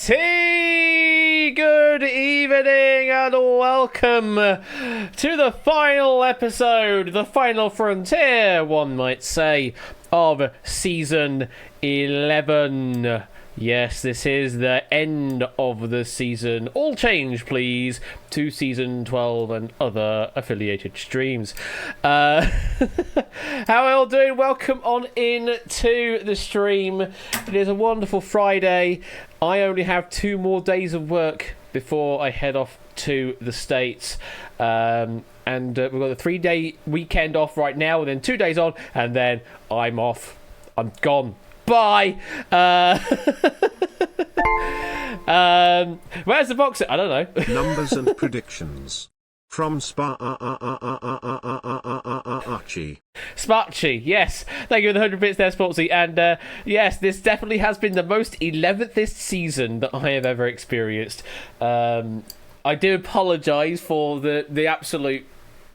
Alrighty, good evening and welcome to the final episode, the final frontier, one might say, of Season 11. Yes, this is the end of the season. All change, please, to Season 12 and other affiliated streams. How are you all doing? Welcome on in to the stream. It is a wonderful Friday. I only have 2 more days of work before I head off to the States. And we've got a 3-day weekend off right now, and then 2 days on, and then I'm off. I'm gone. Bye. Where's the box? I don't know. Numbers and predictions from Sparchi. Sparchi, yes. Thank you for the 100 bits there, Sportsy. And yes, this definitely has been the most 11th season that I have ever experienced. I do apologise for the absolute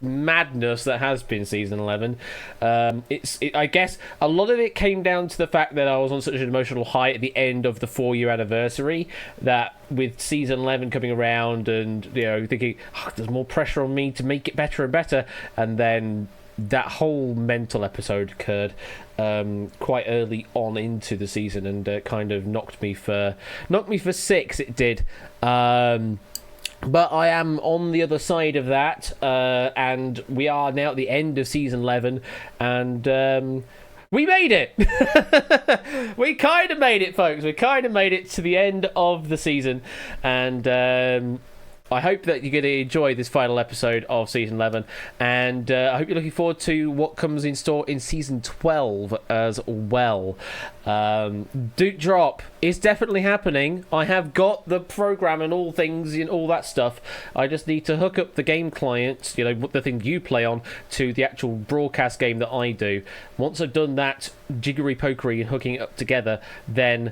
madness that has been season 11. I guess a lot of it came down to the fact that I was on such an emotional high at the end of the 4-year anniversary, that with season 11 coming around and thinking there's more pressure on me to make it better and better, and then that whole mental episode occurred quite early on into the season and kind of knocked me for 6. It did. But I am on the other side of that, and we are now at the end of Season 11, and we made it! We kind of made it, folks. We kind of made it to the end of the season, and I hope that you're going to enjoy this final episode of Season 11, and I hope you're looking forward to what comes in store in Season 12 as well. Duke Drop is definitely happening. I have got the program and all things and all that stuff. I just need to hook up the game client, the thing you play on, to the actual broadcast game that I do. Once I've done that jiggery-pokery and hooking it up together, then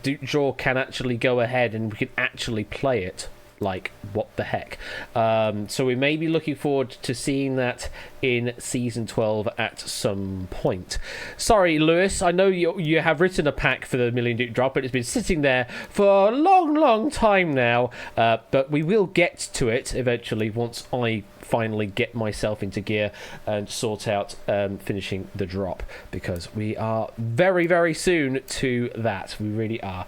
Duke Draw can actually go ahead and we can actually play it. Like, what the heck? So we may be looking forward to seeing that in Season 12 at some point. Sorry, Lewis, I know you have written a pack for the Million Duke Drop, but it's been sitting there for a long, long time now. But we will get to it eventually once I finally get myself into gear and sort out finishing the drop, because we are very, very soon to that. We really are.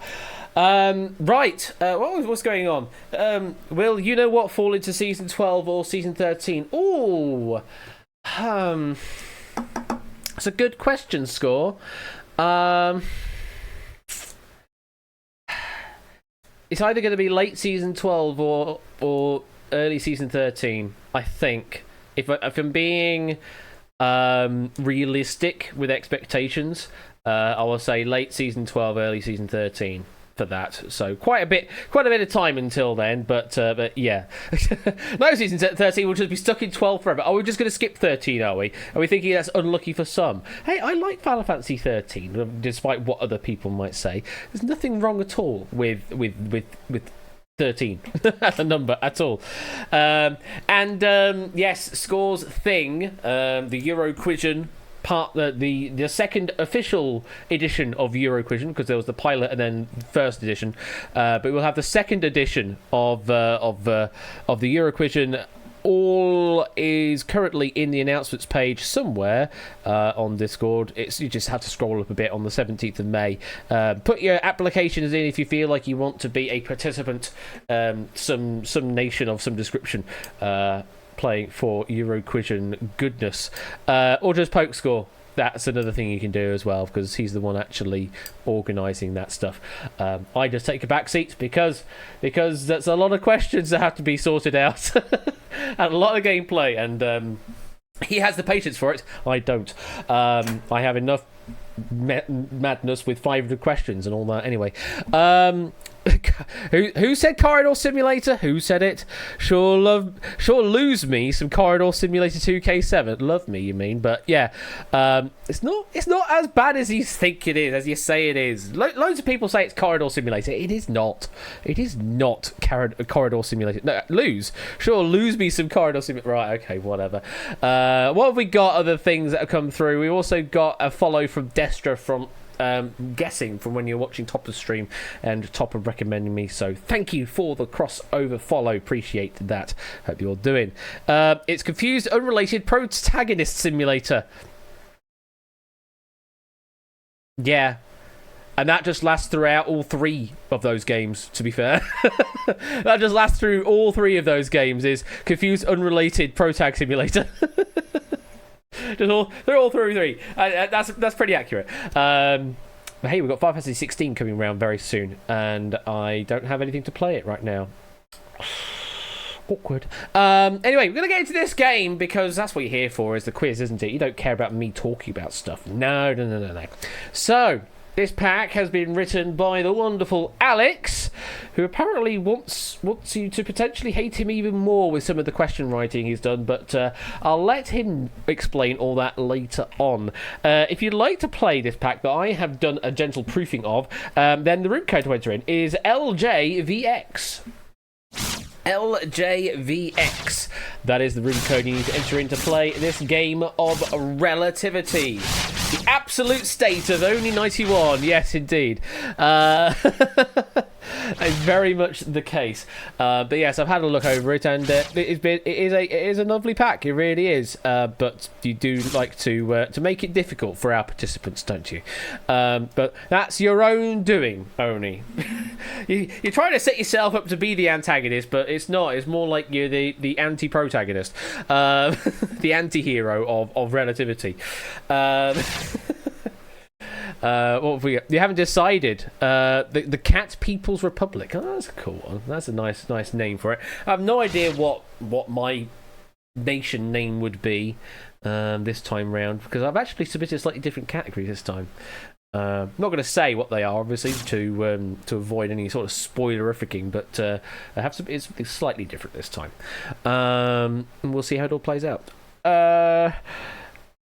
Right, what's going on? Will you know what fall into Season 12 or Season 13? Ooh, it's a good question, Score. It's either going to be late Season 12 or early Season 13, I think. If I'm being realistic with expectations, I will say late Season 12, early Season 13. For that, so quite a bit of time until then, but yeah. No, Season 13 will just be stuck in 12 forever. Are we just going to skip 13, are we thinking that's unlucky for some? Hey, I like Final Fantasy 13, despite what other people might say. There's nothing wrong at all with 13 as a number at all. Yes, Score's thing, the Euroquision part, the second official edition of Euroquision, because there was the pilot and then first edition, but we'll have the second edition of the Euroquision. All is currently in the announcements page somewhere on Discord. You just have to scroll up a bit on the 17th of May. Put your applications in if you feel like you want to be a participant, some nation of some description, playing for Euroquision goodness, or just poke Score. That's another thing you can do as well, because he's the one actually organising that stuff. I just take a back seat because that's a lot of questions that have to be sorted out and a lot of gameplay, and he has the patience for it. I don't. I have enough madness with 500 questions and all that. Anyway, who said Corridor Simulator? Who said it? Sure lose me some Corridor Simulator 2K7. Love me, you mean? But yeah, it's not as bad as you think it is, as you say it is. Loads of people say it's Corridor Simulator. It is not. It is not Corridor Simulator. No, lose me some Corridor Simulator. Right, okay, whatever. What have we got? Other things that have come through. We also got a follow from Destra from guessing from when you're watching Topper's stream and Topper recommending me. So thank you for the crossover follow. Appreciate that. Hope you're doing. It's Confused Unrelated Protagonist Simulator. Yeah. And that just lasts throughout all 3 of those games, to be fair. That just lasts through all 3 of those games, is Confused Unrelated Protag Simulator. They're all through 3. That's pretty accurate. But hey, we've got Final Fantasy 16 coming around very soon, and I don't have anything to play it right now. Awkward. Anyway, we're going to get into this game because that's what you're here for, is the quiz, isn't it? You don't care about me talking about stuff. No. So... this pack has been written by the wonderful Alex, who apparently wants you to potentially hate him even more with some of the question writing he's done, but I'll let him explain all that later on. If you'd like to play this pack that I have done a gentle proofing of, then the room code to enter in is LJVX. LJVX. That is the room code you need to enter in to play this game of relativity. The absolute state of only 91. Yes, indeed. It's very much the case. But yes, I've had a look over it, and it is a lovely pack. It really is. But you do like to make it difficult for our participants, don't you? But that's your own doing, only. You're trying to set yourself up to be the antagonist, but it's not. It's more like you're the anti-protagonist, the anti-hero of relativity. What have we got? You haven't decided. The Cat People's Republic. Oh, that's a cool one. That's a nice name for it. I have no idea what my nation name would be this time round, because I've actually submitted slightly different categories this time. I'm not going to say what they are, obviously, to avoid any sort of spoilerificing, but I have it's slightly different this time. And we'll see how it all plays out. I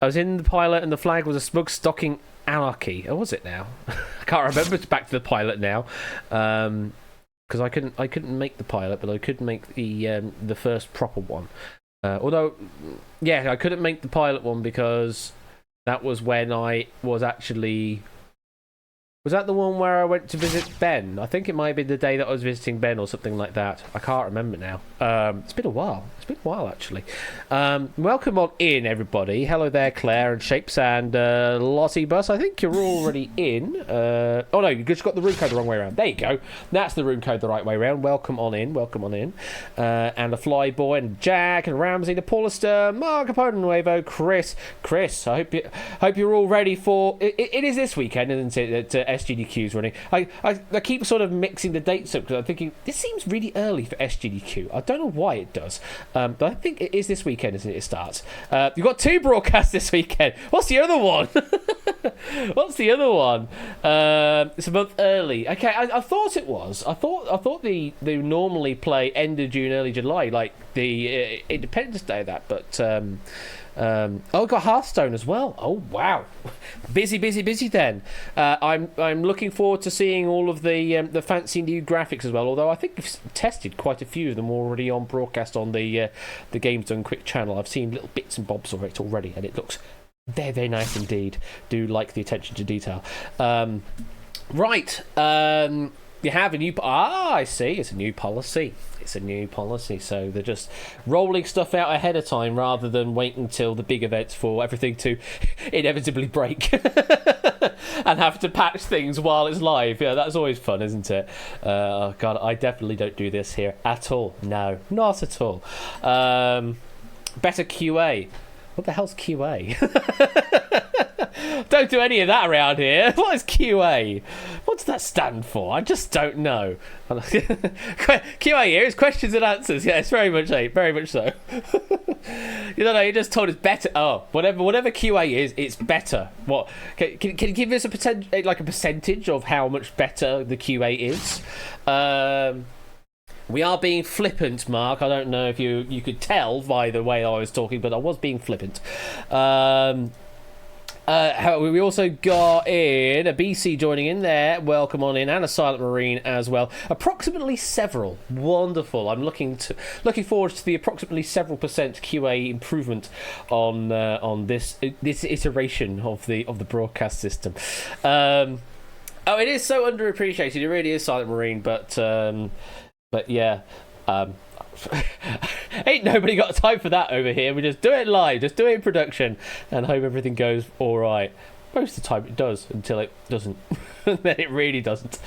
was in the pilot, and the flag was a smug stocking anarchy. Oh, was it now? I can't remember. It's back to the pilot now, because I couldn't make the pilot, but I could make the first proper one. Although, yeah, I couldn't make the pilot one because that was when I was actually. Was that the one where I went to visit Ben? I think it might have been the day that I was visiting Ben or something like that. I can't remember now. It's been a while. It's been a while, actually. Welcome on in, everybody. Hello there, Claire and Shapes and Lottie Bus. I think you're already in. Oh, no, you just got the room code the wrong way around. There you go. That's the room code the right way around. Welcome on in. Welcome on in. And a Flyboy and Jack and Ramsey, the Paulister, Mark, Capone, Nuevo, Chris. I hope you're all ready for... It is this weekend, isn't it, that SGDQ's running. I keep sort of mixing the dates up because I'm thinking this seems really early for SGDQ. I don't know why it does, but I think it is this weekend, isn't it? It starts. You've got 2 broadcasts this weekend. What's the other one? What's the other one? It's a month early. Okay, I thought it was. I thought they normally play end of June, early July, like the Independence Day of that, but. I've got Hearthstone as well. Oh wow, busy then. I'm looking forward to seeing all of the fancy new graphics as well. Although I think we've tested quite a few of them already on broadcast on the Games Done Quick channel. I've seen little bits and bobs of it already, and it looks very nice indeed. Do like the attention to detail. Right. You have a new... I see. It's a new policy. So they're just rolling stuff out ahead of time rather than waiting until the big events for everything to inevitably break and have to patch things while it's live. Yeah, that's always fun, isn't it? Oh, God, I definitely don't do this here at all. No, not at all. Better QA. What the hell's QA? Don't do any of that around here. What is QA? What does that stand for? I just don't know. QA here is questions and answers. Yeah, it's very much so. You don't know. You just told us better. Oh, whatever QA is, it's better. What? Can you give us a percentage of how much better the QA is? We are being flippant, Mark. I don't know if you could tell by the way I was talking, but I was being flippant. We also got in a BC joining in there. Welcome on in, and a Silent Marine as well. Approximately several. Wonderful. I'm looking forward to the approximately several percent QA improvement on this iteration of the broadcast system. Oh, it is so underappreciated. It really is, Silent Marine, but yeah. Ain't nobody got time for that over here. We just do it live, just do it in production, and hope everything goes all right. Most of the time it does, until it doesn't. Then it really doesn't.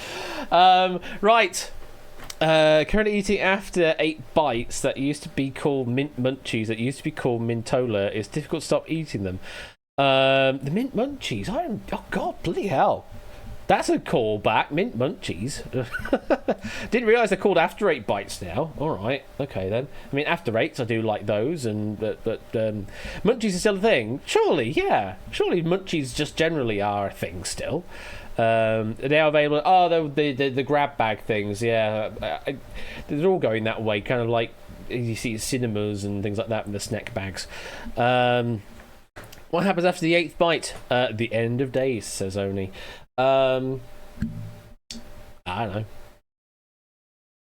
Right. Currently eating after 8 bites that used to be called mint munchies, that used to be called mintola. It's difficult to stop eating them. The mint munchies. Oh God, bloody hell. That's a callback, mint munchies. Didn't realise they're called after 8 bites now. All right, okay then. I mean, after 8s, I do like those, and but munchies is still a thing. Surely, yeah. Surely munchies just generally are a thing still. They are available. Oh, the grab bag things. Yeah, they're all going that way. Kind of like you see cinemas and things like that in the snack bags. What happens after the 8th bite? The end of days, says Oni. I don't know.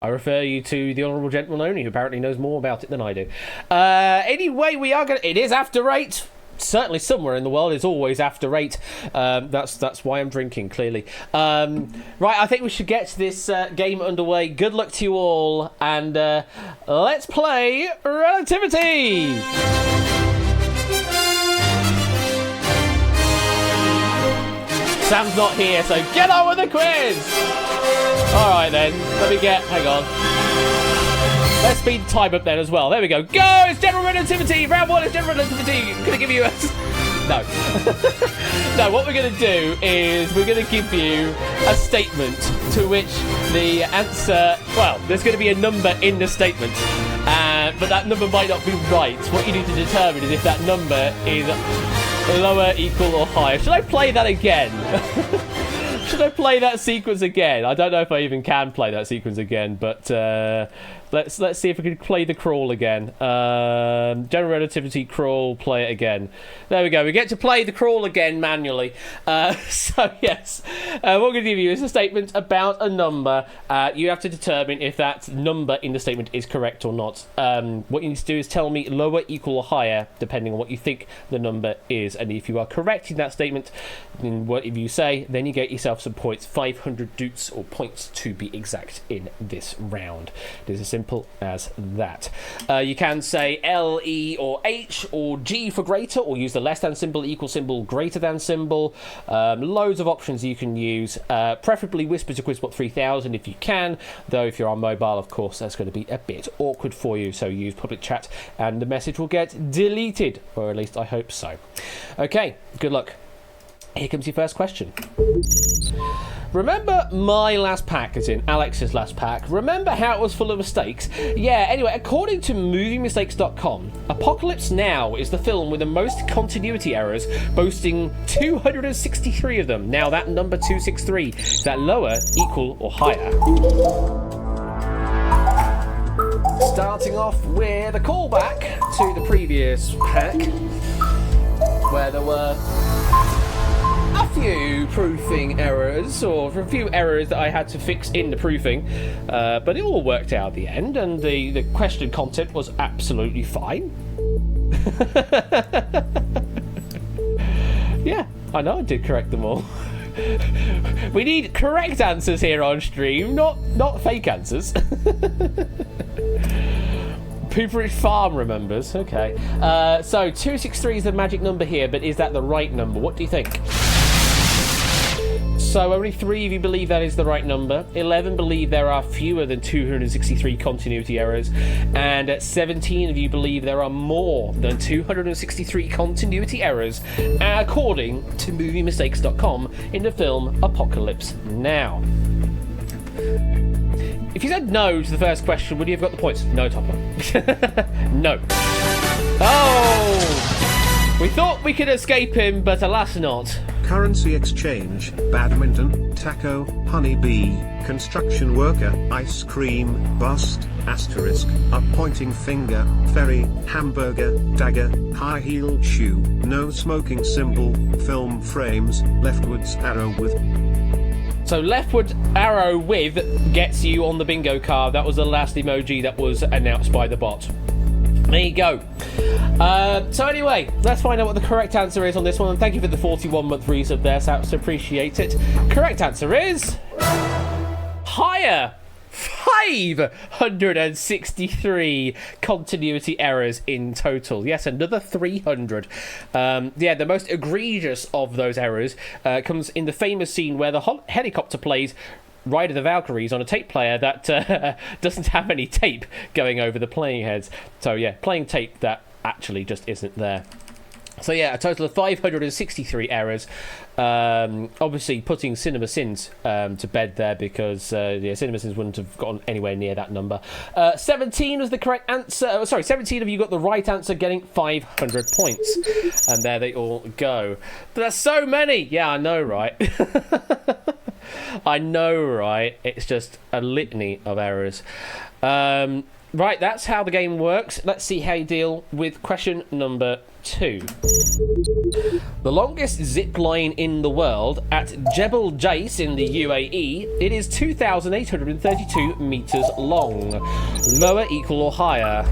I refer you to the Honourable Gentleman Only, who apparently knows more about it than I do. Anyway, it is after 8. Certainly somewhere in the world is always after 8. That's why I'm drinking, clearly. Right, I think we should get this game underway. Good luck to you all, and let's play Relativity! Sam's not here, so get on with the quiz! Alright then, hang on. Let's speed the time up then as well. There we go. Go! It's General Relativity! Round 1 is General Relativity! I'm going to give you a... No. No, what we're going to do is we're going to give you a statement to which the answer... Well, there's going to be a number in the statement, but that number might not be right. What you need to determine is if that number is lower, equal, or higher. Should I play that again? Should I play that sequence again? I don't know if I even can play that sequence again, but let's see if we can play the crawl again. General Relativity crawl, play it again. There we go. We get to play the crawl again manually. So yes, what we're going to give you is a statement about a number. You have to determine if that number in the statement is correct or not. What you need to do is tell me lower, equal, or higher, depending on what you think the number is. And if you are correct in that statement, in whatever you say, then you get yourself some points. 500 doots, or points to be exact, in this round. It is as simple as that. You can say L, E, or H, or G for greater, or use the less than symbol, equal symbol, greater than symbol. Loads of options you can use. Preferably whisper to Quizbot 3000 if you can, though if you're on mobile, of course, that's going to be a bit awkward for you, so use public chat and the message will get deleted, or at least I hope so. Okay, good luck. Here comes your first question. Remember my last pack, as in Alex's last pack? Remember how it was full of mistakes? Yeah, anyway, according to MovieMistakes.com, Apocalypse Now is the film with the most continuity errors, boasting 263 of them. Now, that number 263, is that lower, equal, or higher? Starting off with a callback to the previous pack, where there were a few proofing errors, or a few errors that I had to fix in the proofing, but it all worked out at the end, and the question content was absolutely fine. Yeah, I know I did correct them all. We need correct answers here on stream, not fake answers. Pooperage Farm remembers. Okay. So 263 is the magic number here, but is that the right number? What do you think? So only 3 of you believe that is the right number. 11 believe there are fewer than 263 continuity errors. And 17 of you believe there are more than 263 continuity errors, according to MovieMistakes.com, in the film Apocalypse Now. If you said no to the first question, would you have got the points? No, Topper. No. Oh! We thought we could escape him, but alas not. currency exchange, badminton, taco, honeybee, construction worker, ice cream, bust, asterisk, up pointing finger, ferry, hamburger, dagger, high-heeled shoe, no smoking symbol, film frames, leftwards arrow with. So leftward arrow with gets you on the bingo card. That was the last emoji that was announced by the bot. There you go. So anyway, let's find out what the correct answer is on this one. And thank you for the 41-month resub there, Saps. Appreciate it. Correct answer is higher. 563 continuity errors in total. Yes, another 300. Yeah, the most egregious of those errors comes in the famous scene where the helicopter plays Ride of the Valkyries on a tape player that doesn't have any tape going over the playing heads. So yeah, playing tape that actually just isn't there. So yeah, a total of 563 errors. Obviously putting Cinema Sins to bed there because yeah, Cinema Sins wouldn't have gotten anywhere near that number. 17 was the correct answer. Sorry, 17 of you got the right answer, getting 500 points. And there they all go. But there's so many. Yeah, I know, right? I know, right? It's just a litany of errors. Right, that's how the game works. Let's see how you deal with question number 2. The longest zip line in the world at Jebel Jais in the UAE, it is 2,832 meters long. Lower, equal, or higher?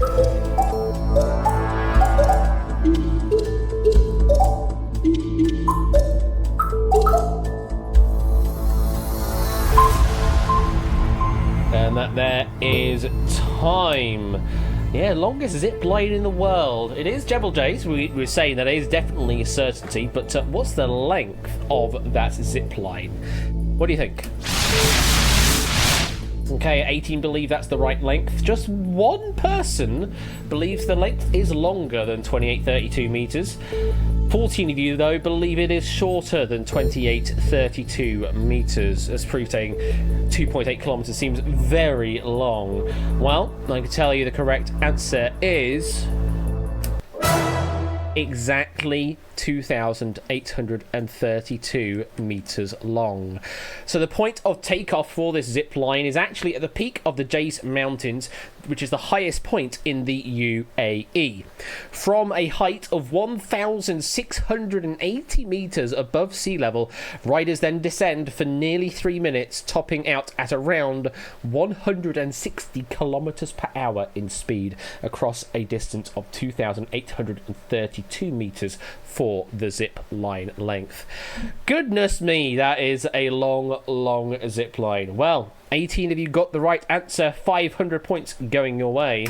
And that there is time. Yeah, longest zip line in the world. It is Jebel Jais. We're saying that it is definitely a certainty, but what's the length of that zip line? What do you think? Okay, 18 believe that's the right length. Just one person believes the length is longer than 2832 meters. 14 of you, though, believe it is shorter than 2832 meters, as proof saying 2.8 kilometers seems very long. Well, I can tell you the correct answer is exactly 2,832 meters long. So the point of takeoff for this zip line is actually at the peak of the Jais Mountains, which is the highest point in the UAE. From a height of 1,680 meters above sea level, riders then descend for nearly 3 minutes, topping out at around 160 kilometers per hour in speed across a distance of 2,832 meters for the zip line length. Goodness me, that is a long zip line. Well, 18 of you got the right answer, 500 points going your way.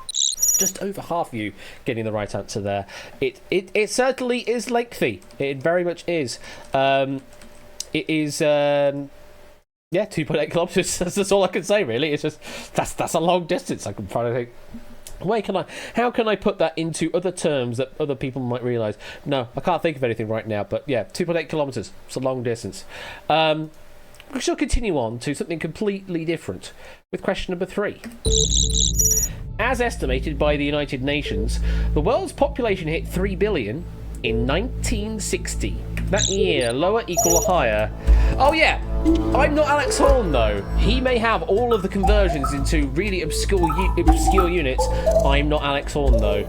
Just over half of you getting the right answer there. It certainly is lengthy. It very much is. It is yeah, 2.8 kilometers. That's all I can say, really. It's just that's a long distance. I'm trying to think. How can I put that into other terms that other people might realise? No, I can't think of anything right now, but yeah, 2.8 kilometres. It's a long distance. We shall continue on to something completely different with question number 3. As estimated by the United Nations, the world's population hit 3 billion in 1960. That year, lower, equal, or higher? Oh yeah, I'm not Alex Horn though. He may have all of the conversions into really obscure units. I'm not Alex Horn though.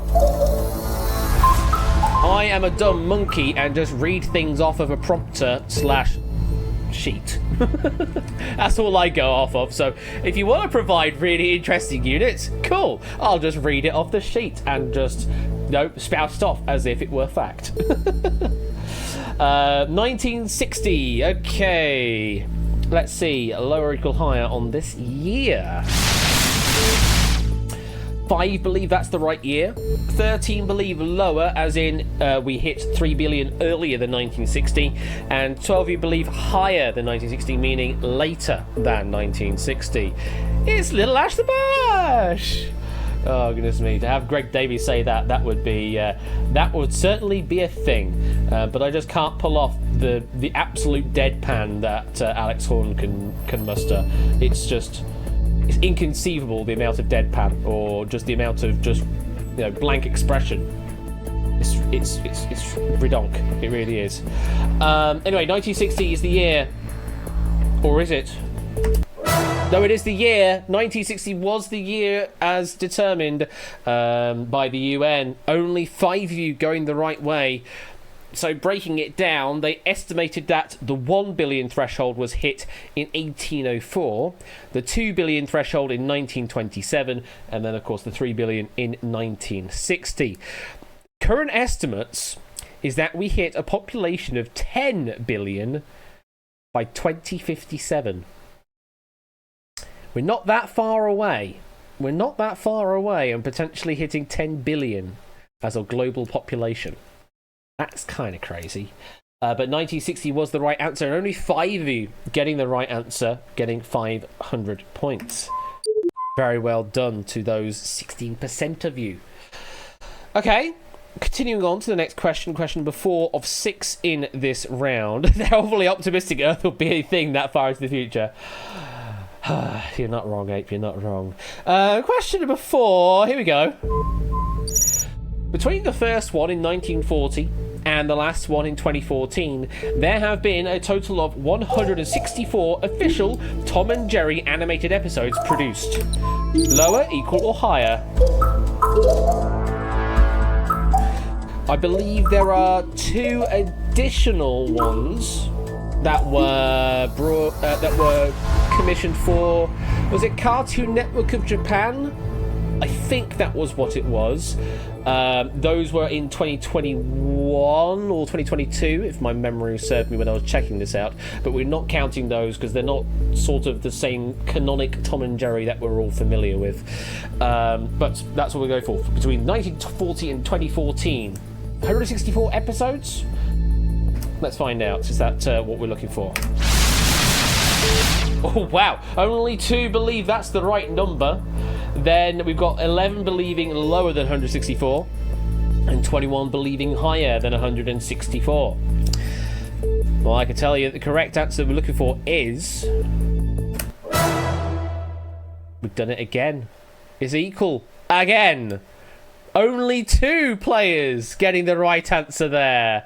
I am a dumb monkey and just read things off of a prompter / sheet. That's all I go off of. So if you want to provide really interesting units, cool. I'll just read it off the sheet and just spout it off as if it were fact. 1960. Okay. Let's see. Lower, equal, higher on this year. 5 believe that's the right year. 13 believe lower, as in we hit 3 billion earlier than 1960. And 12 you believe higher than 1960, meaning later than 1960. It's Little Ash the Bash! Oh, goodness me. To have Greg Davies say that would be... that would certainly be a thing. But I just can't pull off the absolute deadpan that Alex Horn can muster. It's just... It's inconceivable, the amount of deadpan, or just the amount of blank expression. it's redonk. It really is. Anyway, 1960 is the year, or is it? No, it is the year. 1960 was the year as determined by the UN. Only 5 of you going the right way. So breaking it down, they estimated that the 1 billion threshold was hit in 1804, the 2 billion threshold in 1927, and then, of course, the 3 billion in 1960. Current estimates is that we hit a population of 10 billion by 2057. We're not that far away. We're not that far away and potentially hitting 10 billion as a global population. That's kind of crazy. But 1960 was the right answer, and only 5 of you getting the right answer, getting 500 points. Very well done to those 16% of you. Okay, continuing on to the next question, question number 4 of 6 in this round. They're overly optimistic Earth will be a thing that far into the future. You're not wrong, Ape, you're not wrong. Question number 4, here we go. Between the first one in 1940 and the last one in 2014, there have been a total of 164 official Tom and Jerry animated episodes produced. Lower, equal, or higher? I believe there are 2 additional ones that were commissioned for, was it Cartoon Network of Japan? I think that was what it was. Those were in 2021 or 2022, if my memory served me when I was checking this out. But we're not counting those because they're not sort of the same canonic Tom and Jerry that we're all familiar with. But that's what we go for. Between 1940 and 2014, 164 episodes. Let's find out. Is that what we're looking for? Oh, wow. Only 2 believe that's the right number. Then we've got 11 believing lower than 164 and 21 believing higher than 164. Well, I can tell you that the correct answer we're looking for is... We've done it again. It's equal. Again. Only 2 players getting the right answer there.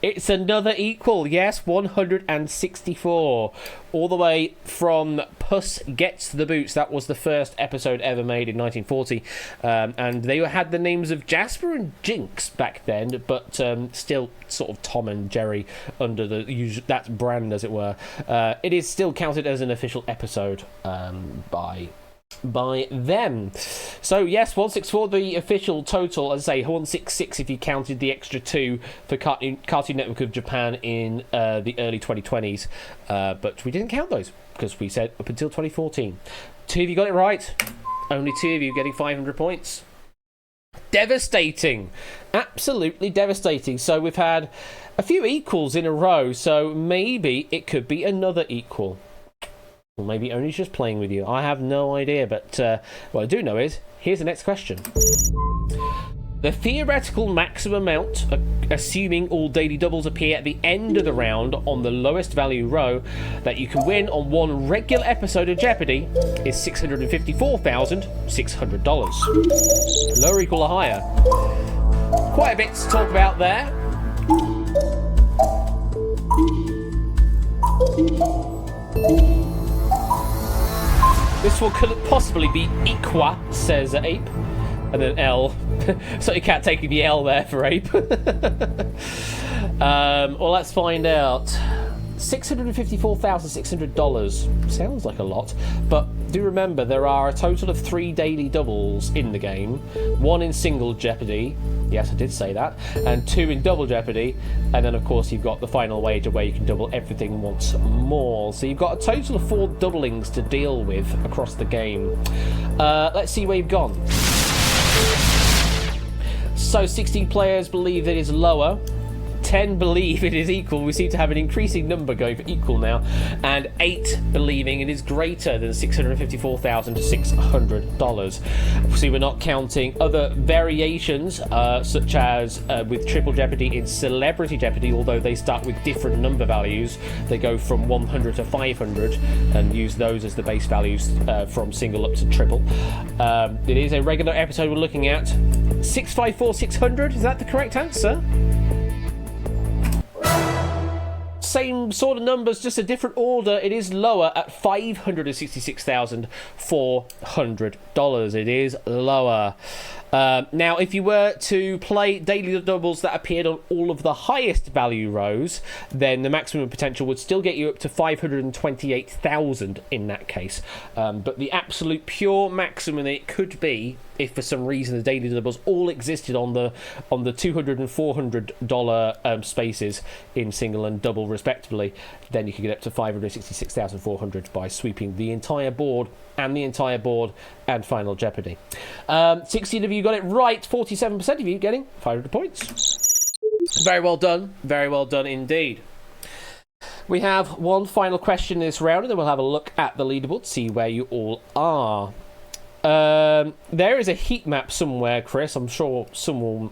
It's another equal, yes, 164. All the way from Puss Gets the Boots. That was the first episode ever made in 1940. And they had the names of Jasper and Jinx back then, but still sort of Tom and Jerry under that brand, as it were. It is still counted as an official episode by them. So yes, 164 the official total, as I say, 166 if you counted the extra 2 for Cartoon Network of Japan in the early 2020s, but we didn't count those because we said up until 2014. 2 of you got it right. Only 2 of you getting 500 points. Devastating. Absolutely devastating. So we've had a few equals in a row, so maybe it could be another equal. Or maybe Oni's just playing with you. I have no idea, but what I do know is, here's the next question. The theoretical maximum amount, assuming all daily doubles appear at the end of the round on the lowest value row, that you can win on one regular episode of Jeopardy is $654,600. Lower, equal, or higher? Quite a bit to talk about there. This one couldn't possibly be Equa, says Ape. And then L. So you can't take the L there for Ape. Well, let's find out. $654,600. Sounds like a lot. But do remember, there are a total of 3 daily doubles in the game. 1 in single Jeopardy. Yes, I did say that. And 2 in double Jeopardy. And then, of course, you've got the final wager where you can double everything once more. So you've got a total of 4 doublings to deal with across the game. Let's see where you've gone. So 16 players believe it is lower. 10 believe it is equal. We seem to have an increasing number going for equal now. And 8 believing it is greater than $654,600. See, we're not counting other variations, such as with Triple Jeopardy in Celebrity Jeopardy, although they start with different number values. They go from 100 to 500 and use those as the base values from single up to triple. It is a regular episode we're looking at. 654,600, is that the correct answer? Same sort of numbers, just a different order. It is lower at $566,400. It is lower. Now, if you were to play daily doubles that appeared on all of the highest value rows, then the maximum potential would still get you up to 528,000 in that case. But the absolute pure maximum it could be, if for some reason the daily doubles all existed on the $200 and $400 spaces in single and double respectively, then you could get up to 566,400 by sweeping the entire board and Final Jeopardy. 16 of you got it right. 47% of you getting 500 points. Very well done. Very well done indeed. We have one final question in this round, and then we'll have a look at the leaderboard, see where you all are. There is a heat map somewhere, Chris. I'm sure someone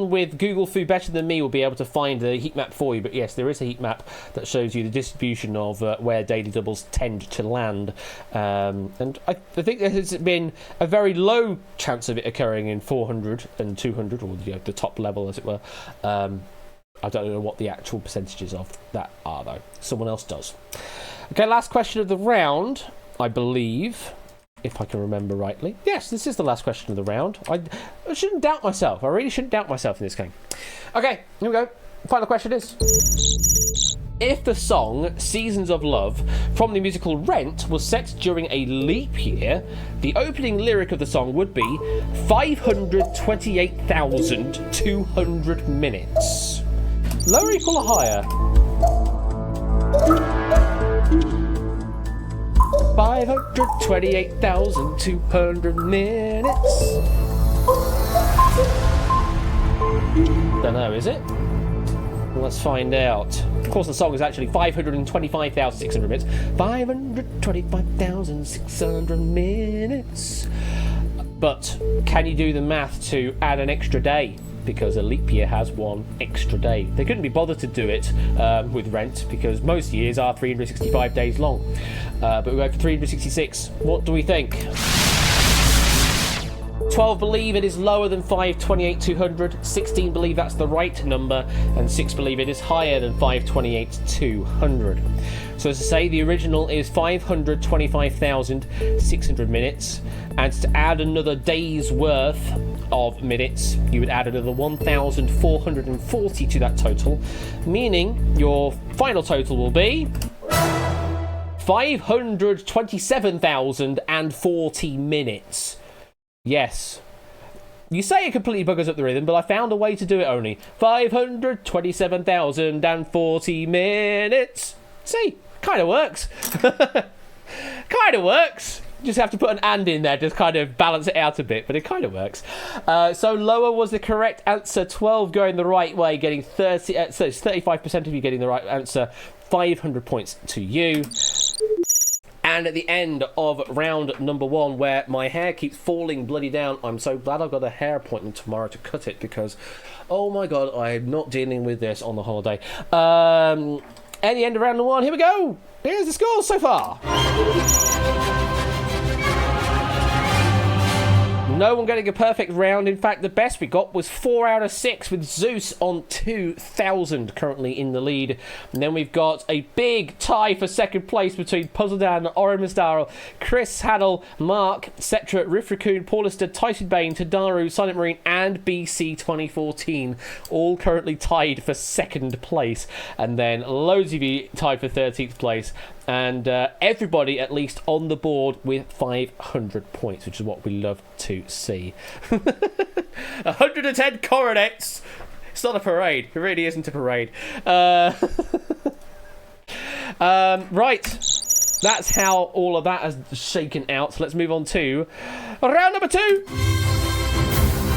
with Google Food better than me will be able to find the heat map for you. But yes, there is a heat map that shows you the distribution of where daily doubles tend to land. And I think there has been a very low chance of it occurring in 400 and 200, or the top level, as it were. I don't know what the actual percentages of that are, though. Someone else does. Okay, last question of the round, I believe, if I can remember rightly. Yes, this is the last question of the round. I shouldn't doubt myself. I really shouldn't doubt myself in this game. Okay, here we go. Final question is: if the song Seasons of Love from the musical Rent was set during a leap year, the opening lyric of the song would be 528,200 minutes. Lower, equal, or higher? 528,200 minutes. Don't know, is it? Let's find out. Of course, the song is actually 525,600 minutes. 525,600 minutes. But can you do the math to add an extra day? Because a leap year has one extra day. They couldn't be bothered to do it with Rent, because most years are 365 days long. But we go for 366. What do we think? 12 believe it is lower than 528,200. 16 believe that's the right number. And 6 believe it is higher than 528,200. So as I say, the original is 525,600 minutes. And to add another day's worth of minutes, you would add another 1,440 to that total, meaning your final total will be 527,040 minutes. Yes. You say it completely buggers up the rhythm, but I found a way to do it only. 527,040 minutes. See? Kind of works. Kind of works. Just have to put an and in there to kind of balance it out a bit, but it kind of works. So lower was the correct answer. 12 going the right way, getting 30. So it's 35% of you getting the right answer. 500 points to you. And at the end of round number 1, where my hair keeps falling bloody down, I'm so glad I've got a hair appointment tomorrow to cut it, because, oh my god, I'm not dealing with this on the holiday. At the end of round number 1, here we go. Here's the score so far. No one getting a perfect round. In fact, the best we got was 4 out of 6, with Zeus on 2,000 currently in the lead. And then we've got a big tie for second place between Puzzle Dan, Oren Misdarl, Chris Haddle, Mark, Cetra, Riff Raccoon, Paulister, Tyson Bain, Tadaru, Silent Marine, and BC 2014, all currently tied for second place. And then loads of you tied for 13th place. And everybody at least on the board with 500 points, which is what we love to see. 110 coronets. It's not a parade. It really isn't a parade. Right. That's how all of that has shaken out. So let's move on to round number 2.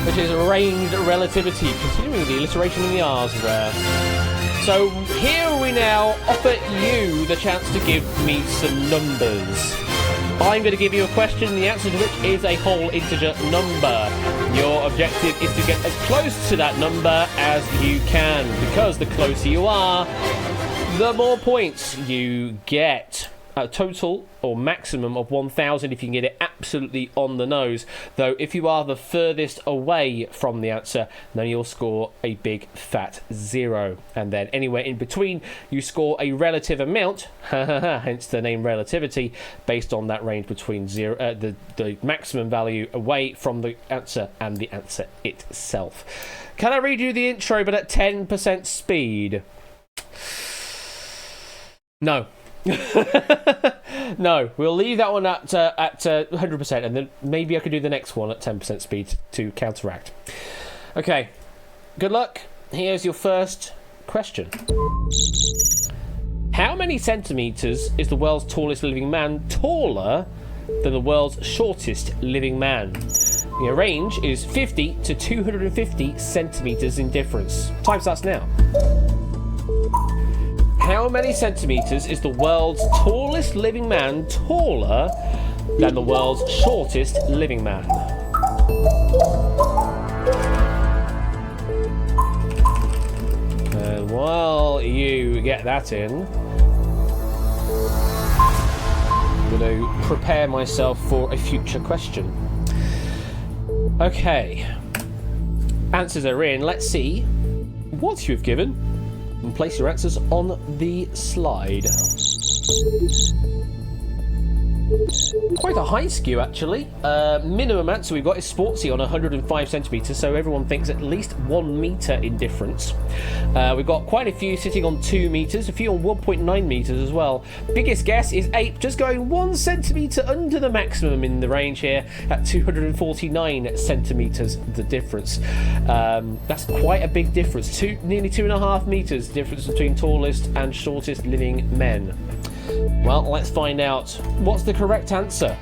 which is ranged relativity, continuing the alliteration in the R's there. So here we now offer you the chance to give me some numbers. I'm going to give you a question, the answer to which is a whole integer number. Your objective is to get as close to that number as you can, because the closer you are, the more points you get. A total or maximum of 1,000 if you can get it absolutely on the nose. Though if you are the furthest away from the answer, then you'll score a big fat 0. And then anywhere in between, you score a relative amount, hence the name relativity, based on that range between the maximum value away from the answer and the answer itself. Can I read you the intro but at 10% speed? No. No, we'll leave that one at 100%, and then maybe I could do the next one at 10% speed to counteract. Okay, good luck. Here's your first question. How many centimeters is the world's tallest living man taller than the world's shortest living man? The range is 50 to 250 centimeters in difference. Times that now. How many centimeters is the world's tallest living man taller than the world's shortest living man? And while you get that in, I'm going to prepare myself for a future question. Okay. Answers are in. Let's see what you've given. And place your answers on the slide. Quite a high skew, actually. Minimum answer we've got is sportsy on 105 centimetres, so everyone thinks at least 1 metre in difference. We've got quite a few sitting on 2 metres, a few on 1.9 metres as well. Biggest guess is ape, just going 1 centimetre under the maximum in the range here at 249 centimetres, the difference. That's quite a big difference. Nearly 2.5 metres difference between tallest and shortest living men. Well, let's find out. What's the correct answer?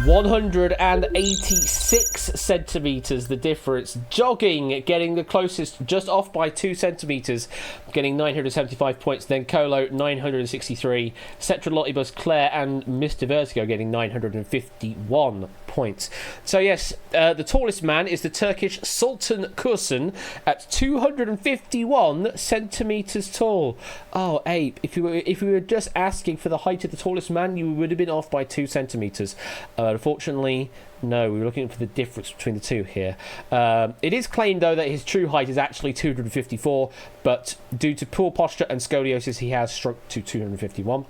186 centimetres the difference. Jogging getting the closest, just off by 2 centimetres, getting 975 points. Then Colo 963, Cetra Lottibus, Claire and Mr. Vertigo getting 951 points. So yes, the tallest man is the Turkish Sultan Kursun at 251 centimetres tall. Oh, Ape, if you were just asking for the height of the tallest man, you would have been off by 2 centimetres. Unfortunately, no, we were looking for the difference between the two here. It is claimed, though, that his true height is actually 254, but due to poor posture and scoliosis, he has shrunk to 251.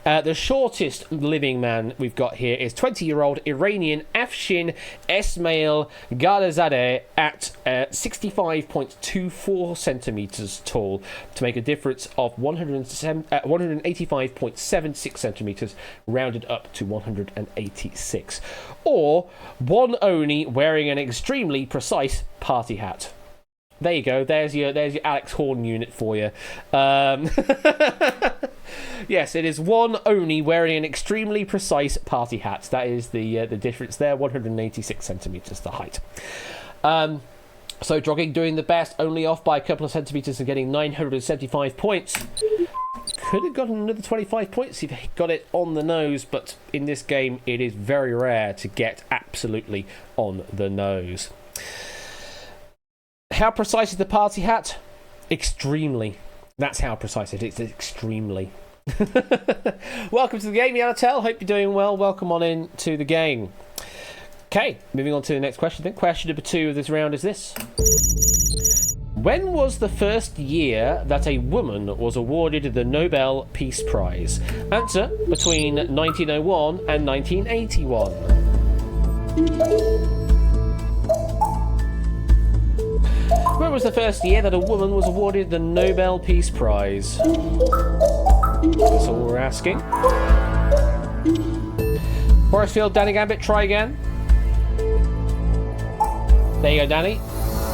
The shortest living man we've got here is 20-year-old Iranian Afshin Esmail Ghalezadeh at 65.24 centimetres tall, to make a difference of 185.76 centimetres, rounded up to 186. Or one only wearing an extremely precise party hat. There you go. There's your Alex Horn unit for you. Yes, it is one only wearing an extremely precise party hat. That is the difference there. 186 centimetres the height. So jogging doing the best, only off by a couple of centimetres and getting 975 points. Could have gotten another 25 points if he got it on the nose, but in this game it is very rare to get absolutely on the nose. How precise is the party hat? Extremely. That's how precise it is. It's extremely. Welcome to the game, Yanatel. Hope you're doing well. Welcome on in to the game. Okay, moving on to the next question then. Question number 2 of this round is this. When was the first year that a woman was awarded the Nobel Peace Prize? Answer, between 1901 and 1981. When was the first year that a woman was awarded the Nobel Peace Prize? That's all we're asking. Forestfield, Danny Gambit, try again. There you go, Danny.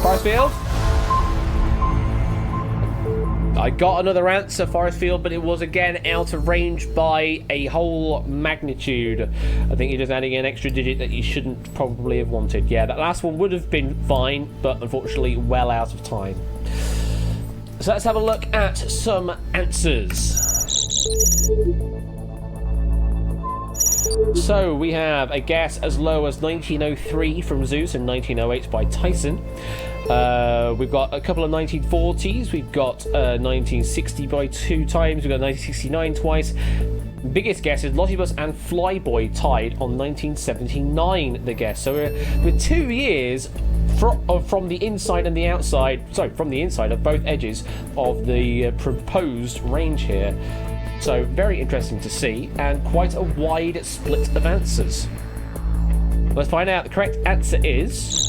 Forestfield. I got another answer, Forest Field, but it was again out of range by a whole magnitude. I think you're just adding an extra digit that you shouldn't probably have wanted. Yeah, that last one would have been fine, but unfortunately well out of time. So let's have a look at some answers. So we have a guess as low as 1903 from Zeus and 1908 by Tyson. We've got a couple of 1940s. We've got 1960 by 2 times. We've got 1969 twice. Biggest guess is Lottibus and Flyboy tied on 1979, the guess. So we're 2 years from the inside and the outside, sorry, from the inside of both edges of the proposed range here. So very interesting to see, and quite a wide split of answers. Let's find out. The correct answer is...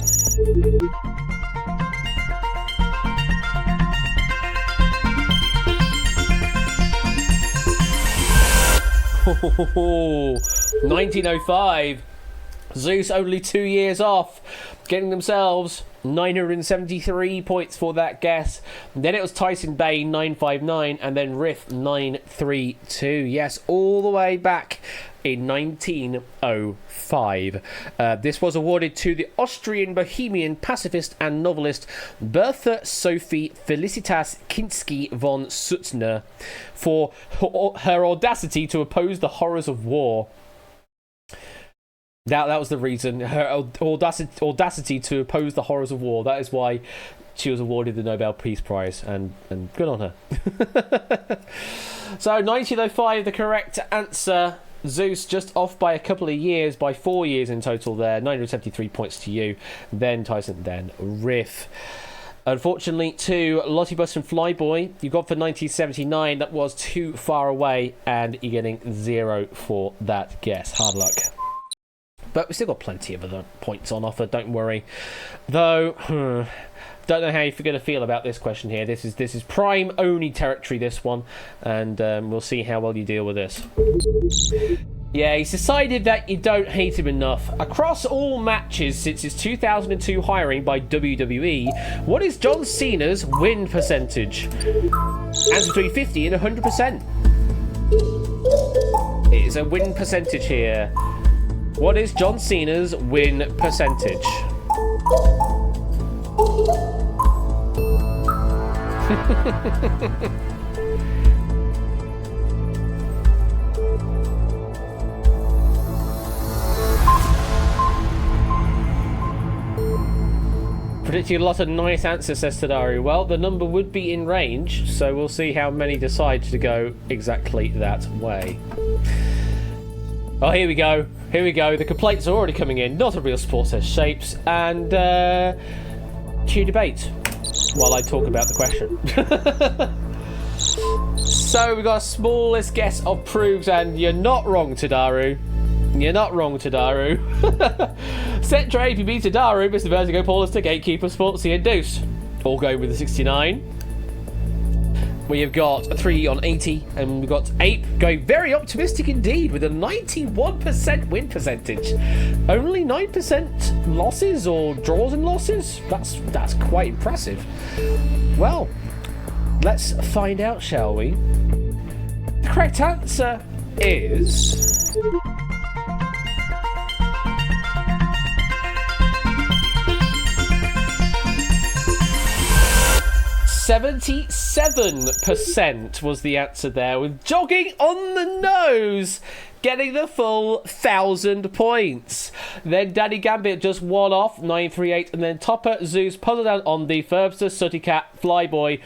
Oh, 1905. Zeus only 2 years off, getting themselves 973 points for that guess. Then it was Tyson Bay 959, and then Riff 932. Yes, all the way back in 1905. This was awarded to the Austrian bohemian pacifist and novelist Bertha Sophie Felicitas Kinski von Sutzner for her audacity to oppose the horrors of war. That was the reason. Her audacity to oppose the horrors of war. That is why she was awarded the Nobel Peace Prize, and good on her. So 1905, the correct answer. Zeus just off by a couple of years, by 4 years in total there. 973 points to you. Then Tyson, then Riff. Unfortunately, to Lottibus and Flyboy, you got for 1979. That was too far away, and you're getting 0 for that guess. Hard luck. But we've still got plenty of other points on offer, don't worry. Though, don't know how you're going to feel about this question here. This is prime only territory, this one, and we'll see how well you deal with this. Yeah, he's decided that you don't hate him enough. Across all matches since his 2002 hiring by WWE, what is John Cena's win percentage? Answer between 50 and 100%. It is a win percentage here. What is John Cena's win percentage? Predicting a lot of nice answers, says Tadari. Well, the number would be in range, so we'll see how many decide to go exactly that way. Oh, here we go. Here we go. The complaints are already coming in. Not a real sport, says Shapes. And cue debate while I talk about the question. So we've got a smallest guess of proves, and you're not wrong, Tadaru. You're not wrong, Tadaru. Set trade, if you beat Tadaru, Mr. Vertigo, Paul is to Gatekeeper, Sportsy, and Deuce. All going with the 69. We have got a 3 on 80, and we've got Ape going very optimistic indeed with a 91% win percentage. Only 9% losses or draws and losses? That's quite impressive. Well, let's find out, shall we? The correct answer is... 77% was the answer there, with Jogging on the nose getting the full 1,000 points. Then Danny Gambit just one off, 938, and then Topper, Zeus, Puzzle Down on the Ferbster, Sooty Cat, Flyboy,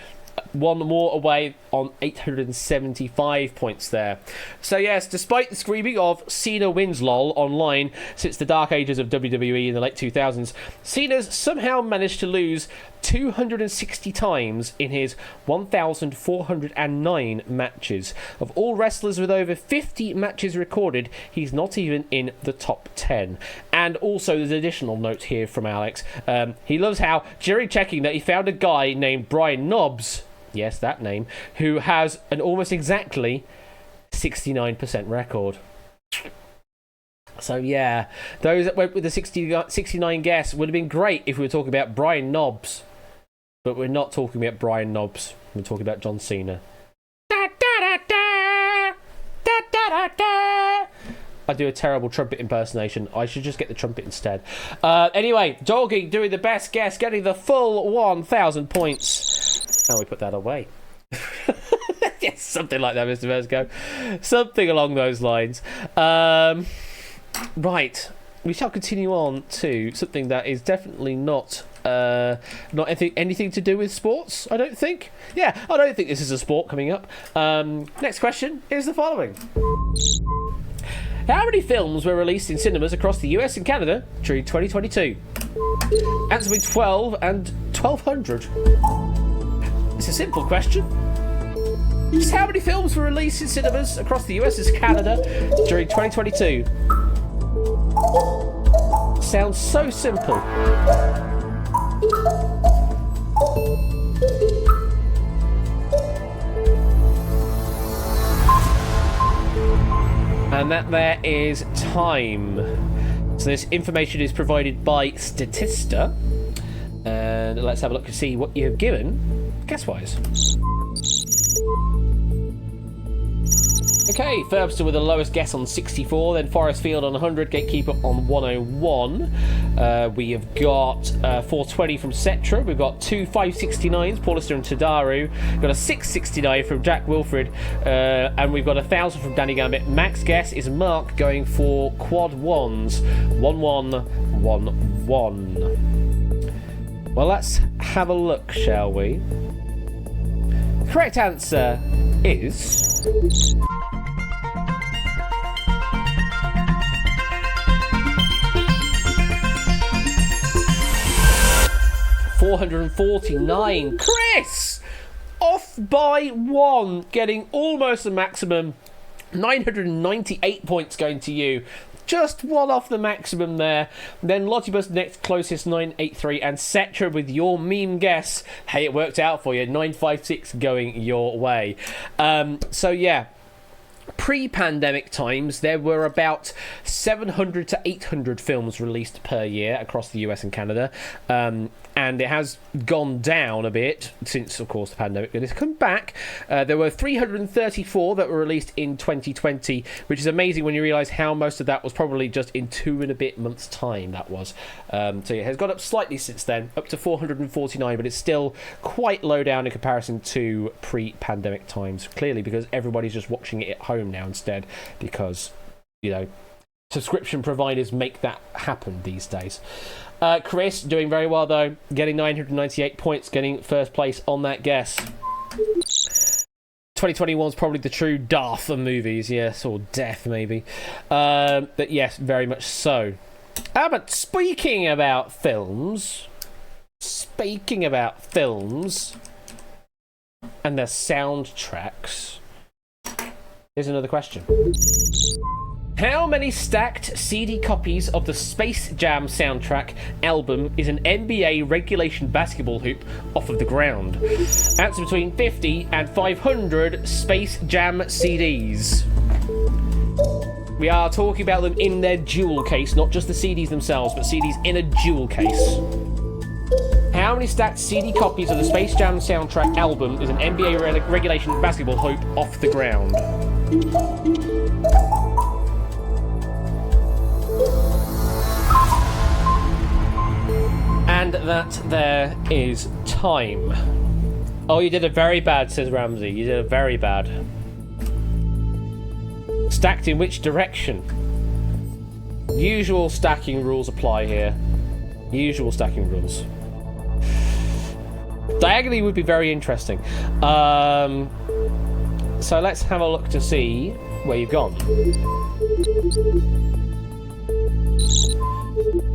one more away on 875 points there. So yes, despite the screaming of Cena wins lol online since the dark ages of WWE in the late 2000s, Cena's somehow managed to lose 260 times in his 1,409 matches. Of all wrestlers with over 50 matches recorded, he's not even in the top 10. And also there's an additional note here from Alex. He loves how, during checking, that he found a guy named Brian Knobbs, yes, that name, who has an almost exactly 69% record. So yeah, those that went with the 69 guess would have been great if we were talking about Brian Knobbs. But we're not talking about Brian Knobs. We're talking about John Cena. Da, da, da, da, da, da, da, da. I do a terrible trumpet impersonation. I should just get the trumpet instead. Anyway, Doggy doing the best guess, getting the full 1,000 points. And we put that away. Yes, something like that, Mr. Vesco. Something along those lines. Right. We shall continue on to something that is definitely not anything to do with sports, I don't think. Yeah, I don't think this is a sport coming up. Next question is the following. How many films were released in cinemas across the US and Canada during 2022? Answer between 12 and 1,200. It's a simple question. Just how many films were released in cinemas across the US and Canada during 2022? Sounds so simple. And that there is time. So this information is provided by Statista. And let's have a look to see what you have given guess-wise. Okay, Ferbster with the lowest guess on 64, then Forest Field on 100, Gatekeeper on 101. We have got 420 from Cetra. We've got two 569s, Paulister and Tadaru. We've got a 669 from Jack Wilfred. And we've got 1,000 from Danny Gambit. Max guess is Mark going for quad ones. 1111. Well, let's have a look, shall we? Correct answer is... $449. Chris! Off by one, getting almost the maximum. 998 points going to you. Just one off the maximum there. Then Lottibus next closest, 983. And Cetra with your meme guess. Hey, it worked out for you. 956 going your way. So yeah. Pre-pandemic times, there were about 700 to 800 films released per year across the US and Canada. And it has gone down a bit since, of course, the pandemic has come back. There were 334 that were released in 2020, which is amazing when you realise how most of that was probably just in 2 and a bit months' time, that was. So it has gone up slightly since then, up to 449, but it's still quite low down in comparison to pre-pandemic times, clearly, because everybody's just watching it at home now instead, because, you know, subscription providers make that happen these days. Chris doing very well though, getting 998 points, getting first place on that guess. 2021 is probably the true Darth of movies, yes, or death maybe. But yes, very much so. But speaking about films and their soundtracks, here's another question. How many stacked CD copies of the Space Jam soundtrack album is an NBA regulation basketball hoop off of the ground? Answer between 50 and 500 Space Jam CDs. We are talking about them in their jewel case, not just the CDs themselves, but CDs in a jewel case. How many stacked CD copies of the Space Jam soundtrack album is an NBA regulation basketball hoop off the ground? And that there is time. Oh, you did it very bad, says Ramsey. You did it very bad. Stacked in which direction? Usual stacking rules apply here. Usual stacking rules. Diagonally would be very interesting. So let's have a look to see where you've gone.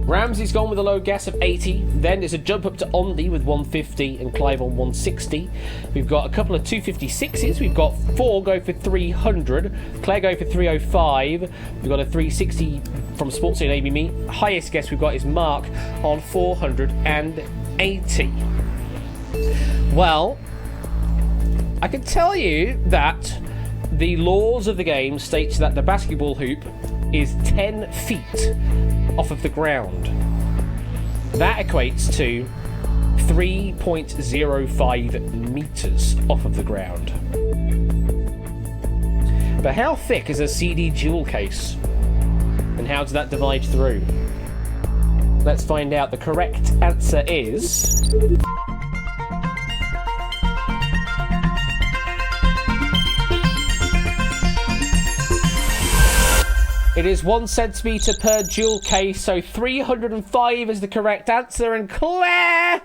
Ramsey's gone with a low guess of 80. Then there's a jump up to Ondi with 150 and Clive on 160. We've got a couple of 256s. We've got 4 go for 300. Claire go for 305. We've got a 360 from Sportsy and AB Me. Highest guess we've got is Mark on 480. Well, I can tell you that the laws of the game states that the basketball hoop is 10 feet off of the ground. That equates to 3.05 meters off of the ground. But how thick is a CD jewel case? And how does that divide through? Let's find out. The correct answer is... it is 1 centimetre per jewel case, so 305 is the correct answer. And Claire,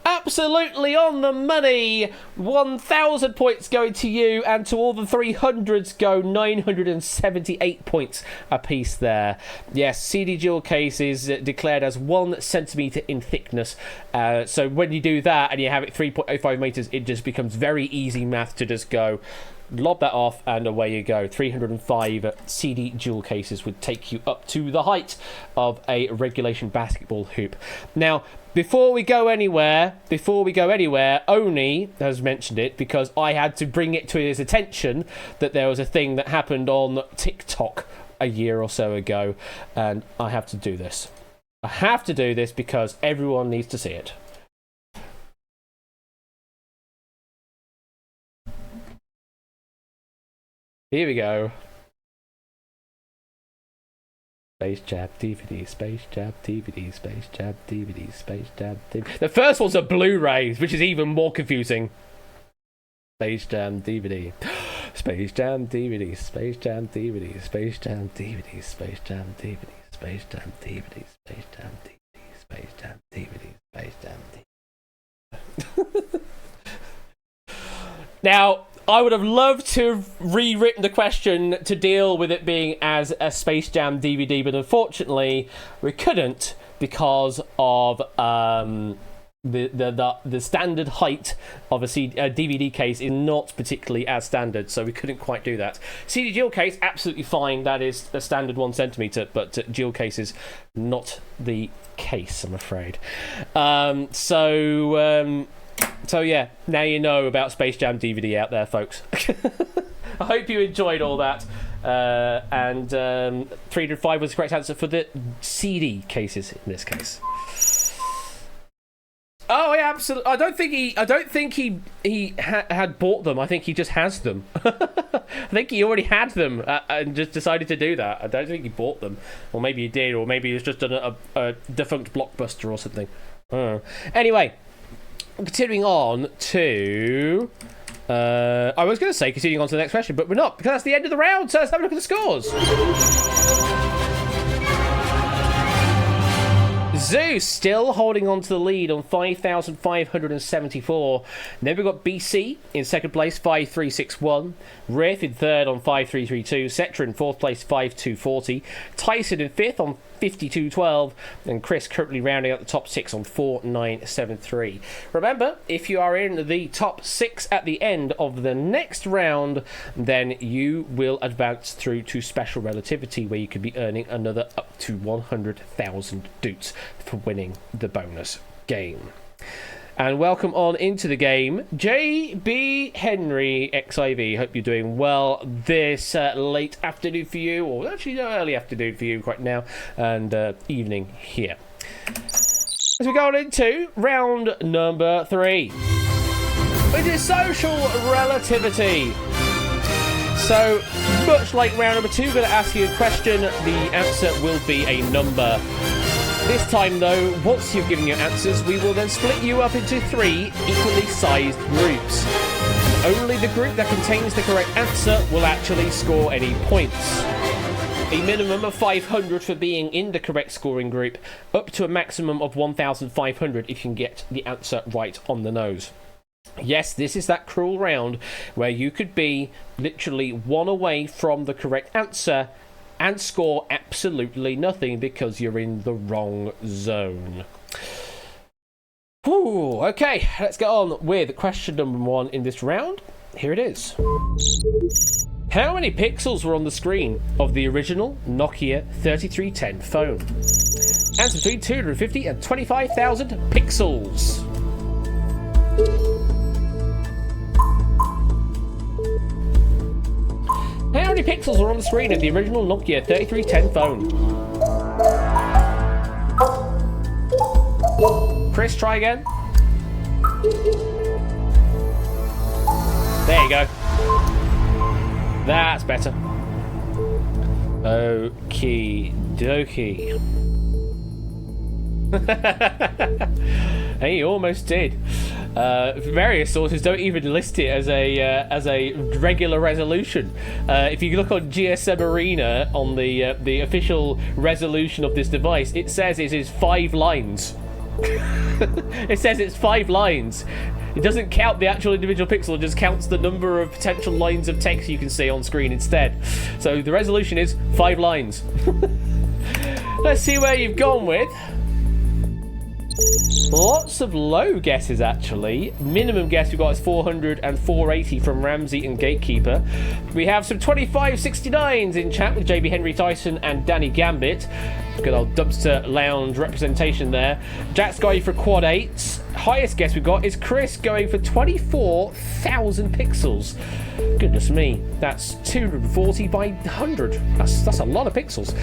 absolutely on the money. 1,000 points going to you, and to all the 300s go 978 points apiece there. Yes, CD jewel case is declared as 1 centimetre in thickness. So when you do that and you have it 3.05 metres, it just becomes very easy math to just go... lob that off and away you go. 305 CD jewel cases would take you up to the height of a regulation basketball hoop. Now, before we go anywhere, Oni has mentioned it because I had to bring it to his attention that there was a thing that happened on TikTok a year or so ago, and I have to do this. I have to do this because everyone needs to see it. Here we go. Space Jam DVD, Space Jam DVD, Space Jam DVD, Space Jam DVD. The first one's a Blu-ray, which is even more confusing. Space Jam DVD. Space Jam DVD, Space Jam DVD, Space Jam DVD, Space Jam DVD, Space Jam DVD, Space Jam DVD, Space Jam DVD, Space Jam DVD. Now, I would have loved to have rewritten the question to deal with it being as a Space Jam DVD, but unfortunately we couldn't because of the standard height of a DVD case is not particularly as standard, so we couldn't quite do that. CD jewel case, absolutely fine. That is a standard 1 centimetre, but jewel case is not the case, I'm afraid. So yeah, now you know about Space Jam DVD out there, folks. I hope you enjoyed all that. And 305 was the correct answer for the CD cases in this case. Oh yeah, absolutely. I don't think he had bought them. I think he just has them. I think he already had them and just decided to do that. I don't think he bought them, or maybe he did, or maybe he's just done a defunct Blockbuster or something. Anyway. Continuing on to... I was going to say continuing on to the next question, but we're not, because that's the end of the round, so let's have a look at the scores. Zeus still holding on to the lead on 5,574. Then we've got BC in second place, 5,361. Riff in third on 5,332. Cetra in fourth place, 5,240. Tyson in fifth on 5,212. And Chris currently rounding out the top six on 4,973. Remember, if you are in the top six at the end of the next round, then you will advance through to Special Relativity, where you could be earning another up to 100,000 doots for winning the bonus game. And welcome on into the game, JB Henry XIV. Hope you're doing well this late afternoon for you, or actually no, early afternoon for you right now, and evening here. As we go on into round number 3, which is Social Relativity. So, much like round number 2, I'm going to ask you a question. The answer will be a number. This time, though, once you've given your answers, we will then split you up into 3 equally sized groups. Only the group that contains the correct answer will actually score any points. A minimum of 500 for being in the correct scoring group, up to a maximum of 1,500 if you can get the answer right on the nose. Yes, this is that cruel round where you could be literally one away from the correct answer and score absolutely nothing because you're in the wrong zone. Whew, okay, let's get on with question number 1 in this round. Here it is. How many pixels were on the screen of the original Nokia 3310 phone? Answer between 250 and 25,000 pixels. How many pixels were on the screen of the original Nokia 3310 phone? Chris, try again. There you go. That's better. Okie dokie. Hey, you almost did. Various sources don't even list it as a regular resolution. If you look on GSM Arena on the official resolution of this device, it says it is 5 lines. It says it's 5 lines. It doesn't count the actual individual pixel, it just counts the number of potential lines of text you can see on screen instead. So the resolution is 5 lines. Let's see where you've gone with. Lots of low guesses, actually. Minimum guess we've got is 400 and 480 from Ramsey and Gatekeeper. We have some 2569s in chat with JB Henry Tyson and Danny Gambit. Good old dumpster lounge representation there. Jack's going for quad 8s. Highest guess we've got is Chris going for 24,000 pixels. Goodness me, that's 240 by 100. That's a lot of pixels.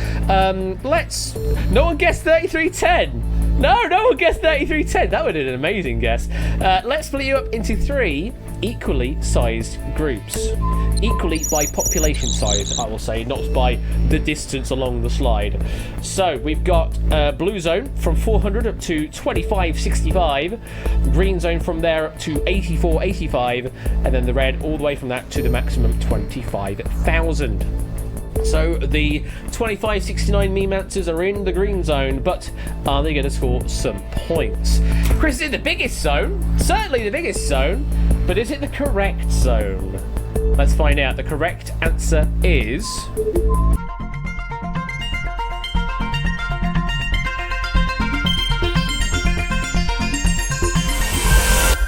No one guessed 3310. No one guessed 3310. That would have been an amazing guess. Let's split you up into 3 equally sized groups. Equally by population size, I will say, not by the distance along the slide. So we've got blue zone from 400 up to 2565, green zone from there up to 8485, and then the red all the way from that to the maximum 25,000. So the 2569 meme answers are in the green zone, but are they going to score some points? Chris is in the biggest zone, certainly the biggest zone, but is it the correct zone? Let's find out. The correct answer is...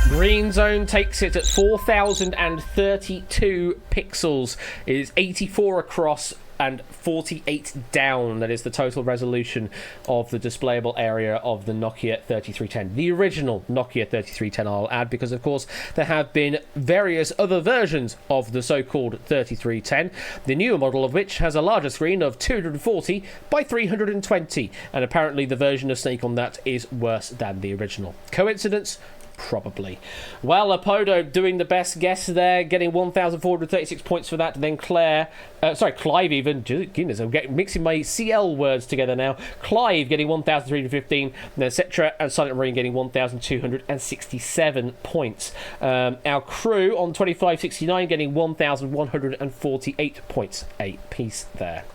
Green zone takes it at 4,032 pixels. It is 84 across and 48 down. That is the total resolution of the displayable area of the Nokia 3310. The original Nokia 3310, I'll add, because of course there have been various other versions of the so-called 3310, the newer model of which has a larger screen of 240 by 320, and apparently the version of Snake on that is worse than the original. Coincidence? Probably. Well, Apodo doing the best guess there, getting 1,436 points for that. Then Clive even. Goodness, I'm mixing my CL words together now. Clive getting 1,315. Then Cetra and Silent Marine getting 1,267 points. Our crew on 2569 getting 1,148 points. A piece there.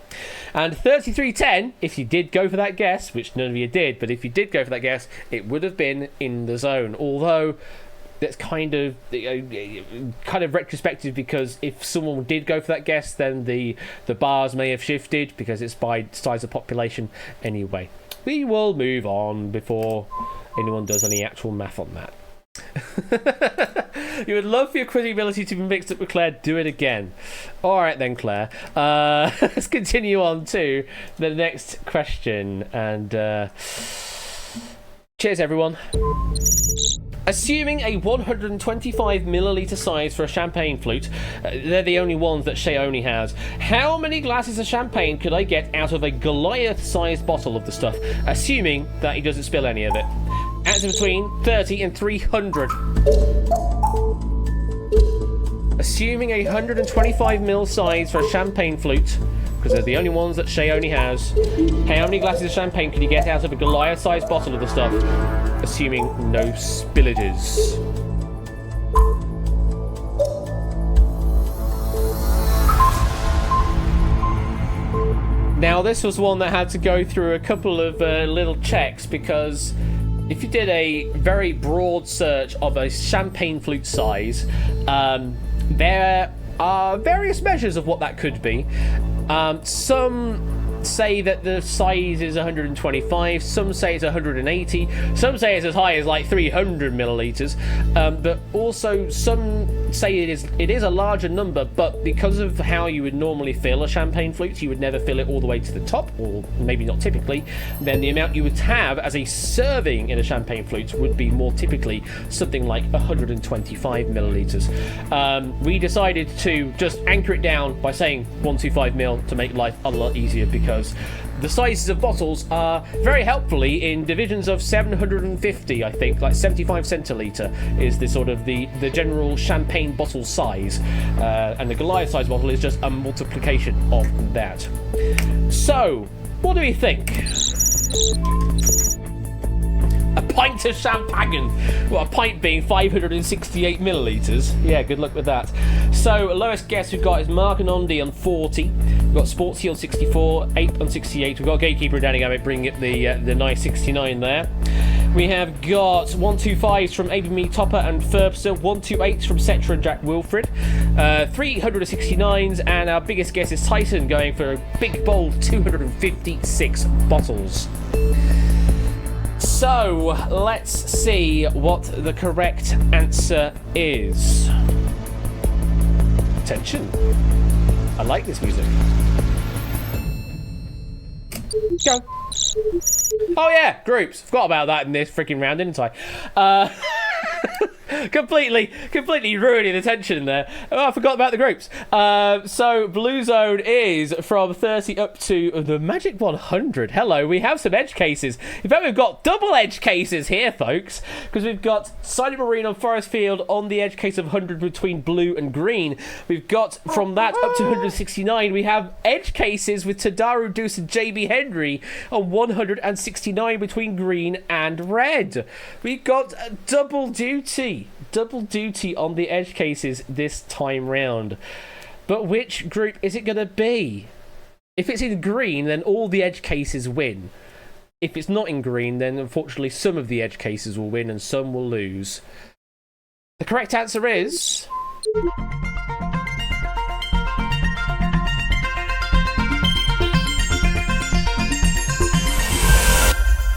And 3310, if you did go for that guess, which none of you did, but if you did go for that guess, it would have been in the zone. Although that's kind of retrospective, because if someone did go for that guess, then the bars may have shifted because it's by size of population. Anyway, we will move on before anyone does any actual math on that. You would love for your quizzing ability to be mixed up with Claire. Do it again. Alright then, Claire. Let's continue on to the next question. And cheers, everyone. Assuming a 125 milliliter size for a champagne flute, they're the only ones that Xiaomi has. How many glasses of champagne could I get out of a Goliath-sized bottle of the stuff, assuming that he doesn't spill any of it? Answer between 30 and 300. Assuming a 125ml size for a champagne flute, because they're the only ones that Xiaomi has, how many glasses of champagne can you get out of a Goliath-sized bottle of the stuff, assuming no spillages? Now, this was one that had to go through a couple of little checks, because if you did a very broad search of a champagne flute size, there are various measures of what that could be. Some say that the size is 125, some say it's 180, some say it's as high as like 300 milliliters, but also some say it is a larger number, but because of how you would normally fill a champagne flute, you would never fill it all the way to the top, or maybe not typically, then the amount you would have as a serving in a champagne flute would be more typically something like 125 milliliters. We decided to just anchor it down by saying 125 mil to make life a lot easier, because because the sizes of bottles are very helpfully in divisions of 750, I think, like 75 centilitre is the sort of the general champagne bottle size, and the Goliath size bottle is just a multiplication of that. So, what do we think? A pint of champagne. Well, a pint being 568 millilitres. Yeah, good luck with that. So, lowest guess we've got is Mark and Ondi on 40. We've got Sportsy on 64, Ape on 68. We've got Gatekeeper and Danny Gammett bringing up the nice 69 there. We have got 125s from ABME Topper and Ferbster, 128s from Cetra and Jack Wilfred, 369s, and our biggest guess is Tyson going for a big bold 256 bottles. So, let's see what the correct answer is. Attention. I like this music. Go. Oh yeah, groups. Forgot about that in this freaking round, didn't I? Completely ruining the tension there. Oh, I forgot about the groups. So Blue Zone is from 30 up to the magic 100. Hello, we have some edge cases. In fact, we've got double edge cases here, folks, because we've got Silent Marine on Forest Field on the edge case of 100 between blue and green. We've got from that up to 169. We have edge cases with Tadaru Deuce and JB Henry on 169 between green and red. We've got double duty on the edge cases this time round. But which group is it going to be? If it's in green, then all the edge cases win. If it's not in green, then unfortunately some of the edge cases will win and some will lose. The correct answer is...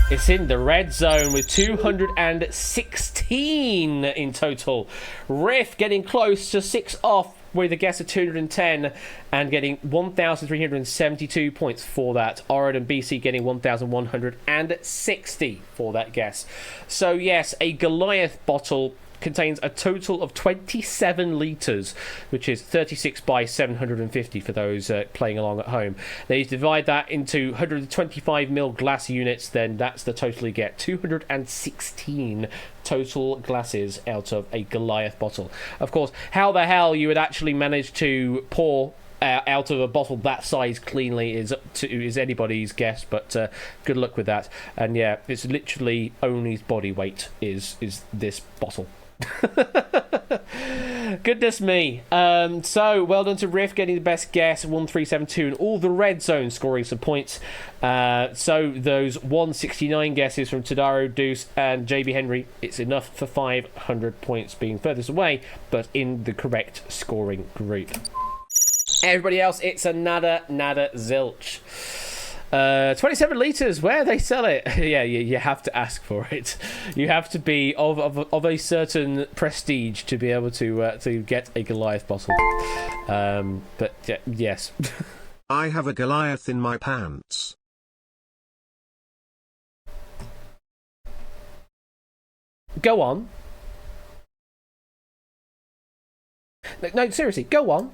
it's in the red zone with 216 in total. Riff getting close to 6 off with a guess of 210 and getting 1,372 points for that. Orid and BC getting 1,160 for that guess. So yes, a Goliath bottle contains a total of 27 litres, which is 36 by 750 for those playing along at home. Then you divide that into 125ml glass units, then that's the total you get. 216 total glasses out of a Goliath bottle. Of course, how the hell you would actually manage to pour out of a bottle that size cleanly is anybody's guess, but good luck with that. And yeah, it's literally only body weight is this bottle. Goodness me. So well done to Riff getting the best guess, 1372, and all the red zone scoring some points. So those 169 guesses from Tadaro, Deuce and JB Henry, it's enough for 500 points, being furthest away but in the correct scoring group. Everybody else, it's a nada zilch. 27 litres, where they sell it? Yeah, you have to ask for it. You have to be of a certain prestige to be able to get a Goliath bottle. But yeah, yes. I have a Goliath in my pants. Go on. No, seriously, go on.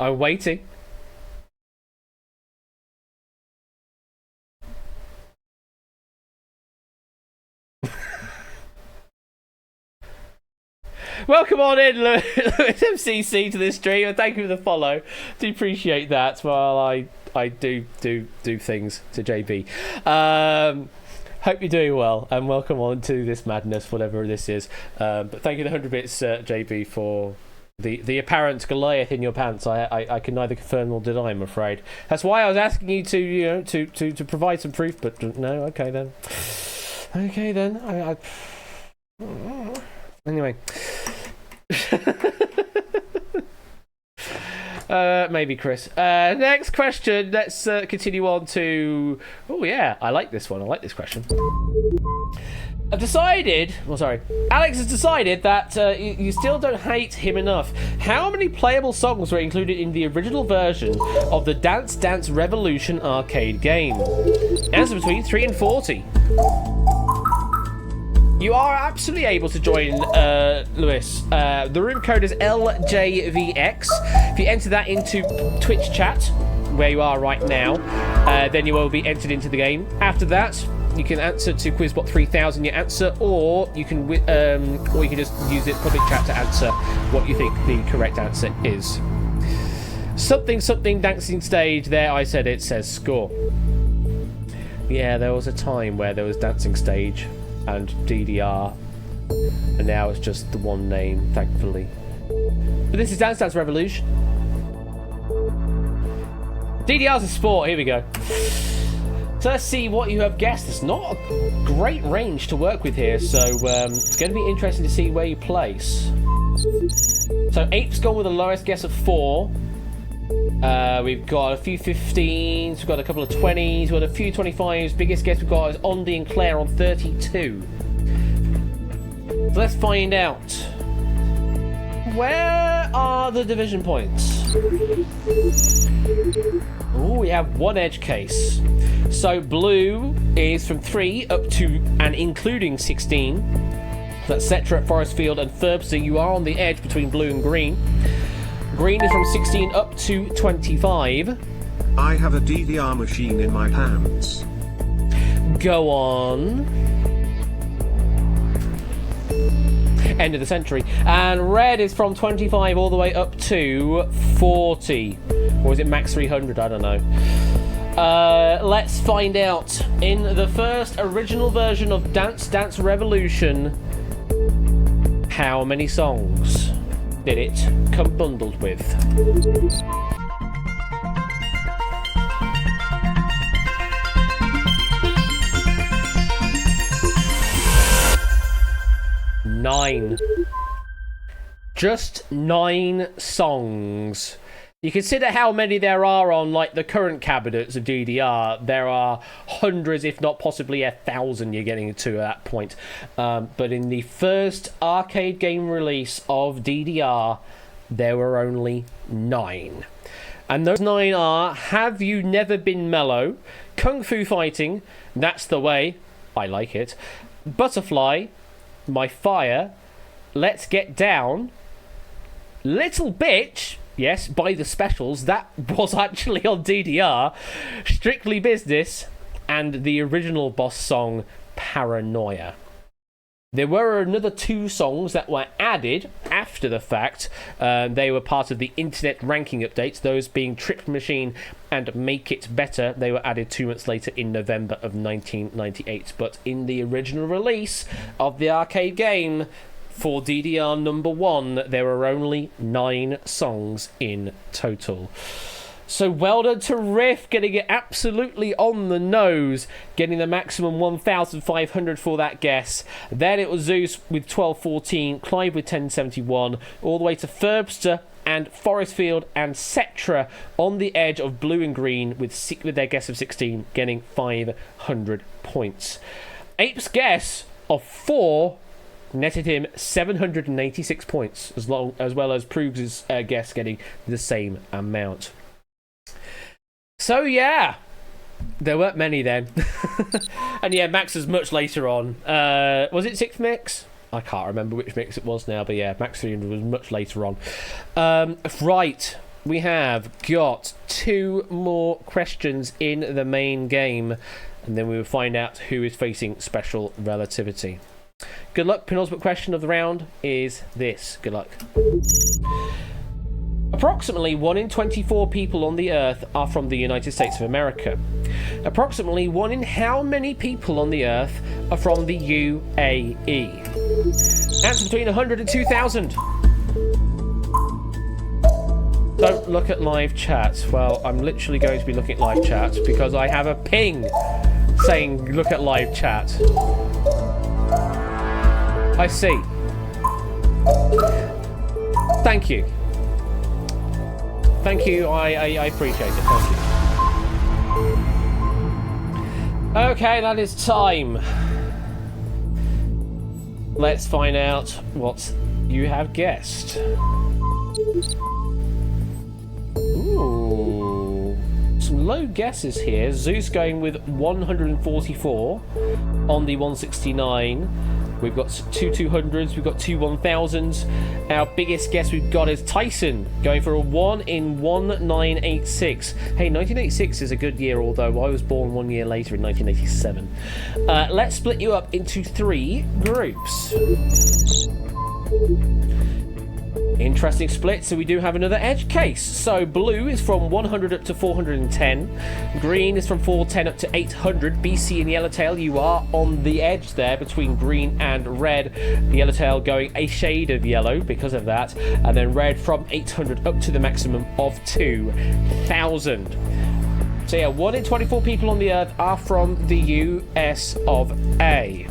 I'm waiting. Welcome on in, Lewis MCC, to this stream, and thank you for the follow. Do appreciate that while I do things to JB. Hope you're doing well, and welcome on to this madness, whatever this is. But thank you, the 100 bits, JB, for the apparent Goliath in your pants. I can neither confirm nor deny, I'm afraid. That's why I was asking you to provide some proof, but no. Okay then. Anyway. Maybe Chris. Next question. Let's continue on to... Oh yeah, I like this one. I like this question. Alex has decided that you still don't hate him enough. How many playable songs were included in the original version of the Dance Dance Revolution arcade game? Answer between 3 and 40. You are absolutely able to join, Lewis. The room code is LJVX. If you enter that into Twitch chat, where you are right now, then you will be entered into the game. After that, you can answer to Quizbot 3000 your answer, or you can just use it public chat to answer what you think the correct answer is. Something dancing stage. There, I said it. Says score. Yeah, there was a time where there was dancing stage and DDR, and now it's just the one name, thankfully. But this is Dance Dance Revolution. DDR's a sport. Here we go. So let's see what you have guessed. It's not a great range to work with here, so it's going to be interesting to see where you place. So Ape's gone with the lowest guess of 4. We've got a few 15s, we've got a couple of 20s, we've got a few 25s. Biggest guess we've got is Ondi and Claire on 32. So let's find out. Where are the division points? Oh, we have one edge case. So blue is from 3 up to and including 16. That's Cetra at Forest Field and Furbster. You are on the edge between blue and green. Green is from 16 up to 25. I have a DDR machine in my pants. Go on. End of the century. And red is from 25 all the way up to 40. Or is it max 300? I don't know. Let's find out. In the first original version of Dance Dance Revolution, how many songs did it come bundled with? Nine. Just 9 songs. You consider how many there are on like the current cabinets of DDR. There are hundreds, if not possibly 1,000 you're getting to at that point. But in the first arcade game release of DDR, there were only 9. And those 9 are Have You Never Been Mellow, Kung Fu Fighting, That's the Way, I Like It, Butterfly, My Fire, Let's Get Down, Little Bitch, yes, by the Specials, that was actually on DDR, Strictly Business, and the original boss song, Paranoia. There were another 2 songs that were added after the fact. They were part of the internet ranking updates, those being Trip Machine and Make It Better. They were added 2 months later in November of 1998. But in the original release of the arcade game, for DDR number 1, there were only 9 songs in total. So well done to Riff, getting it absolutely on the nose, getting the maximum 1,500 for that guess. Then it was Zeus with 1214, Clive with 1071, all the way to Furbster and Forest Field and Cetra on the edge of blue and green with their guess of 16, getting 500 points. Ape's guess of 4 netted him 786 points, as well as Proogs' guess getting the same amount. So yeah, there weren't many then. And yeah, Max was much later on. Was it 6th mix? I can't remember which mix it was now, but yeah, Max 300 was much later on. Right, we have got 2 more questions in the main game, and then we will find out who is facing Special Relativity. Good luck. Penultimate question of the round is this. Good luck. Approximately 1 in 24 people on the Earth are from the United States of America. Approximately 1 in how many people on the Earth are from the UAE? Answer between 100 and 2,000. Don't look at live chat. Well, I'm literally going to be looking at live chat because I have a ping saying look at live chat. I see. Thank you. Thank you. I appreciate it. Thank you. Okay, that is time. Let's find out what you have guessed. Ooh. Some low guesses here. Zeus going with 144 on the 169. We've got two 200s. We've got two 1000s. Our biggest guess we've got is Tyson, going for a 1 in 1986. Hey, 1986 is a good year, although I was born 1 year later in 1987. Let's split you up into 3 groups. Interesting split, so we do have another edge case. So blue is from 100 up to 410. Green is from 410 up to 800. BC and Yellowtail, you are on the edge there between green and red. The Yellowtail going a shade of yellow because of that. And then red from 800 up to the maximum of 2,000. So yeah, 1 in 24 people on the Earth are from the US of A.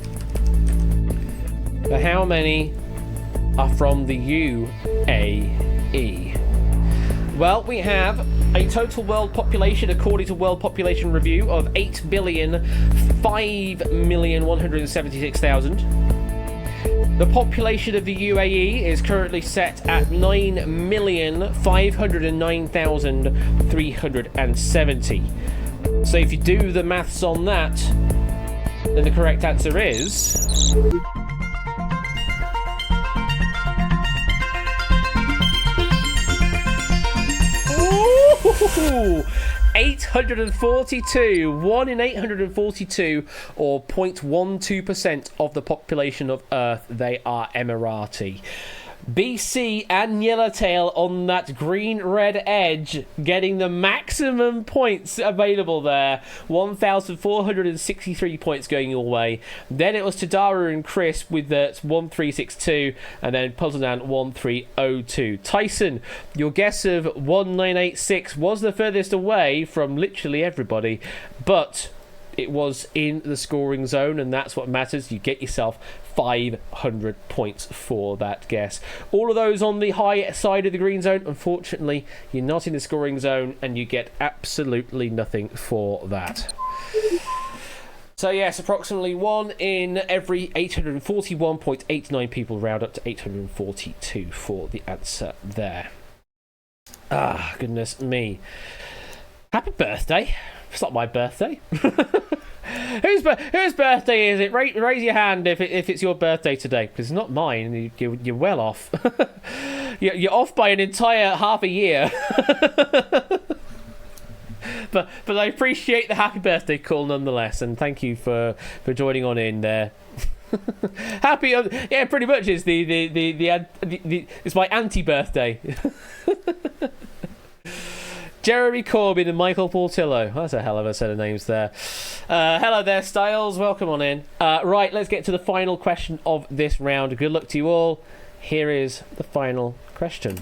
But how many are from the UAE? Well, we have a total world population, according to World Population Review, of 8,005,176,000. The population of the UAE is currently set at 9,509,370. So if you do the maths on that, then the correct answer is... Ooh, 842, 1 in 842, or 0.12% of the population of Earth. They are Emirati. BC and Yellowtail on that green-red edge, getting the maximum points available there. 1,463 points going your way. Then it was Tadara and Chris with the 1362, and then Puzzledan 1302. Tyson, your guess of 1986 was the furthest away from literally everybody, but it was in the scoring zone, and that's what matters. You get yourself 500 points for that guess. All of those on the high side of the green zone, unfortunately, you're not in the scoring zone, and you get absolutely nothing for that. So yes, approximately 1 in every 841.89 people, round up to 842 for the answer there. Ah, goodness me. Happy birthday. It's not my birthday. Whose birthday is it? Raise your hand if it's your birthday today, because it's not mine. You're well off. You're off by an entire half a year. But I appreciate the happy birthday call nonetheless, and thank you for joining on in there. Happy, yeah, pretty much is the it's my anti-birthday. Jeremy Corbyn and Michael Portillo. That's a hell of a set of names there. Hello there, Styles. Welcome on in. Right, let's get to the final question of this round. Good luck to you all. Here is the final question.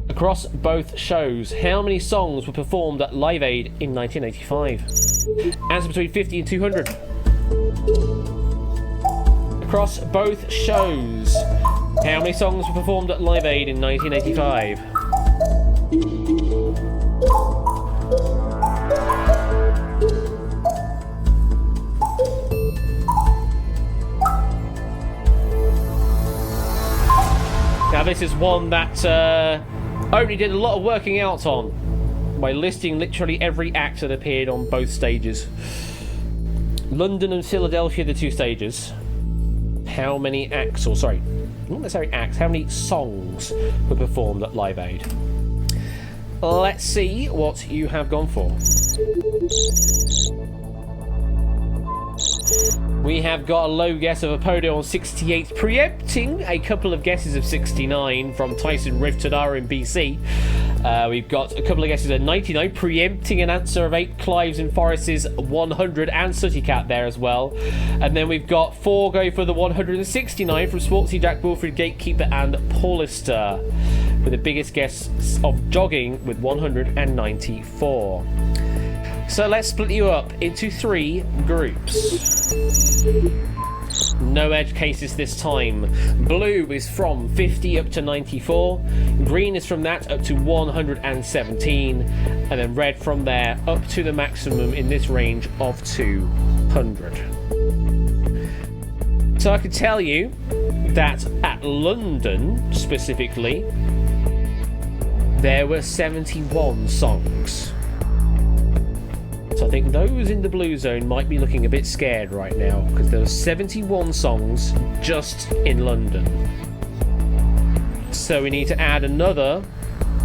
Across both shows, how many songs were performed at Live Aid in 1985? Answer between 50 and 200. Across both shows, how many songs were performed at Live Aid in 1985? Now this is one that only did a lot of working out on by listing literally every act that appeared on both stages. London and Philadelphia, the two stages. How many acts, or sorry, not necessarily acts, how many songs were performed at Live Aid? Let's see what you have gone for. We have got a low guess of a podium on 68, preempting a couple of guesses of 69 from Tyson, Riff, Tadara in BC. We've got a couple of guesses at 99, preempting an answer of 8, Clives and Forrest's 100, and Sooty Cat there as well. And then we've got 4 going for the 169 from Sportsy, Jack Wilfred, Gatekeeper, and Paulister, with the biggest guess of Jogging with 194. So let's split you up into 3 groups. No edge cases this time. Blue is from 50 up to 94. Green is from that up to 117. And then red from there up to the maximum in this range of 200. So I can tell you that at London specifically, there were 71 songs. I think those in the blue zone might be looking a bit scared right now because there are 71 songs just in London. So we need to add another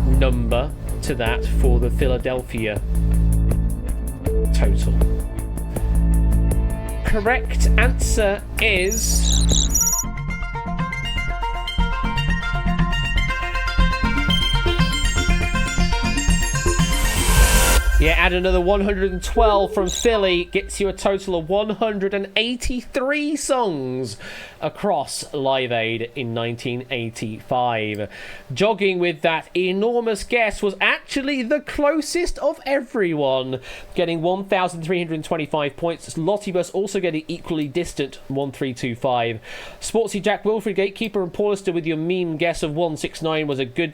number to that for the Philadelphia total. Correct answer is... yeah, add another 112 from Philly, gets you a total of 183 songs across Live Aid in 1985. Jogging with that enormous guess was actually the closest of everyone, getting 1,325 points. Lottibus also getting equally distant 1,325. Sportsy Jack Wilfred, Gatekeeper, and Paulister with your meme guess of 169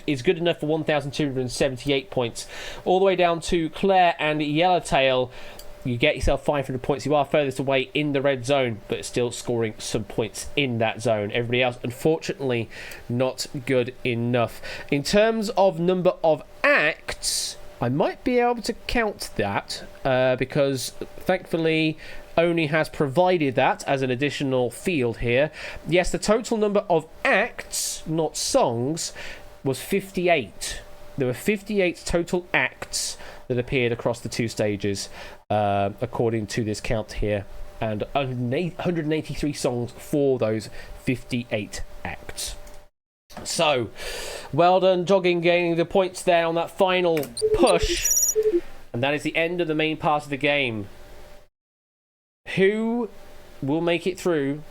is good enough for 1,278 points. All the way down to Claire and Yellowtail, you get yourself 500 points. You are furthest away in the red zone, but still scoring some points in that zone. Everybody else, unfortunately, not good enough. In terms of number of acts, I might be able to count that because thankfully Oni has provided that as an additional field here. Yes, the total number of acts, not songs, was 58. There were 58 total acts that appeared across the two stages, according to this count here, and 183 songs for those 58 acts. So, well done, Jogging, gaining the points there on that final push, and that is the end of the main part of the game. Who will make it through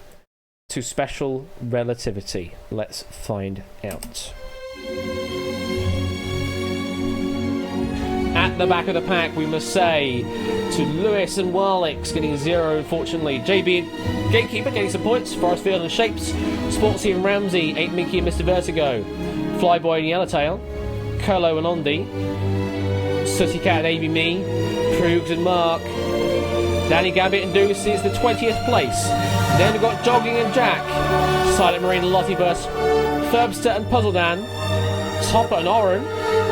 to Special Relativity? Let's find out. At the back of the pack, we must say to Lewis and Warlix getting 0, unfortunately. JB and Gatekeeper getting some points. Forestfield and Shapes. Sportsy and Ramsey. 8 Mickey and Mr. Vertigo. Flyboy and Yellowtail. Colo and Ondi. Sooty Cat and AB Me. Proogs and Mark. Danny Gambit and Deuce is the 20th place. Then we've got Jogging and Jack. Silent Marine and Lottibus. Thurbster and Puzzle Dan. Topper and Oren.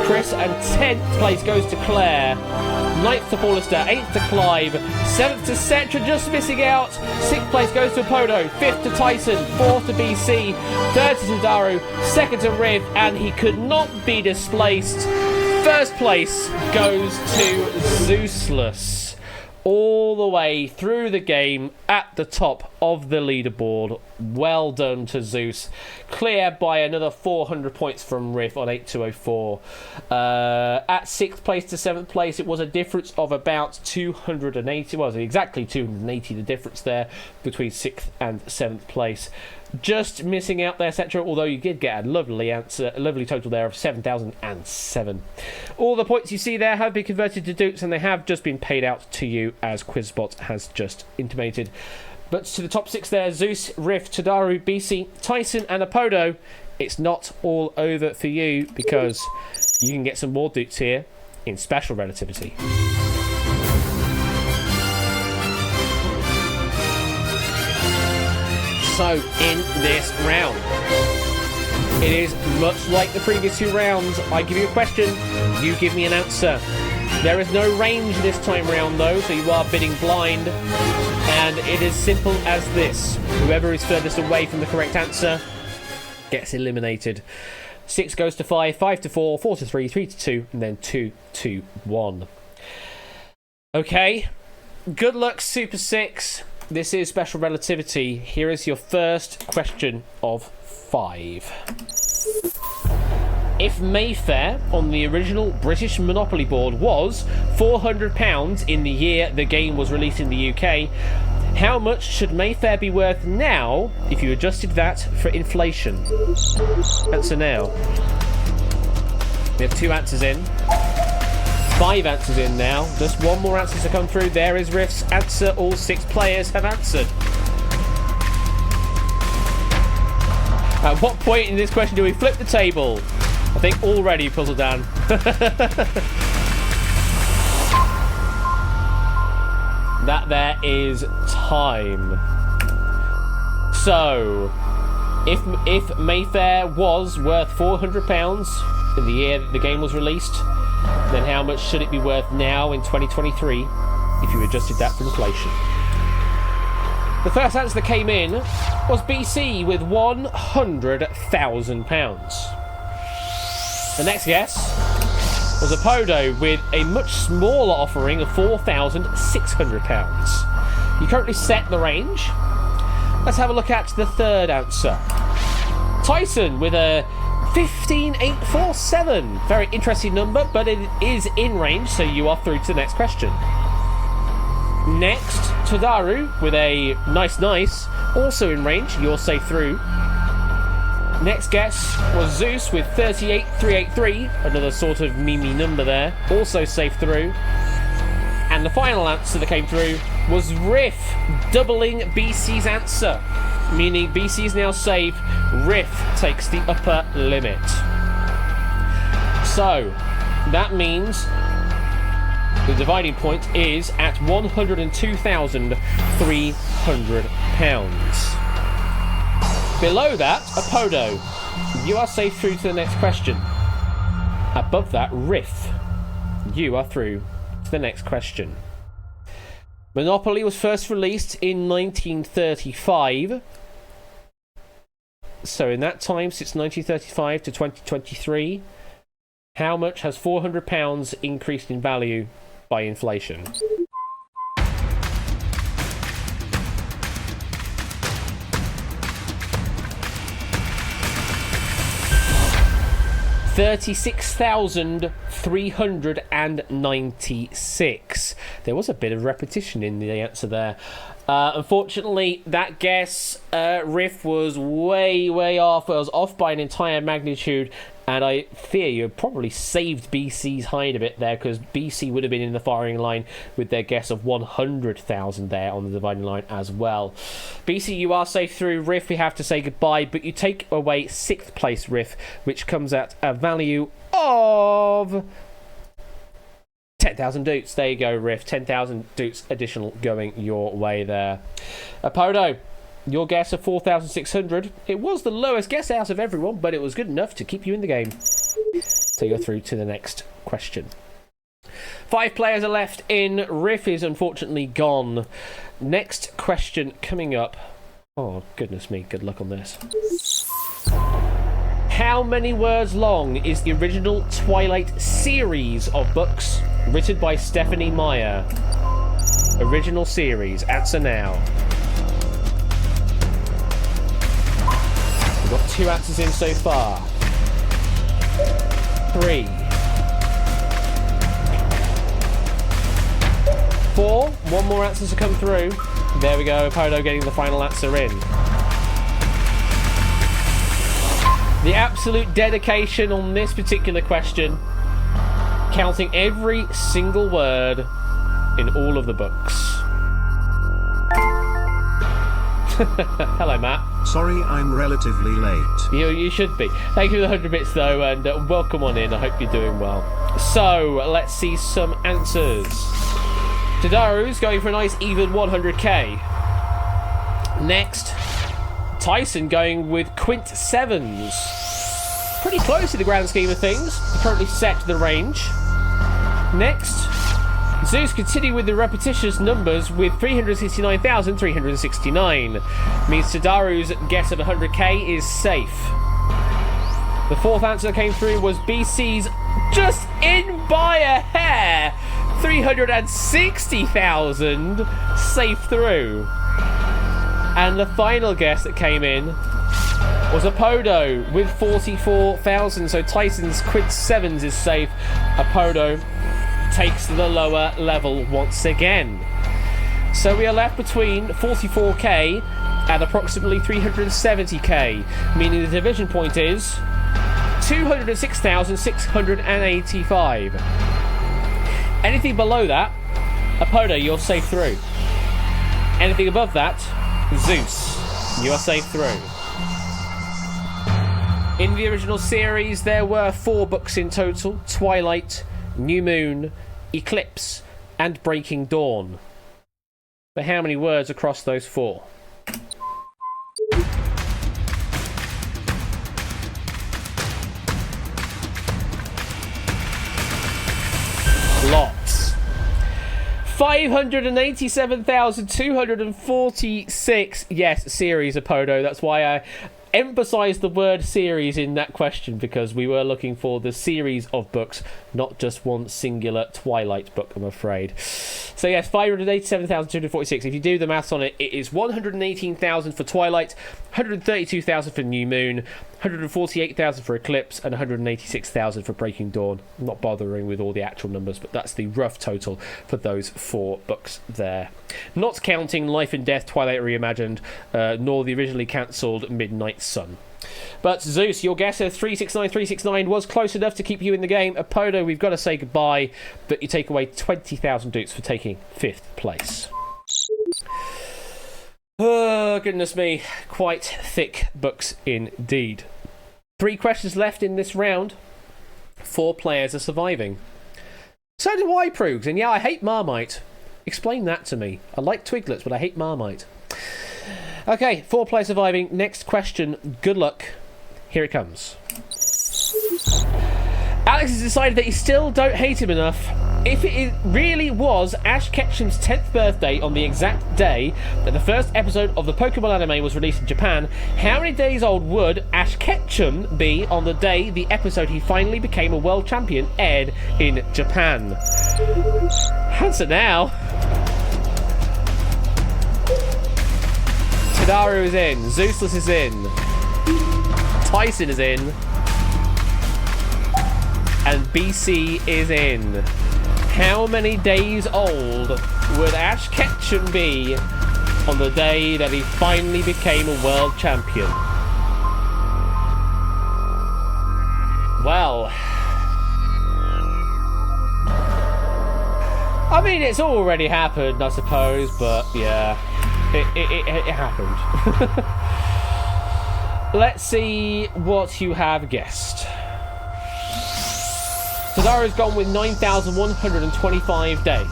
Chris, and 10th place goes to Claire. 9th to Paulister, 8th to Clive, 7th to Cetra, just missing out. 6th place goes to Apodo, 5th to Tyson, 4th to BC, 3rd to Daru, 2nd to Riv, and he could not be displaced. 1st place goes to Zeusless. All the way through the game at the top of the leaderboard. Well done to Zeus. Clear by another 400 points from Riff on 8204. At 6th place to 7th place, it was a difference of about 280. Well, exactly 280, the difference there between 6th and 7th place. Just missing out there, Cetra, although you did get a lovely answer, a lovely total there of 7,007. All the points you see there have been converted to dukes, and they have just been paid out to you, as Quizbot has just intimated. But to the top 6 there, Zeus, Riff, Tadaru, BC, Tyson, and Apodo, it's not all over for you, because you can get some more dukes here in Special Relativity. So, in this round, it is much like the previous 2 rounds. I give you a question, you give me an answer. There is no range this time round, though, so you are bidding blind. And it is simple as this. Whoever is furthest away from the correct answer gets eliminated. 6 goes to 5, 5 to 4, 4 to 3, 3 to 2, and then 2 to 1. Okay, good luck, Super 6. This is Special Relativity. Here is your first question of 5. If Mayfair on the original British Monopoly board was £400 in the year the game was released in the UK, how much should Mayfair be worth now if you adjusted that for inflation? Answer now. We have 2 answers in. 5 answers in now. Just 1 more answer to come through. There is Riff's answer. All 6 players have answered. At what point in this question do we flip the table? I think already, Puzzle Dan. That there is time. So, if Mayfair was worth £400 in the year that the game was released, then how much should it be worth now in 2023 if you adjusted that for inflation. The first answer that came in was BC with £100,000. The next guess was Apodo with a much smaller offering of £4,600. You currently set the range. Let's have a look at the third answer. Tyson with a 15847. Very interesting number, but it is in range, so you are through to the next question. Next, Tadaru with a nice, also in range. You're safe through. Next guess was Zeus with 38383, another sort of meme number there, also safe through. And the final answer that came through was Riff, doubling BC's answer, meaning BC is now safe. Riff takes the upper limit. So that means the dividing point is at £102,300. Below that, Apodo, you are safe through to the next question. Above that, Riff, you are through to the next question. Monopoly was first released in 1935. So in that time, since 1935 to 2023, how much has £400 increased in value by inflation? $36,396. There was a bit of repetition in the answer there. Unfortunately, that guess, Riff, was way off. It was off by an entire magnitude, and I fear you probably saved BC's hide a bit there, because BC would have been in the firing line with their guess of 100,000 there on the dividing line as well. BC, you are safe through. Riff, we have to say goodbye, but you take away 6th place, Riff, which comes at a value of 10,000 doots. There you go, Riff. 10,000 doots additional going your way there. Apodo, your guess of 4,600. It was the lowest guess out of everyone, but it was good enough to keep you in the game. So you're through to the next question. 5 players are left in. Riff is unfortunately gone. Next question coming up. Oh, goodness me. Good luck on this. How many words long is the original Twilight series of books written by Stephanie Meyer? Original series. Answer now. We've got 2 answers in so far. 3. 4. One more answer to come through. There we go. Apodo getting the final answer in. The absolute dedication on this particular question, counting every single word in all of the books. Hello, Matt. Sorry, I'm relatively late. You should be. Thank you for the 100 bits, though, and welcome on in. I hope you're doing well. So, let's see some answers. Tadaru's going for a nice even 100k. Next, Tyson going with Quint 7s. Pretty close to the grand scheme of things. Currently set the range. Next, Zeus continuing with the repetitious numbers with 369,369. Means Tadaru's guess of 100k is safe. The 4th answer that came through was BC's just in by a hair. 360,000 safe through. And the final guess that came in was Apodo with 44,000. So Tyson's Quint 7s is safe. Apodo takes the lower level once again. So we are left between 44k and approximately 370k, meaning the division point is 206,685. Anything below that, Apodo, you're safe through. Anything above that, Zeus, you are safe through. In the original series, there were 4 books in total: Twilight, New Moon, Eclipse, and Breaking Dawn. But how many words across those 4? Lots. 587,246. Yes, series, Apodo. That's why I emphasized the word series in that question, because we were looking for the series of books, not just one singular Twilight book, I'm afraid. So yes, 587,246. If you do the maths on it, it is 118,000 for Twilight, 132,000 for New Moon, 148,000 for Eclipse, and 186,000 for Breaking Dawn. I'm not bothering with all the actual numbers, but that's the rough total for those 4 books there. Not counting Life and Death, Twilight Reimagined, nor the originally cancelled Midnight Sun. But Zeus, your guess of 369 was close enough to keep you in the game. Apodo, we've got to say goodbye, but you take away 20,000 dukes for taking 5th place. Oh, goodness me. Quite thick books indeed. 3 questions left in this round. 4 players are surviving. So do I, Proogs, and yeah, I hate Marmite. Explain that to me. I like Twiglets, but I hate Marmite. Okay, 4 players surviving. Next question. Good luck. Here it comes. Alex has decided that you still don't hate him enough. If it really was Ash Ketchum's 10th birthday on the exact day that the first episode of the Pokemon anime was released in Japan, how many days old would Ash Ketchum be on the day the episode he finally became a world champion aired in Japan? Answer now. Tadaru is in. Zeusless is in. Tyson is in. And BC is in. How many days old would Ash Ketchum be on the day that he finally became a world champion? Well, I mean, it's already happened, I suppose, but yeah, it happened. Let's see what you have guessed. Tadaru's gone with 9,125 days.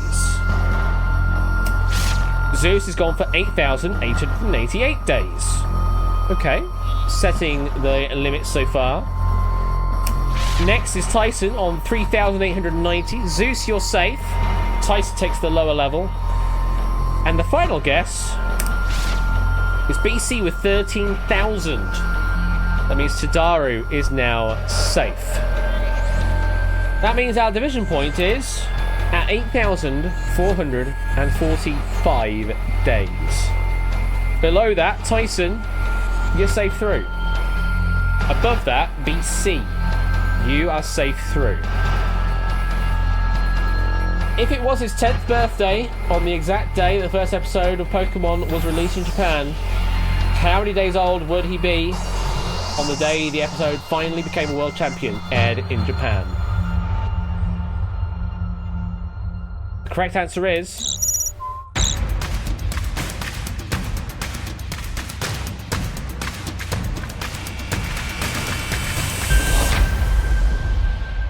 Zeus has gone for 8,888 days. Okay, setting the limit so far. Next is Tyson on 3,890. Zeus, you're safe. Tyson takes the lower level. And the final guess is BC with 13,000. That means Tadaru is now safe. That means our division point is at 8,445 days. Below that, Tyson, you're safe through. Above that, BC, you are safe through. If it was his 10th birthday on the exact day the first episode of Pokemon was released in Japan, how many days old would he be on the day the episode finally became a world champion aired in Japan? The correct answer is...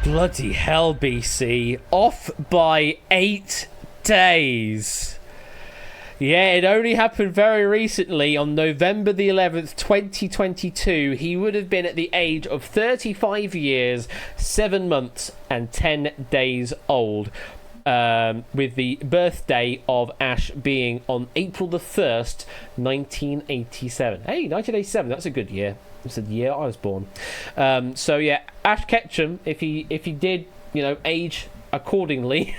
Bloody hell, BC. Off by 8 days. Yeah, it only happened very recently on November the 11th, 2022. He would have been at the age of 35 years, 7 months, and 10 days old. With the birthday of Ash being on April the 1st, 1987. Hey, 1987, that's a good year. It's the year I was born. So yeah, Ash Ketchum, if he did, age accordingly,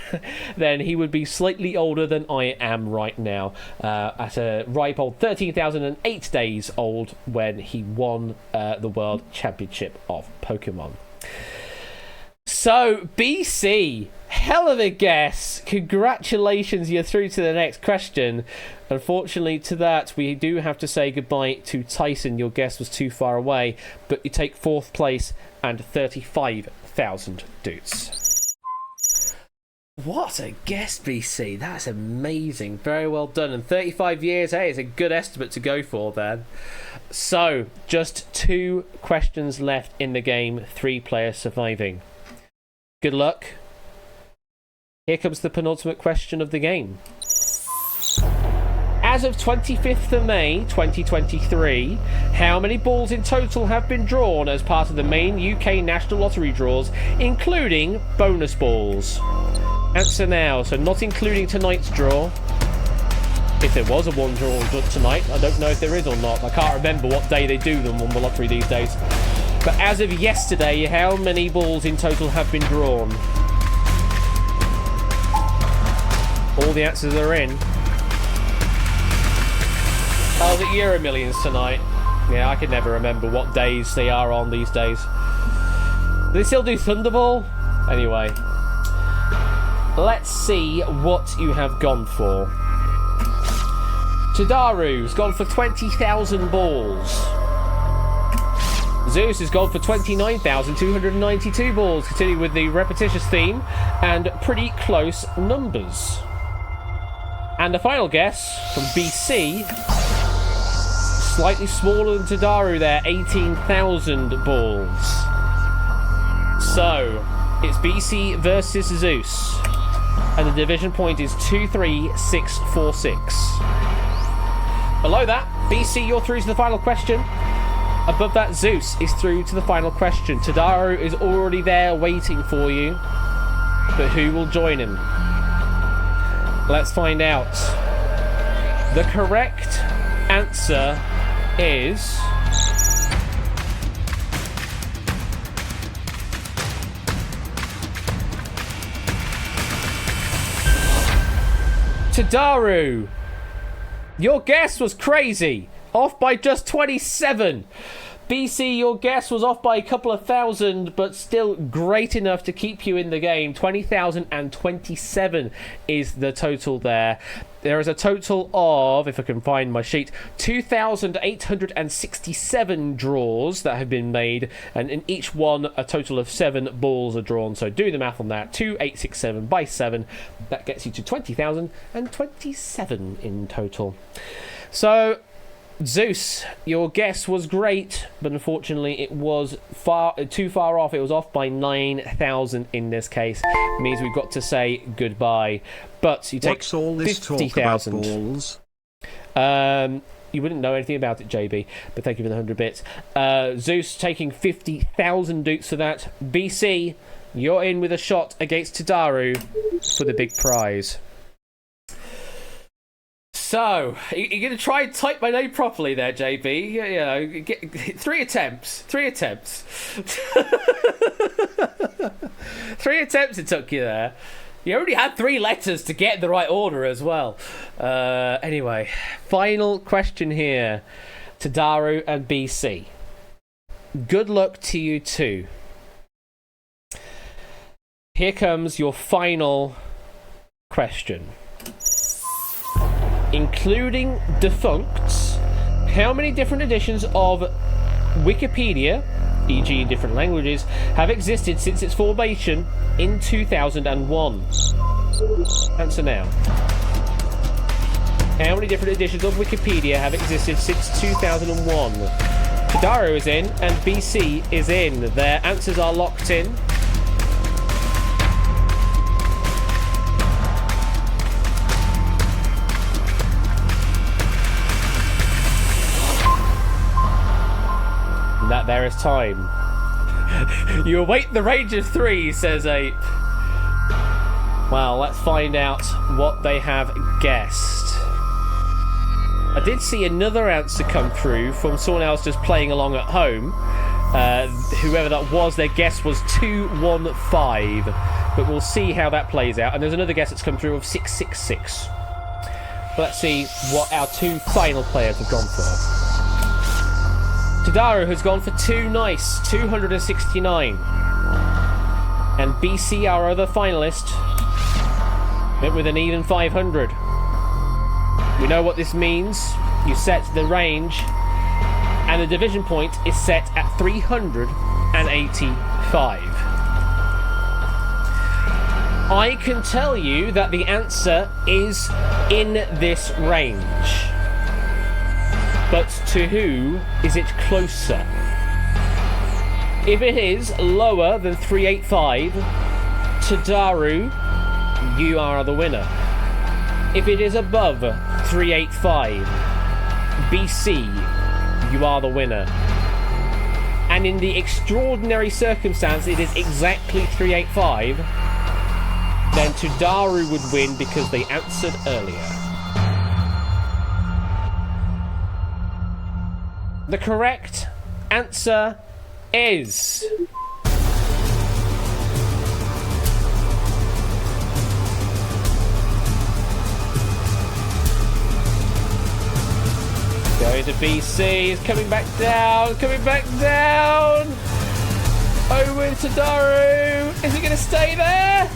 then he would be slightly older than I am right now, at a ripe old 13,008 days old when he won the World Championship of Pokemon. So, BC, hell of a guess. Congratulations, you're through to the next question. Unfortunately, to that, we do have to say goodbye to Tyson. Your guess was too far away, but you take 4th place and 35,000 dudes. What a guess, BC. That's amazing. Very well done. And 35 years, hey, it's a good estimate to go for then. So, just 2 questions left in the game, 3 players surviving. Good luck. Here comes the penultimate question of the game. As of 25th of May 2023, how many balls in total have been drawn as part of the main UK National Lottery draws, including bonus balls? Answer now. So not including tonight's draw. If there was a one draw tonight, I don't know if there is or not. I can't remember what day they do them on the lottery these days. But as of yesterday, how many balls in total have been drawn? All the answers are in. Oh, is it Euro Millions tonight? Yeah, I can never remember what days they are on these days. Do they still do Thunderball? Anyway. Let's see what you have gone for. Tadaru's gone for 20,000 balls. Zeus has gone for 29,292 balls, continuing with the repetitious theme and pretty close numbers. And the final guess from BC, slightly smaller than Tadaru there, 18,000 balls. So, it's BC versus Zeus. And the division point is 23646. Below that, BC, you're through to the final question. Above that, Zeus is through to the final question. Tadaru is already there waiting for you. But who will join him? Let's find out. The correct answer is... Tadaru, your guess was crazy. Off by just 27. BC, your guess was off by a couple of thousand, but still great enough to keep you in the game. 20,027 is the total there. There is a total of, if I can find my sheet, 2,867 draws that have been made, and in each one, a total of 7 balls are drawn. So do the math on that. 2,867 by 7. That gets you to 20,027 in total. So... Zeus, your guess was great, but unfortunately it was too far off. It was off by 9,000 in this case. It means we've got to say goodbye. But you take What's all this 50,000. talk about balls? You wouldn't know anything about it, JB, but thank you for the 100 bits. Zeus taking 50,000 dukes for that. BC, you're in with a shot against Tadaru for the big prize. So, you're going to try and type my name properly there, JB. You know, get 3 attempts. 3 attempts. 3 attempts it took you there. You already had 3 letters to get in the right order as well. Anyway, final question here. Tadaru and BC. Good luck to you too. Here comes your final question. Including defuncts, how many different editions of Wikipedia, e.g. in different languages, have existed since its formation in 2001? Answer now. How many different editions of Wikipedia have existed since 2001? Tadaru is in and BC is in. Their answers are locked in. That there is time. You await the range of 3, says 8. Well, let's find out what they have guessed. I did see another answer come through from someone else just playing along at home. Whoever that was, their guess was 215. But we'll see how that plays out. And there's another guess that's come through of 666. Let's see what our 2 final players have gone for. Tadaru has gone for 2 nice, 269. And BC, our other finalist, went with an even 500. We know what this means. You set the range, and the division point is set at 385. I can tell you that the answer is in this range. But to who is it closer? If it is lower than 385, Tadaru, you are the winner. If it is above 385, BC, you are the winner. And in the extraordinary circumstance it is exactly 385, then Tudaru would win because they answered earlier. The correct answer is... going to BC, is coming back down, Owen Tudaru, is it going to stay there?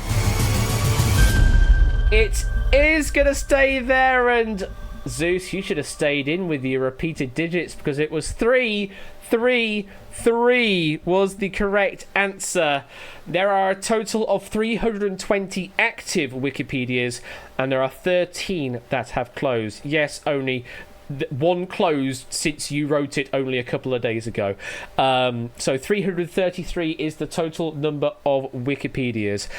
It is going to stay there, and Zeus, you should have stayed in with your repeated digits because it was 333 was the correct answer. There are a total of 320 active Wikipedias, and there are 13 that have closed. Yes, only one closed since you wrote it only a couple of days ago. So 333 is the total number of Wikipedias.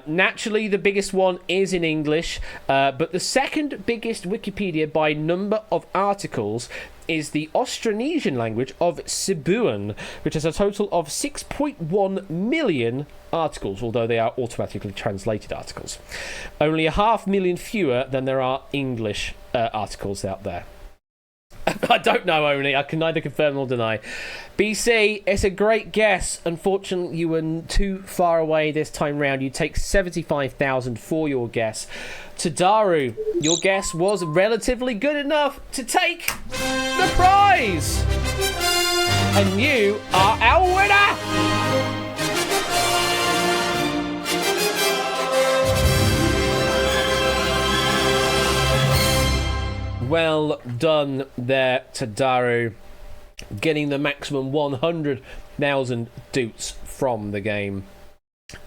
Naturally, the biggest one is in English, but the second biggest Wikipedia by number of articles is the Austronesian language of Cebuan, which has a total of 6.1 million articles, although they are automatically translated articles. Only 500,000 fewer than there are English articles out there. I don't know, only. I can neither confirm nor deny. BC, it's a great guess. Unfortunately, you were too far away this time round. You take 75,000 for your guess. Tudaru, your guess was relatively good enough to take the prize. And you are our winner. Well done there, Tudaru, getting the maximum 100,000 doots from the game.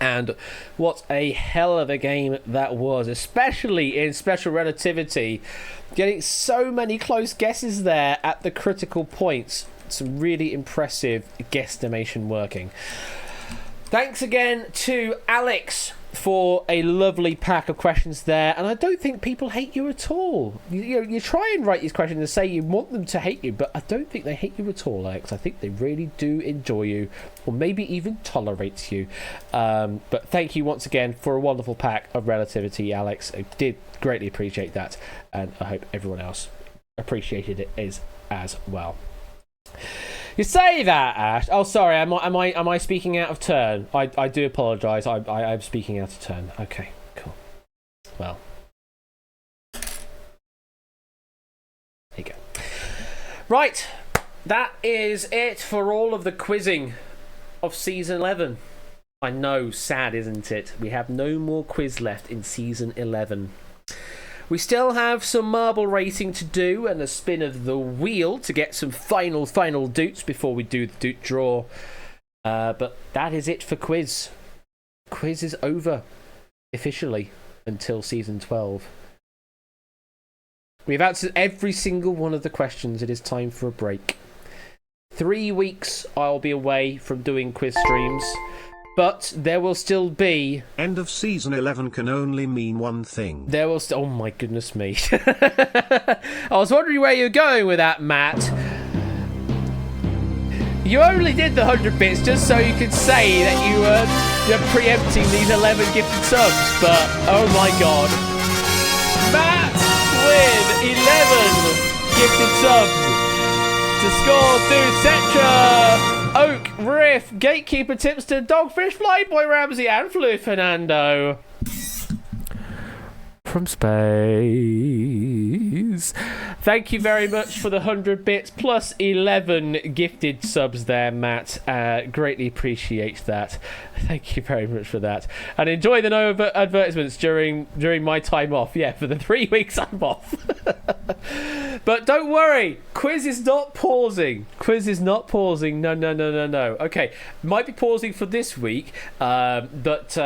And what a hell of a game that was, especially in Special Relativity. Getting so many close guesses there at the critical points. Some really impressive guesstimation working. Thanks again to Alex for a lovely pack of questions there, and I don't think people hate you at all. You try and write these questions and say you want them to hate you, but I don't think they hate you at all, Alex. I think they really do enjoy you, or maybe even tolerate you. But thank you once again for a wonderful pack of Relativity, Alex. I did greatly appreciate that, and I hope everyone else appreciated it as well. You say that, Ash. Oh, sorry. Am I speaking out of turn? I do apologise. I'm speaking out of turn. Okay, cool. Well, there you go. Right, that is it for all of the quizzing of season 11. I know, sad, isn't it? We have no more quiz left in season 11. We still have some marble racing to do and a spin of the wheel to get some final doots before we do the doot draw. But that is it for quiz. Quiz is over officially until season 12. We've answered every single one of the questions. It is time for a break. 3 weeks I'll be away from doing quiz streams. But there will still be... End of season 11 can only mean one thing. There will still... Oh my goodness me. I was wondering where you're going with that, Matt. You only did the 100 bits just so you could say that you're preempting these 11 gifted subs. But, oh my god. Matt with 11 gifted subs. To score to Cetra, Oak, Riff, Gatekeeper, Tipster, Dogfish, Flyboy, Ramsey, and Flu Fernando. From space. Thank you very much for the 100 bits plus 11 gifted subs there, Matt. Greatly appreciate that. Thank you very much for that. And enjoy the no advertisements during my time off. Yeah, for the 3 weeks I'm off. But don't worry, quiz is not pausing. Quiz is not pausing. No. Okay, might be pausing for this week, but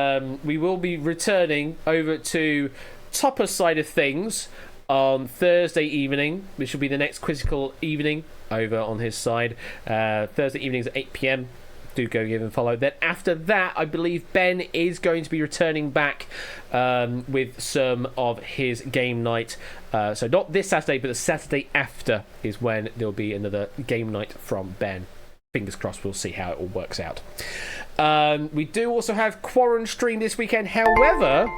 we will be returning over to Topper's side of things on Thursday evening, which will be the next quizzical evening over on his side. Thursday evenings at 8 p.m. Do go give him a follow. Then after that, I believe Ben is going to be returning back with some of his game night. So not this Saturday, but the Saturday after is when there'll be another game night from Ben. fingers crossed, we'll see how it all works out. We do also have Quarantine this weekend. However,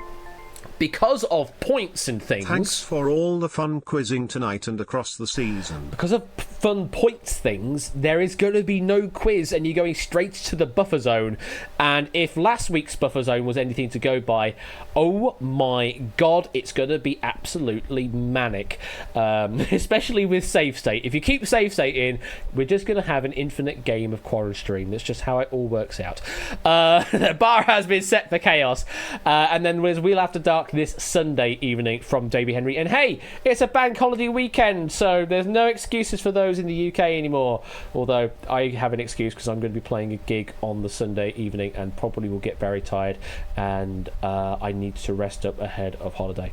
because of points and things... Thanks for all the fun quizzing tonight and across the season. Because of fun points things, there is going to be no quiz and you're going straight to the buffer zone. And if last week's buffer zone was anything to go by, oh my god, it's going to be absolutely manic. Especially with save state. If you keep save state in, we're just going to have an infinite game of Quarantine. That's just how it all works out. The bar has been set for chaos. And then there's Wheel After Dark this Sunday evening from Davey Henry. And hey, it's a bank holiday weekend, so there's no excuses for those in the UK anymore. Although I have an excuse because I'm going to be playing a gig on the Sunday evening and probably will get very tired, and I need to rest up ahead of holiday.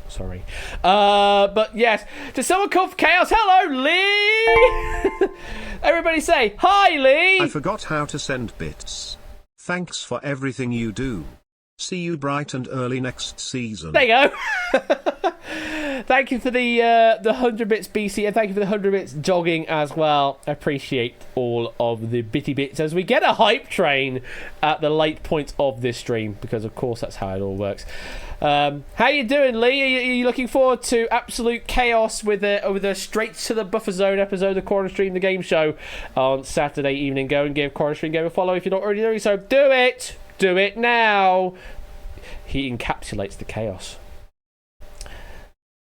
Sorry. But yes, to someone called Chaos, hello Lee! Everybody say, hi Lee! I forgot how to send bits. Thanks for everything you do. See you bright and early next season. There you go. Thank you for the 100 bits, BC, and thank you for the 100 bits jogging as well. I appreciate all of the bitty bits as we get a hype train at the late point of this stream, because of course that's how it all works. How you doing, Lee? Are you looking forward to absolute chaos with a straight to the buffer zone episode of Corner Stream, the game show, on Saturday evening? Go and give Corner Stream Game a follow if you're not already doing so. Do it! Do it now! He encapsulates the chaos.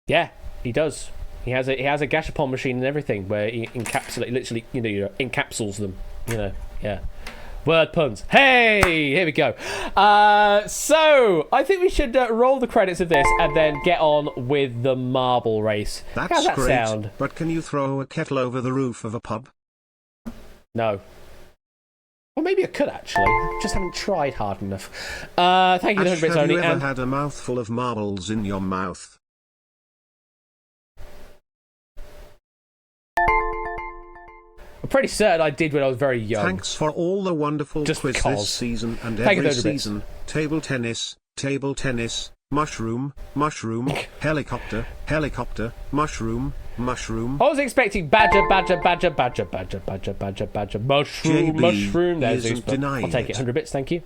Yeah, he does. He has a gashapon machine and everything where he literally, encapsulates them. Yeah. Word puns. Hey, here we go. So I think we should roll the credits of this and then get on with the marble race. That's How's that great, sound? but can you throw a kettle over the roof of a pub? No. Well, maybe I could actually. Just haven't tried hard enough. Thank you, Ash, bits have only. you ever had a mouthful of marbles in your mouth? I'm pretty certain I did when I was very young. Thanks for all the wonderful Just quiz because. this season and Thank you, every Thunderbits. season. Table tennis, mushroom, helicopter, mushroom. I was expecting badger, mushroom, JB mushroom. There's isn't Zeus, but denying I'll take it. it. 100 bits, thank you.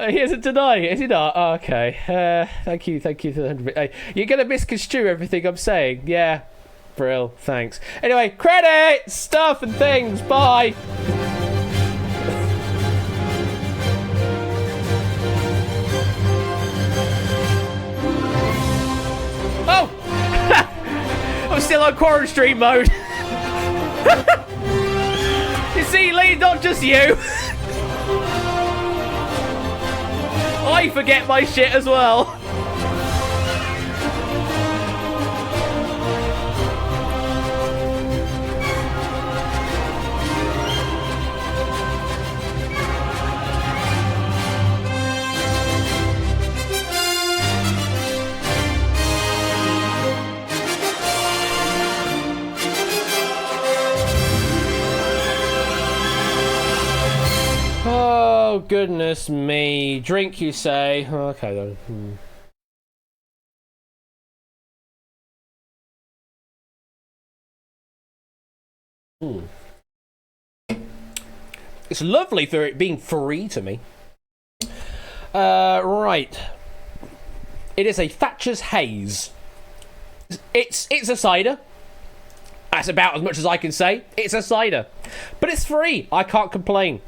He isn't denying it, is he not? Oh, okay. Thank you for the 100 bits. You're going to misconstrue everything I'm saying. Yeah. Brill, thanks. Anyway, credits, stuff and things. Bye. Oh! I'm still on quarantine mode. You see, Lee, not just you. I forget my shit as well. Oh, goodness me. Drink, you say? Okay, then. It's lovely for it being free to me. Right. It is a Thatcher's Haze. It's a cider. That's about as much as I can say. It's a cider. But it's free. I can't complain.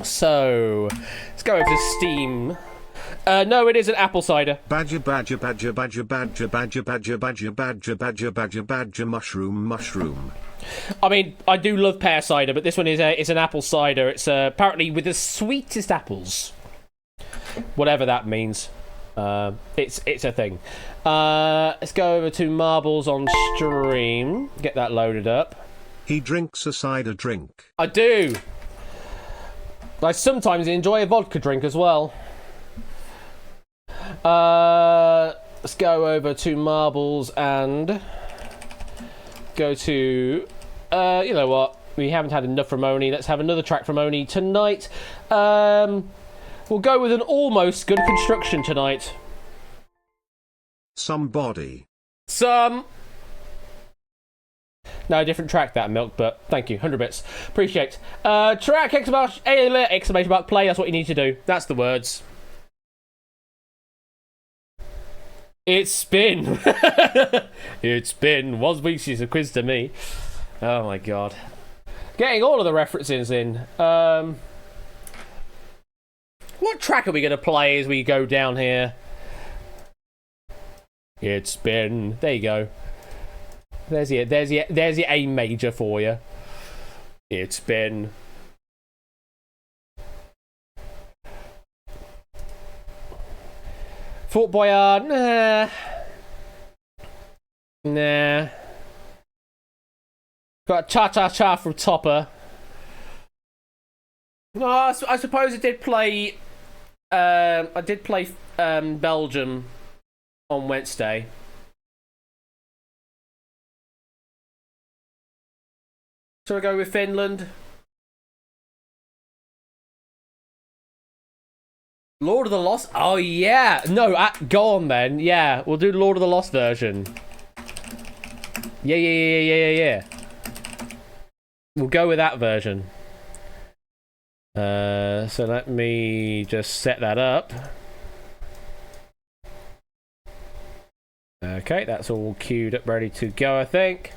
So, let's go over to Steam. No, it is an apple cider. Badger, mushroom. I mean, I do love pear cider, but this one is it's an apple cider. It's apparently with the sweetest apples. Whatever that means. It's a thing. Let's go over to Marbles on stream. Get that loaded up. He drinks a cider drink. I do. I sometimes enjoy a vodka drink as well. Let's go over to Marbles and go to... you know what? We haven't had enough from Oni. Let's have another track from Oni tonight. We'll go with an almost good construction tonight. Somebody. No, different track that, Milk, but thank you. 100 bits. Appreciate. Track, exclamation mark, play. That's what you need to do. That's the words. It's been. It's been 1 week since a quiz to me. Oh my god. Getting all of the references in. What track are we going to play as we go down here? It's been. There you go. There's your A major for you. It's been. Fort Boyard, nah. Got Cha Cha Cha from Topper. No, I suppose I did play. Belgium on Wednesday. Shall we go with Finland? Lord of the Lost? Oh, yeah. No, go on then. Yeah, we'll do the Lord of the Lost version. Yeah. We'll go with that version. So let me just set that up. Okay, that's all queued up, ready to go, I think.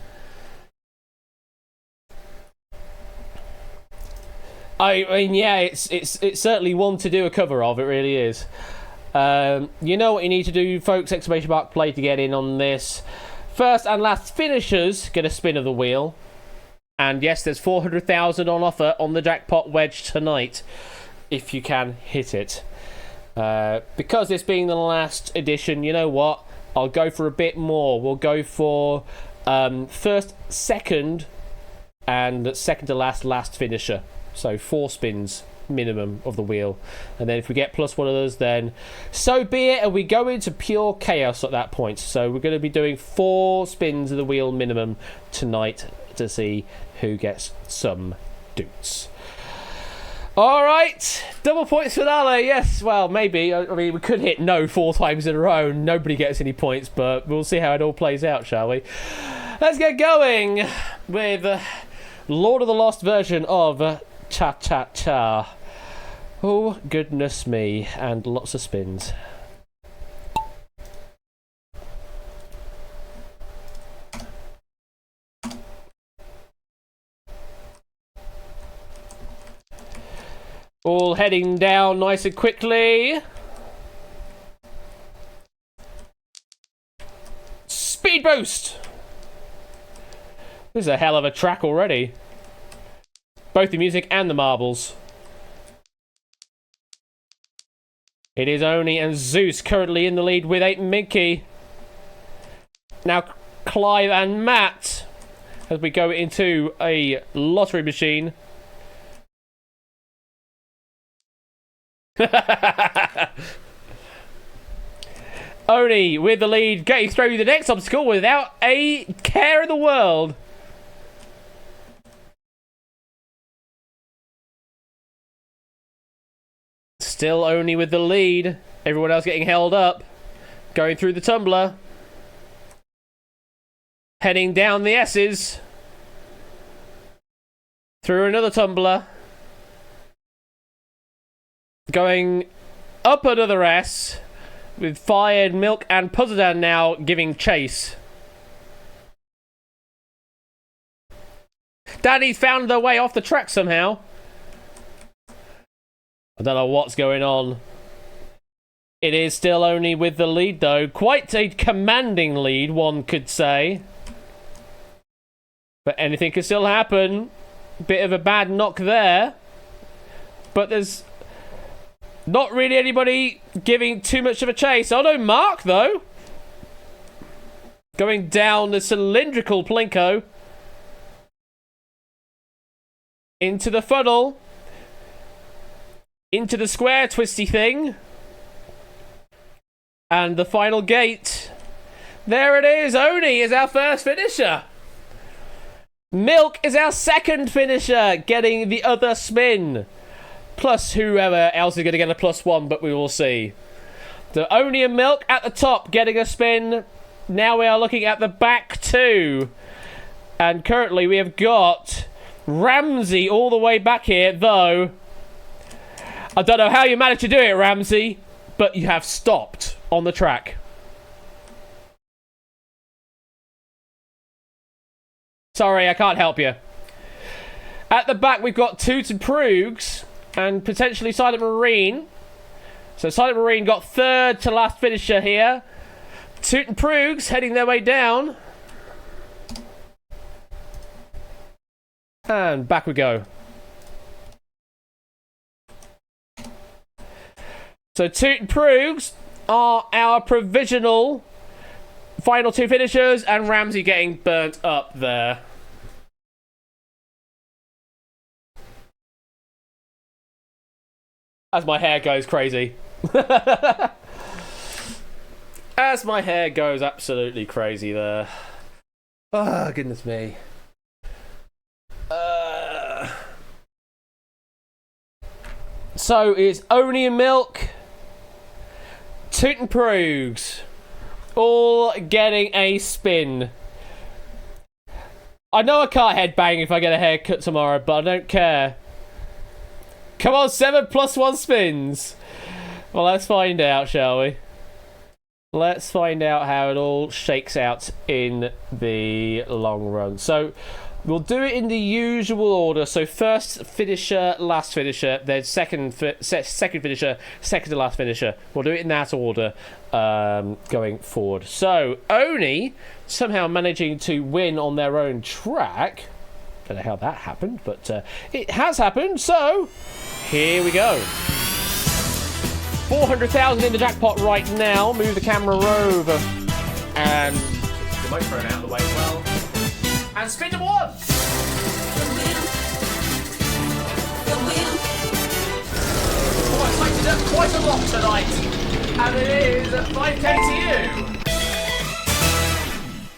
I mean, yeah, it's certainly one to do a cover of. It really is. You know what you need to do, folks. Exclamation mark play to get in on this. First and last finishers get a spin of the wheel. And yes, there's 400,000 on offer on the jackpot wedge tonight, if you can hit it. Because this being the last edition, you know what? I'll go for a bit more. We'll go for first, second, and second to last finisher. So 4 spins minimum of the wheel. And then if we get plus one of those, then so be it. And we go into pure chaos at that point. So we're going to be doing 4 spins of the wheel minimum tonight to see who gets some doots. All right, double points finale. Yes, well, maybe. I mean, we could hit no 4 times in a row. Nobody gets any points, but we'll see how it all plays out, shall we? Let's get going with Lord of the Lost version of Cha Cha Cha. Oh, goodness me. And lots of spins. All heading down nice and quickly. Speed boost! This is a hell of a track already. Both the music and the marbles. It is Oni and Zeus currently in the lead with 8 Mickey. Now Clive and Matt as we go into a lottery machine. Oni with the lead, getting through the next obstacle without a care in the world. Still Oni with the lead. Everyone else getting held up. Going through the tumbler. Heading down the S's. Through another tumbler. Going up another S. With Fired, Milk and Puzzledan now giving chase. Danny's found their way off the track somehow. I don't know what's going on. It is still Oni with the lead, though. Quite a commanding lead, one could say. But anything can still happen. Bit of a bad knock there. But there's not really anybody giving too much of a chase. Oh no, Mark, though. Going down the cylindrical Plinko. Into the funnel. Into the square twisty thing. And the final gate. There it is. Oni is our first finisher. Milk is our second finisher, getting the other spin. Plus whoever else is going to get a +1, but we will see. So Oni and Milk at the top getting a spin. Now we are looking at the back two. And currently we have got Ramsey all the way back here, though. I don't know how you managed to do it, Ramsey, but you have stopped on the track. Sorry, I can't help you. At the back, we've got Toot and Proogs and potentially Silent Marine. So Silent Marine got third to last finisher here. Toot and Proogs heading their way down. And back we go. So Toot and Proogs are our provisional final two finishers, and Ramsey getting burnt up there. As my hair goes crazy. As my hair goes absolutely crazy there. Oh, goodness me. So it's Oni and Milk, Toot and Proogs, all getting a spin. I know I can't headbang if I get a haircut tomorrow, but I don't care. Come on, 7 + 1 spins. Well, let's find out, shall we? Let's find out how it all shakes out in the long run. So we'll do it in the usual order. So first finisher, last finisher, then second finisher, second to last finisher. We'll do it in that order going forward. So Oni somehow managing to win on their own track. Don't know how that happened, but it has happened. So here we go. 400,000 in the jackpot right now. Move the camera over and the microphone out of the way as well. And spin to 1. Oh, I tightened up quite a lot tonight. And it is 5k to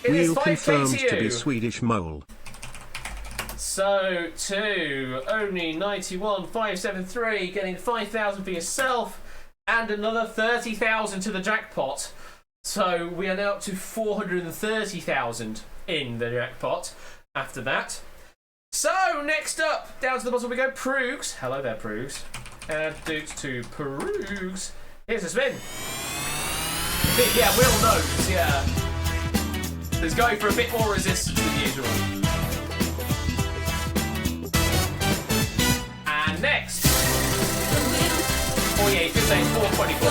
you. Wheel confirmed to be Swedish mole. So to Oni 91573 getting 5,000 for yourself and another 30,000 to the jackpot. So we are now up to 430,000 in the jackpot after that. So next up, down to the bottom we go, Proogs. Hello there, Proogs. And Dukes to Proogs. Here's a spin. Yeah, Will knows, yeah. It's going for a bit more resistance than usual. And next. Oh yeah, you could say 424.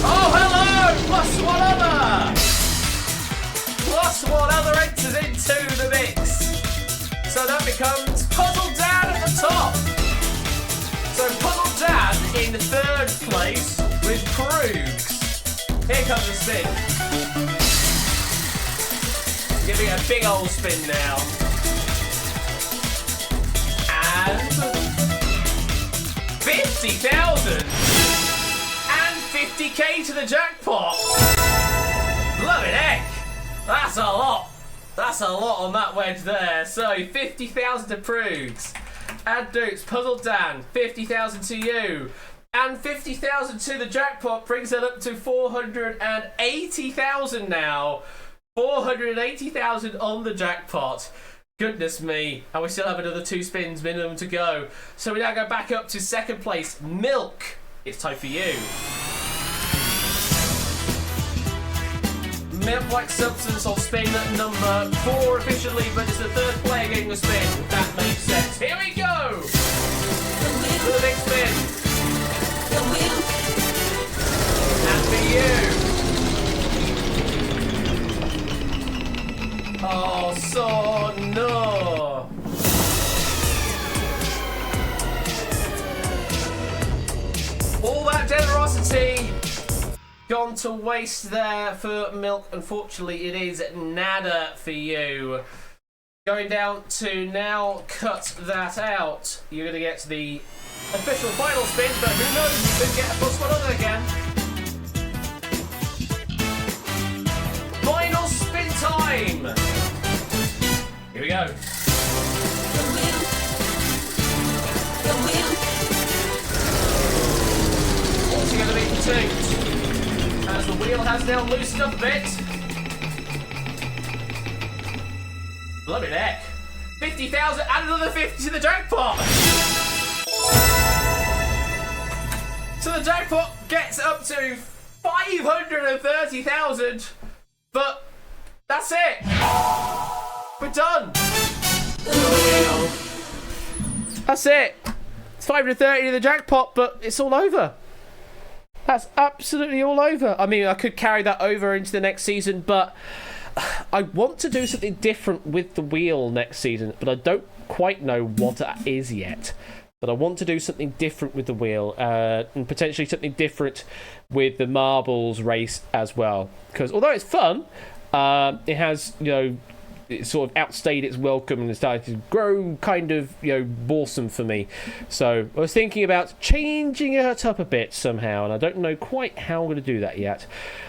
Oh, hello! Plus one other! Plus one other enters into the mix. So that becomes Puzzle Dan at the top. So Puzzle Dan in third place with Proogs. Here comes the spin. Giving it a big old spin now. And 50,000 and 50k to the jackpot. Blooming heck, that's a lot. That's a lot on that wedge there. So 50,000 to Proogs. And Dukes, Puzzle Dan, 50,000 to you. And 50,000 to the jackpot brings it up to 480,000 now. 480,000 on the jackpot. Goodness me. And we still have another 2 spins minimum to go. So we now go back up to second place. Milk. It's time for you. Milk-like substance on spin number 4 officially, but it's the third player getting a spin. That makes sense. Here we go. For the next spin. And for you. Oh, so no. All that generosity gone to waste there for Milk. Unfortunately, it is nada for you. Going down to now cut that out. You're going to get the official final spin, but who knows? You could get a plus one other again. Final spin time. Here we go. What's he going to be for 2? As the wheel has now loosened up a bit. Bloody heck. 50,000 and another 50 to the jackpot. So the jackpot gets up to 530,000. But that's it. We're done. That's it. It's 530 to the jackpot, but it's all over. That's absolutely all over. I mean, I could carry that over into the next season, but I want to do something different with the wheel next season, but I don't quite know what that is yet. But I want to do something different with the wheel, and potentially something different with the marbles race as well. Because although it's fun, it has, it sort of outstayed its welcome and it started to grow kind of, boresome for me. So I was thinking about changing it up a bit somehow, and I don't know quite how I'm going to do that yet.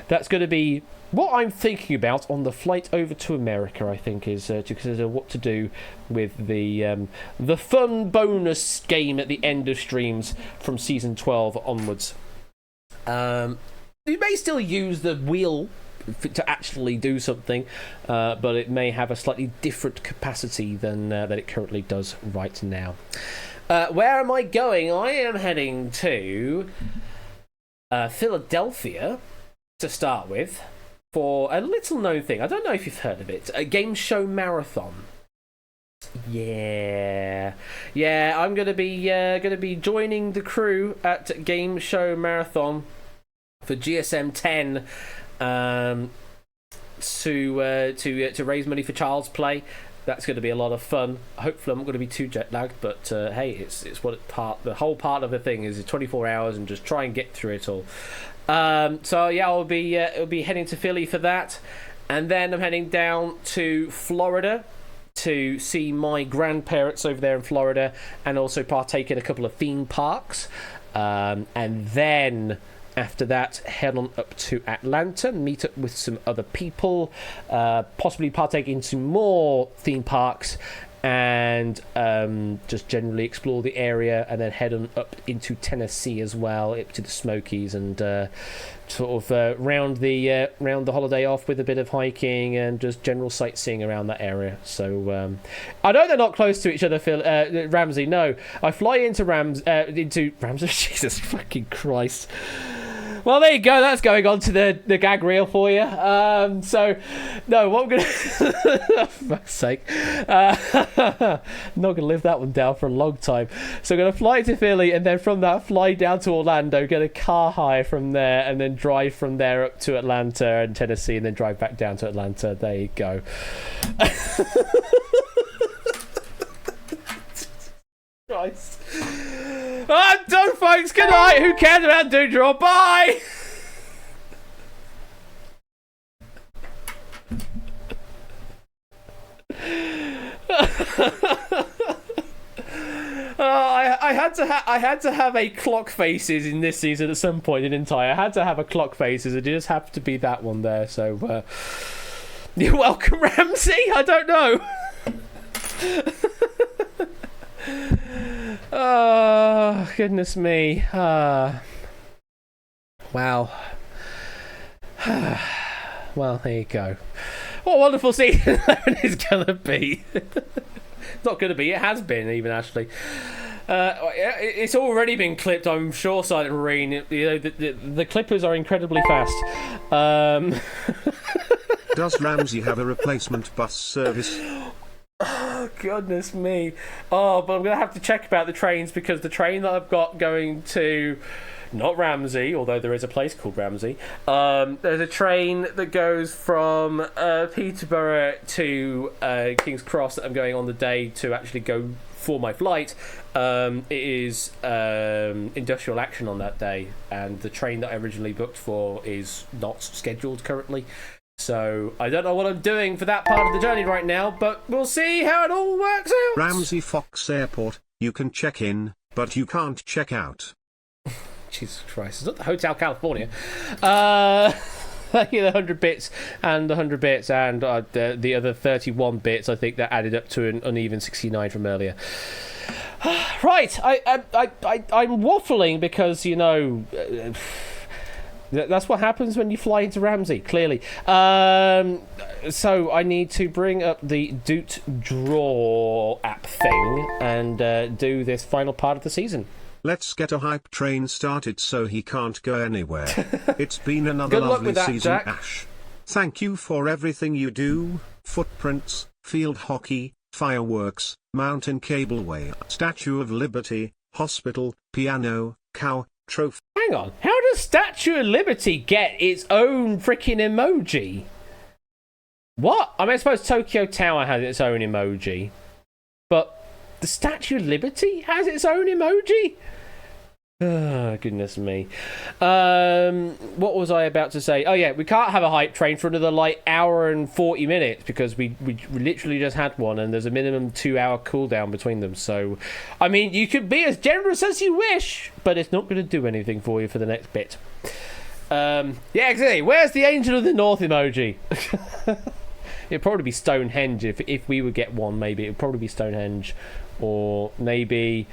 That's going to be what I'm thinking about on the flight over to America, I think, is to consider what to do with the fun bonus game at the end of streams from Season 12 onwards. You may still use the wheel to actually do something, but it may have a slightly different capacity than it currently does right now. Where am I going? I am heading to Philadelphia to start with for a little known thing. I don't know if you've heard of it. A game show marathon. Yeah, I'm gonna be joining the crew at Game Show Marathon for GSM 10. To raise money for Child's Play. That's going to be a lot of fun. Hopefully, I'm not going to be too jet lagged, but hey, it's the whole part of the thing is 24 hours and just try and get through it all. So yeah, I'll be heading to Philly for that, and then I'm heading down to Florida to see my grandparents over there in Florida, and also partake in a couple of theme parks, and then after that, head on up to Atlanta, meet up with some other people, possibly partake in some more theme parks, and just generally explore the area, and then head on up into Tennessee as well, up to the Smokies, and sort of round the holiday off with a bit of hiking and just general sightseeing around that area. So I know they're not close to each other, Ramsey. No, I fly into Ramsey. Jesus fucking Christ. Well, there you go. That's going on to the gag reel for you. So, no, what I'm going to... For fuck's sake. I'm not going to live that one down for a long time. So I'm going to fly to Philly, and then from that, fly down to Orlando, get a car hire from there, and then drive from there up to Atlanta and Tennessee, and then drive back down to Atlanta. There you go. Christ. I'm done, folks. Good night. Who cares about Doodle? Bye. I had to have a clock faces in this season at some point, didn't I? I had to have a clock faces. It just happened to be that one there. So you're welcome, Ramsey. I don't know. Oh, goodness me. Wow. Well, there you go. What a wonderful season 11 is going to be. It's not going to be. It has been, even, actually. It's already been clipped, I'm sure, Silent Marine. The clippers are incredibly fast. Does Ramsey have a replacement bus service? Oh, goodness me. Oh, but I'm going to have to check about the trains, because the train that I've got going to, not Ramsey, although there is a place called Ramsey, there's a train that goes from Peterborough to King's Cross that I'm going on the day to actually go for my flight. It is industrial action on that day, and the train that I originally booked for is not scheduled currently. So I don't know what I'm doing for that part of the journey right now, but we'll see how it all works out. Ramsey Fox Airport, you can check in, but you can't check out. Jesus Christ, it's not the Hotel California. The 100 bits and the 100 bits and the other 31 bits, I think that added up to an uneven 69 from earlier. Right, I'm waffling because, That's what happens when you fly into Ramsey, clearly. So I need to bring up the Doot Draw app thing and do this final part of the season. Let's get a hype train started so he can't go anywhere. It's been another Good luck lovely with that, season, Jack. Ash. Thank you for everything you do. Footprints, field hockey, fireworks, mountain cableway, Statue of Liberty, hospital, piano, cow, trophy. Hang on, how does Statue of Liberty get its own freaking emoji? What? I mean, I suppose Tokyo Tower has its own emoji, but the Statue of Liberty has its own emoji? Oh, goodness me. What was I about to say? Oh, yeah, we can't have a hype train for another, like, hour and 40 minutes because we literally just had one and there's a minimum 2-hour cooldown between them. So, I mean, you could be as generous as you wish, but it's not going to do anything for you for the next bit. Yeah, exactly. Where's the Angel of the North emoji? It'd probably be Stonehenge if we would get one, maybe. It would probably be Stonehenge or maybe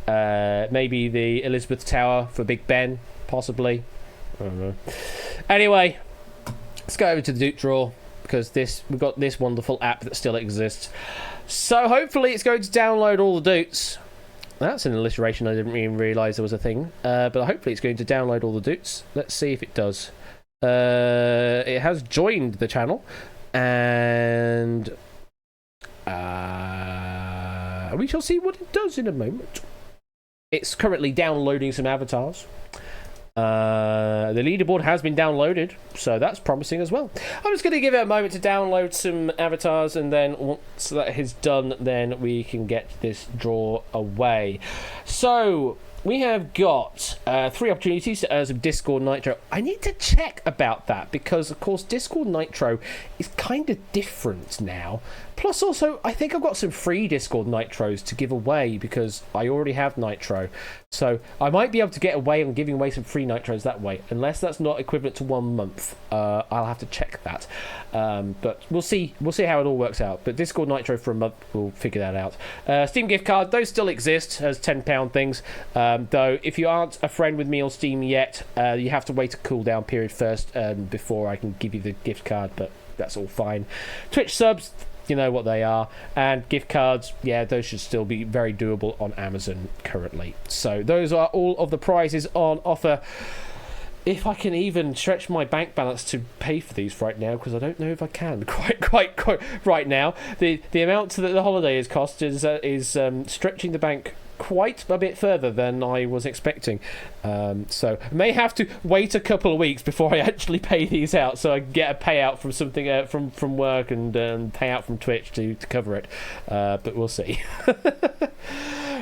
the Elizabeth Tower for Big Ben, possibly. I don't know. Anyway, let's go over to the Doot Draw because we've got this wonderful app that still exists. So hopefully it's going to download all the Doots. That's an alliteration I didn't even realise there was a thing. But hopefully it's going to download all the Doots. Let's see if it does. It has joined the channel, and we shall see what it does in a moment. It's currently downloading some avatars. The leaderboard has been downloaded, so that's promising as well. I'm just going to give it a moment to download some avatars, and then once that is done, then we can get this draw away. So we have got 3 opportunities to earn some Discord Nitro. I need to check about that because, of course, Discord Nitro is kind of different now. Plus, also, I think I've got some free Discord Nitros to give away because I already have Nitro. So I might be able to get away on giving away some free Nitros that way, unless that's not equivalent to 1 month. I'll have to check that. But we'll see how it all works out. But Discord Nitro for a month, we'll figure that out. Steam gift card, those still exist as £10 things. Though, if you aren't a friend with me on Steam yet, you have to wait a cooldown period first before I can give you the gift card, but that's all fine. Twitch subs, you know what they are, and gift cards, yeah, those should still be very doable on Amazon currently. So those are all of the prizes on offer. If I can even stretch my bank balance to pay for these right now, because I don't know if I can quite right now. The amount that the holiday has cost is stretching the bank quite a bit further than I was expecting. So I may have to wait a couple of weeks before I actually pay these out, so I get a payout from something from work and payout from Twitch to cover it. But we'll see.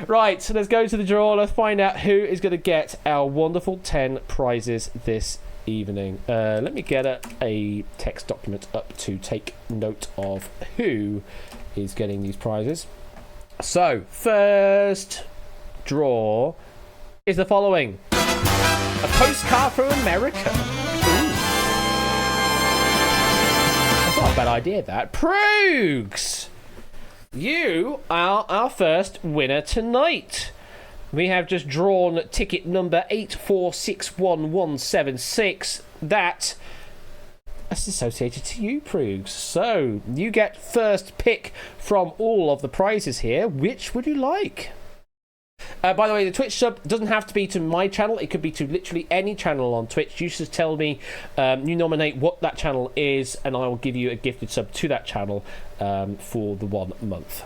Right, so let's go to the draw. Let's find out who is going to get our wonderful 10 prizes this evening. Let me get a text document up to take note of who is getting these prizes. So, first draw is the following. A postcard from America. Ooh. That's not a bad idea, that. Proogs! You are our first winner tonight. We have just drawn ticket number 8461176. That's associated to you, Proogs. So, you get first pick from all of the prizes here. Which would you like? By the way, the Twitch sub doesn't have to be to my channel. It could be to literally any channel on Twitch. You just tell me, you nominate what that channel is, and I will give you a gifted sub to that channel for the 1 month.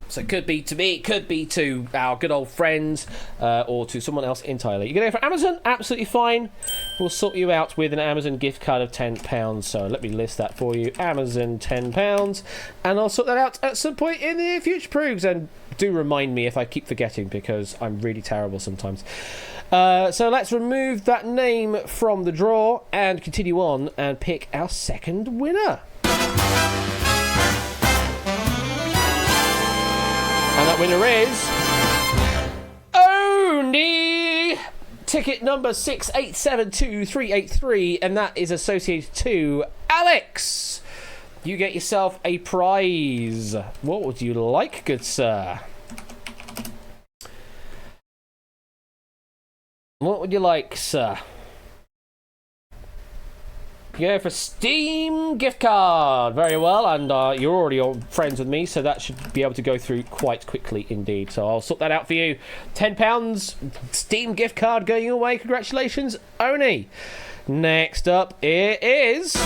So it could be to me, it could be to our good old friends, or to someone else entirely. You're going to go for Amazon? Absolutely fine. We'll sort you out with an Amazon gift card of £10. So let me list that for you. Amazon, £10. And I'll sort that out at some point in the near future, Proogs. And do remind me if I keep forgetting, because I'm really terrible sometimes. So let's remove that name from the draw and continue on and pick our second winner. And that winner is Oni! Ticket number 6872383, and that is associated to Alex. You get yourself a prize. What would you like, good sir? What would you like, sir? go for Steam gift card. Very well, and you're already all friends with me, so that should be able to go through quite quickly indeed. So I'll sort that out for you. £10 Steam gift card going your way. Congratulations, Oni. Next up, it is...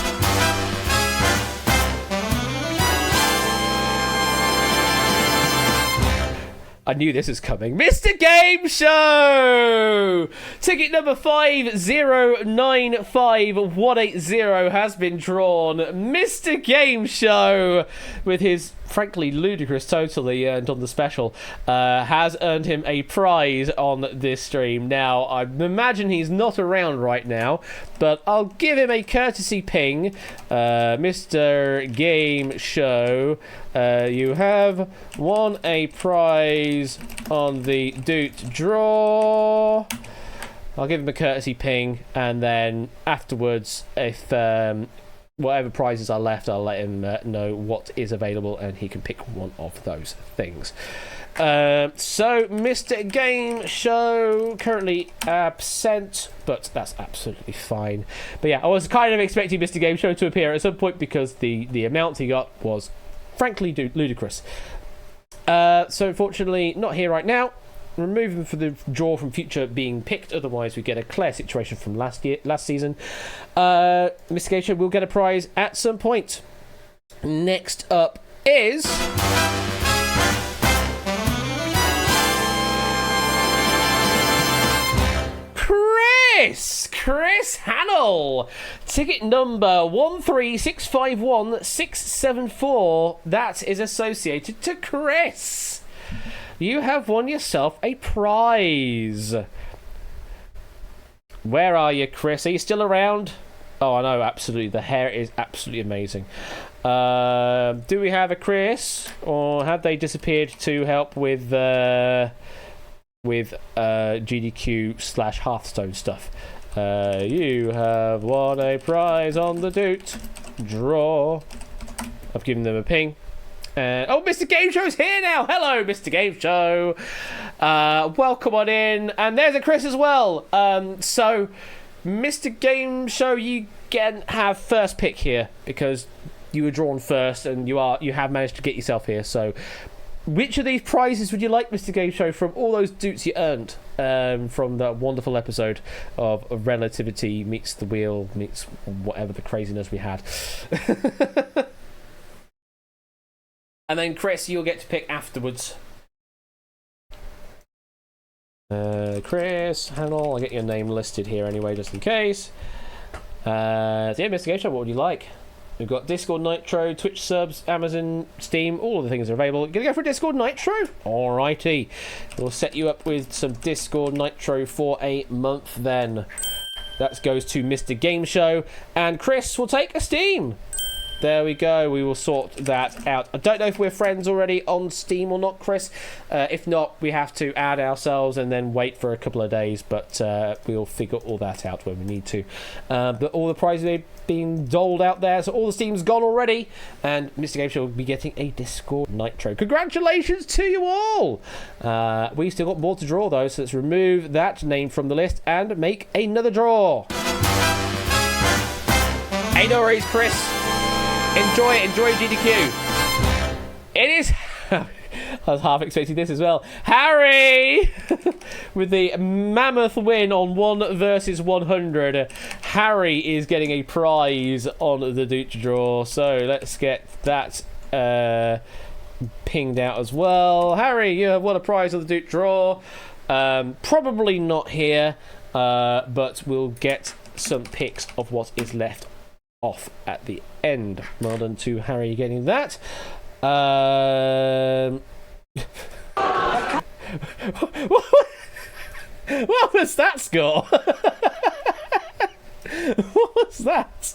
I knew this was coming. Mr. Game Show! Ticket number 5095180 has been drawn. Mr. Game Show, with his frankly ludicrous total he earned on the special, has earned him a prize on this stream. Now, I imagine he's not around right now, but I'll give him a courtesy ping. Mr. Game Show, you have won a prize on the Doot draw. I'll give him a courtesy ping, and then afterwards, if whatever prizes are left, I'll let him know what is available, and he can pick one of those things. So, Mr. Game Show currently absent, but that's absolutely fine. But yeah, I was kind of expecting Mr. Game Show to appear at some point because the amount he got was frankly ludicrous. So unfortunately, not here right now. Remove him for the draw from future being picked, otherwise we get a clear situation from last season. Mr. Game Show will get a prize at some point. Next up is... Chris Hannell. Ticket number 13651-674. That is associated to Chris. You have won yourself a prize. Where are you, Chris? Are you still around? Oh, I know, absolutely. The hair is absolutely amazing. Do we have a Chris? Or have they disappeared to help with GDQ/Hearthstone stuff? You have won a prize on the Doot draw. I've given them a ping. Oh, Mr. Game Show's here now. Hello, Mr. Game Show. Welcome on in. And there's a Chris as well. So, Mr. Game Show, you have first pick here because you were drawn first, and you have managed to get yourself here. So, which of these prizes would you like, Mr. Game Show, from all those doots you earned from that wonderful episode of Relativity meets the Wheel meets whatever the craziness we had? And then, Chris, you'll get to pick afterwards. Chris Hannell, I'll get your name listed here anyway, just in case. So yeah, Mr. Game Show, what would you like? We've got Discord Nitro, Twitch subs, Amazon, Steam, all of the things are available. Gonna go for Discord Nitro? Alrighty. We'll set you up with some Discord Nitro for a month then. That goes to Mr. Game Show. And Chris will take a Steam. There we go. We will sort that out. I don't know if we're friends already on Steam or not, Chris. If not, we have to add ourselves and then wait for a couple of days. But we'll figure all that out when we need to. But all the prizes are being doled out there. So all the Steam's gone already. And Mr. Game Show will be getting a Discord Nitro. Congratulations to you all. We've still got more to draw, though. So let's remove that name from the list and make another draw. Hey, no worries, Chris. Enjoy GDQ. It is... I was half expecting this as well. Harry! With the mammoth win on 1 versus 100. Harry is getting a prize on the Doot draw. So let's get that pinged out as well. Harry, you have won a prize on the Doot draw. Probably not here, but we'll get some pics of what is left off at the end. Well done to Harry getting that. What was that score? What was that?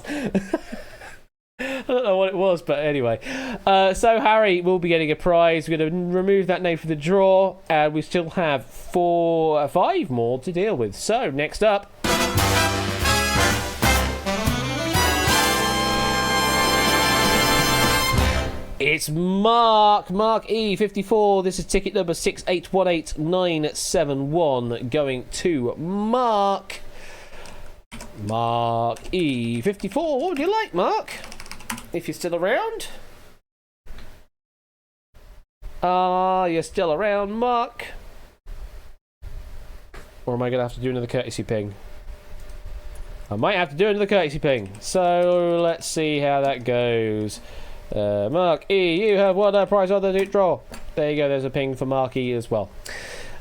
I don't know what it was, but anyway. So Harry will be getting a prize. We're going to remove that name from the draw. We still have 5 more to deal with. So next up, it's Mark E54. This is ticket number 6818971 going to Mark. Mark E54. What would you like, Mark? If you're still around. You're still around, Mark. Or am I going to have to do another courtesy ping? I might have to do another courtesy ping. So let's see how that goes. Mark E, you have won a prize on the Duke draw. There you go, there's a ping for Mark E as well.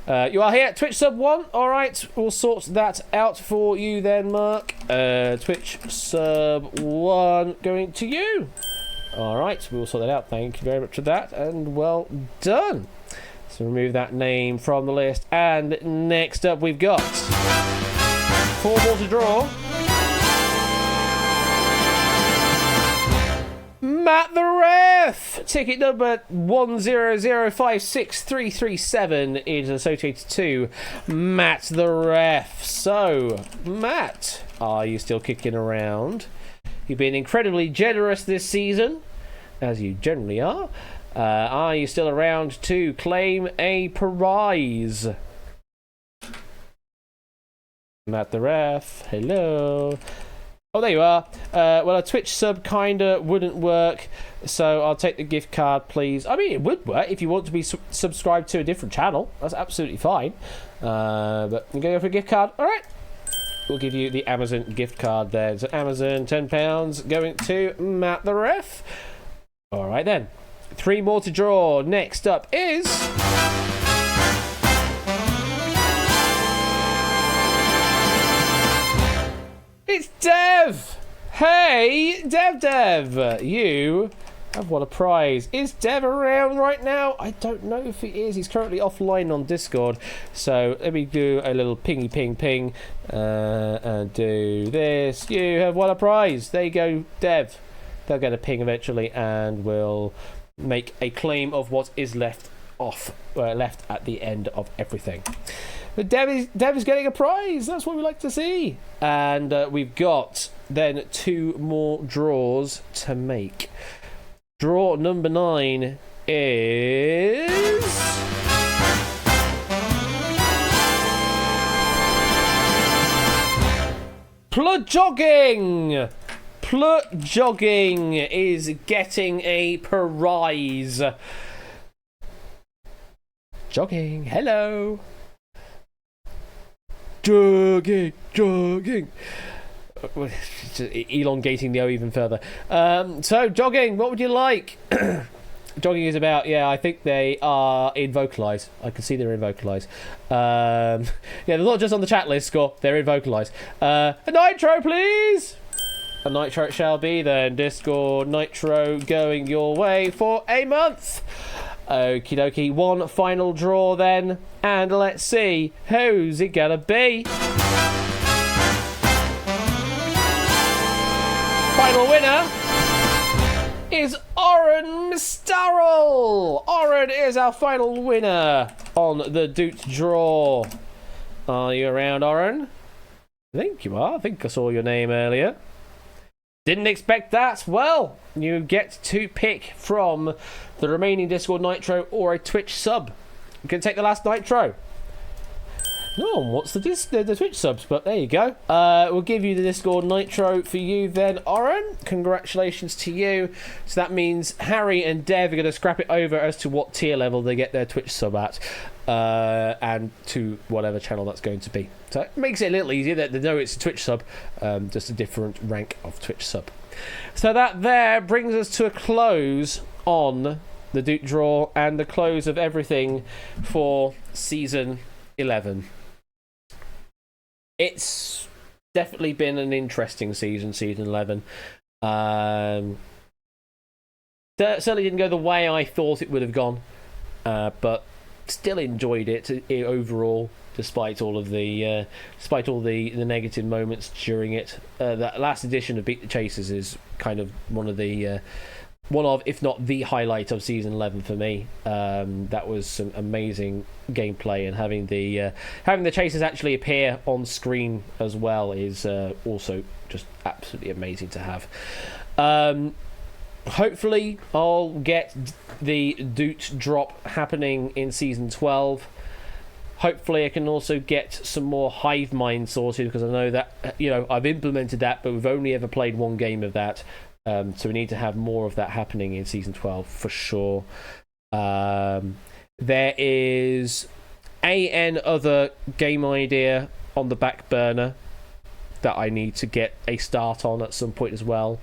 You are here, Twitch sub 1. Alright, we'll sort that out for you then, Mark. Twitch sub 1 going to you. Alright, we'll sort that out. Thank you very much for that, and well done. So remove that name from the list. And next up, we've got 4 more to draw. Matt the Ref! Ticket number 100563337 is associated to Matt the Ref. So, Matt, are you still kicking around? You've been incredibly generous this season, as you generally are. Are you still around to claim a prize? Matt the Ref, hello. Oh, there you are. Well, a Twitch sub kinda wouldn't work, so I'll take the gift card, please. I mean, it would work if you want to be subscribed to a different channel. That's absolutely fine. But you're going to go for a gift card. All right. We'll give you the Amazon gift card there. So Amazon, £10 going to Matt the Ref. All right, then. 3 more to draw. Next up is... It's Dev! Hey, Dev! You have won a prize. Is Dev around right now? I don't know if he is. He's currently offline on Discord. So let me do a little pingy ping ping and do this. You have won a prize. There you go, Dev. They'll get a ping eventually and we'll make a claim of what is left at the end of everything. But Dev is getting a prize. That's what we like to see. And we've got then 2 more draws to make. Draw number 9 is... Jogging. Jogging is getting a prize. Jogging, hello. Jogging. Elongating the O even further. So, jogging, what would you like? Jogging is about, I think they are in Vocalize. I can see they're in Vocalize. They're not just on the chat list, Score. They're in Vocalize. A Nitro, please! A Nitro it shall be then. Discord Nitro going your way for a month. Okie dokie, 1 final draw then. And let's see, who's it gonna be? Final winner is Oren Mistarrel. Oren is our final winner on the Doot draw. Are you around, Oren? I think you are. I think I saw your name earlier. Didn't expect that. Well, you get to pick from the remaining Discord Nitro or a Twitch sub. You can take the last Nitro. No one wants the Twitch subs, but there you go. We'll give you the Discord Nitro for you then, Oren. Congratulations to you. So that means Harry and Dev are going to scrap it over as to what tier level they get their Twitch sub at. And to whatever channel that's going to be. So it makes it a little easier that they know it's a Twitch sub, just a different rank of Twitch sub. So that there brings us to a close on the Duke draw and the close of everything for season 11. It's definitely been an interesting season 11. Certainly didn't go the way I thought it would have gone, but still enjoyed it overall, despite all the negative moments during it. That last edition of Beat the Chasers is kind of one of, if not the highlight of season 11 for me. That was some amazing gameplay, and having the chasers actually appear on screen as well is also just absolutely amazing to have. Hopefully I'll get the Doot drop happening in season 12. Hopefully I can also get some more Hive Mind sorted, because I know that, I've implemented that, but we've only ever played one game of that. So we need to have more of that happening in Season 12 for sure. There is an other game idea on the back burner that I need to get a start on at some point as well.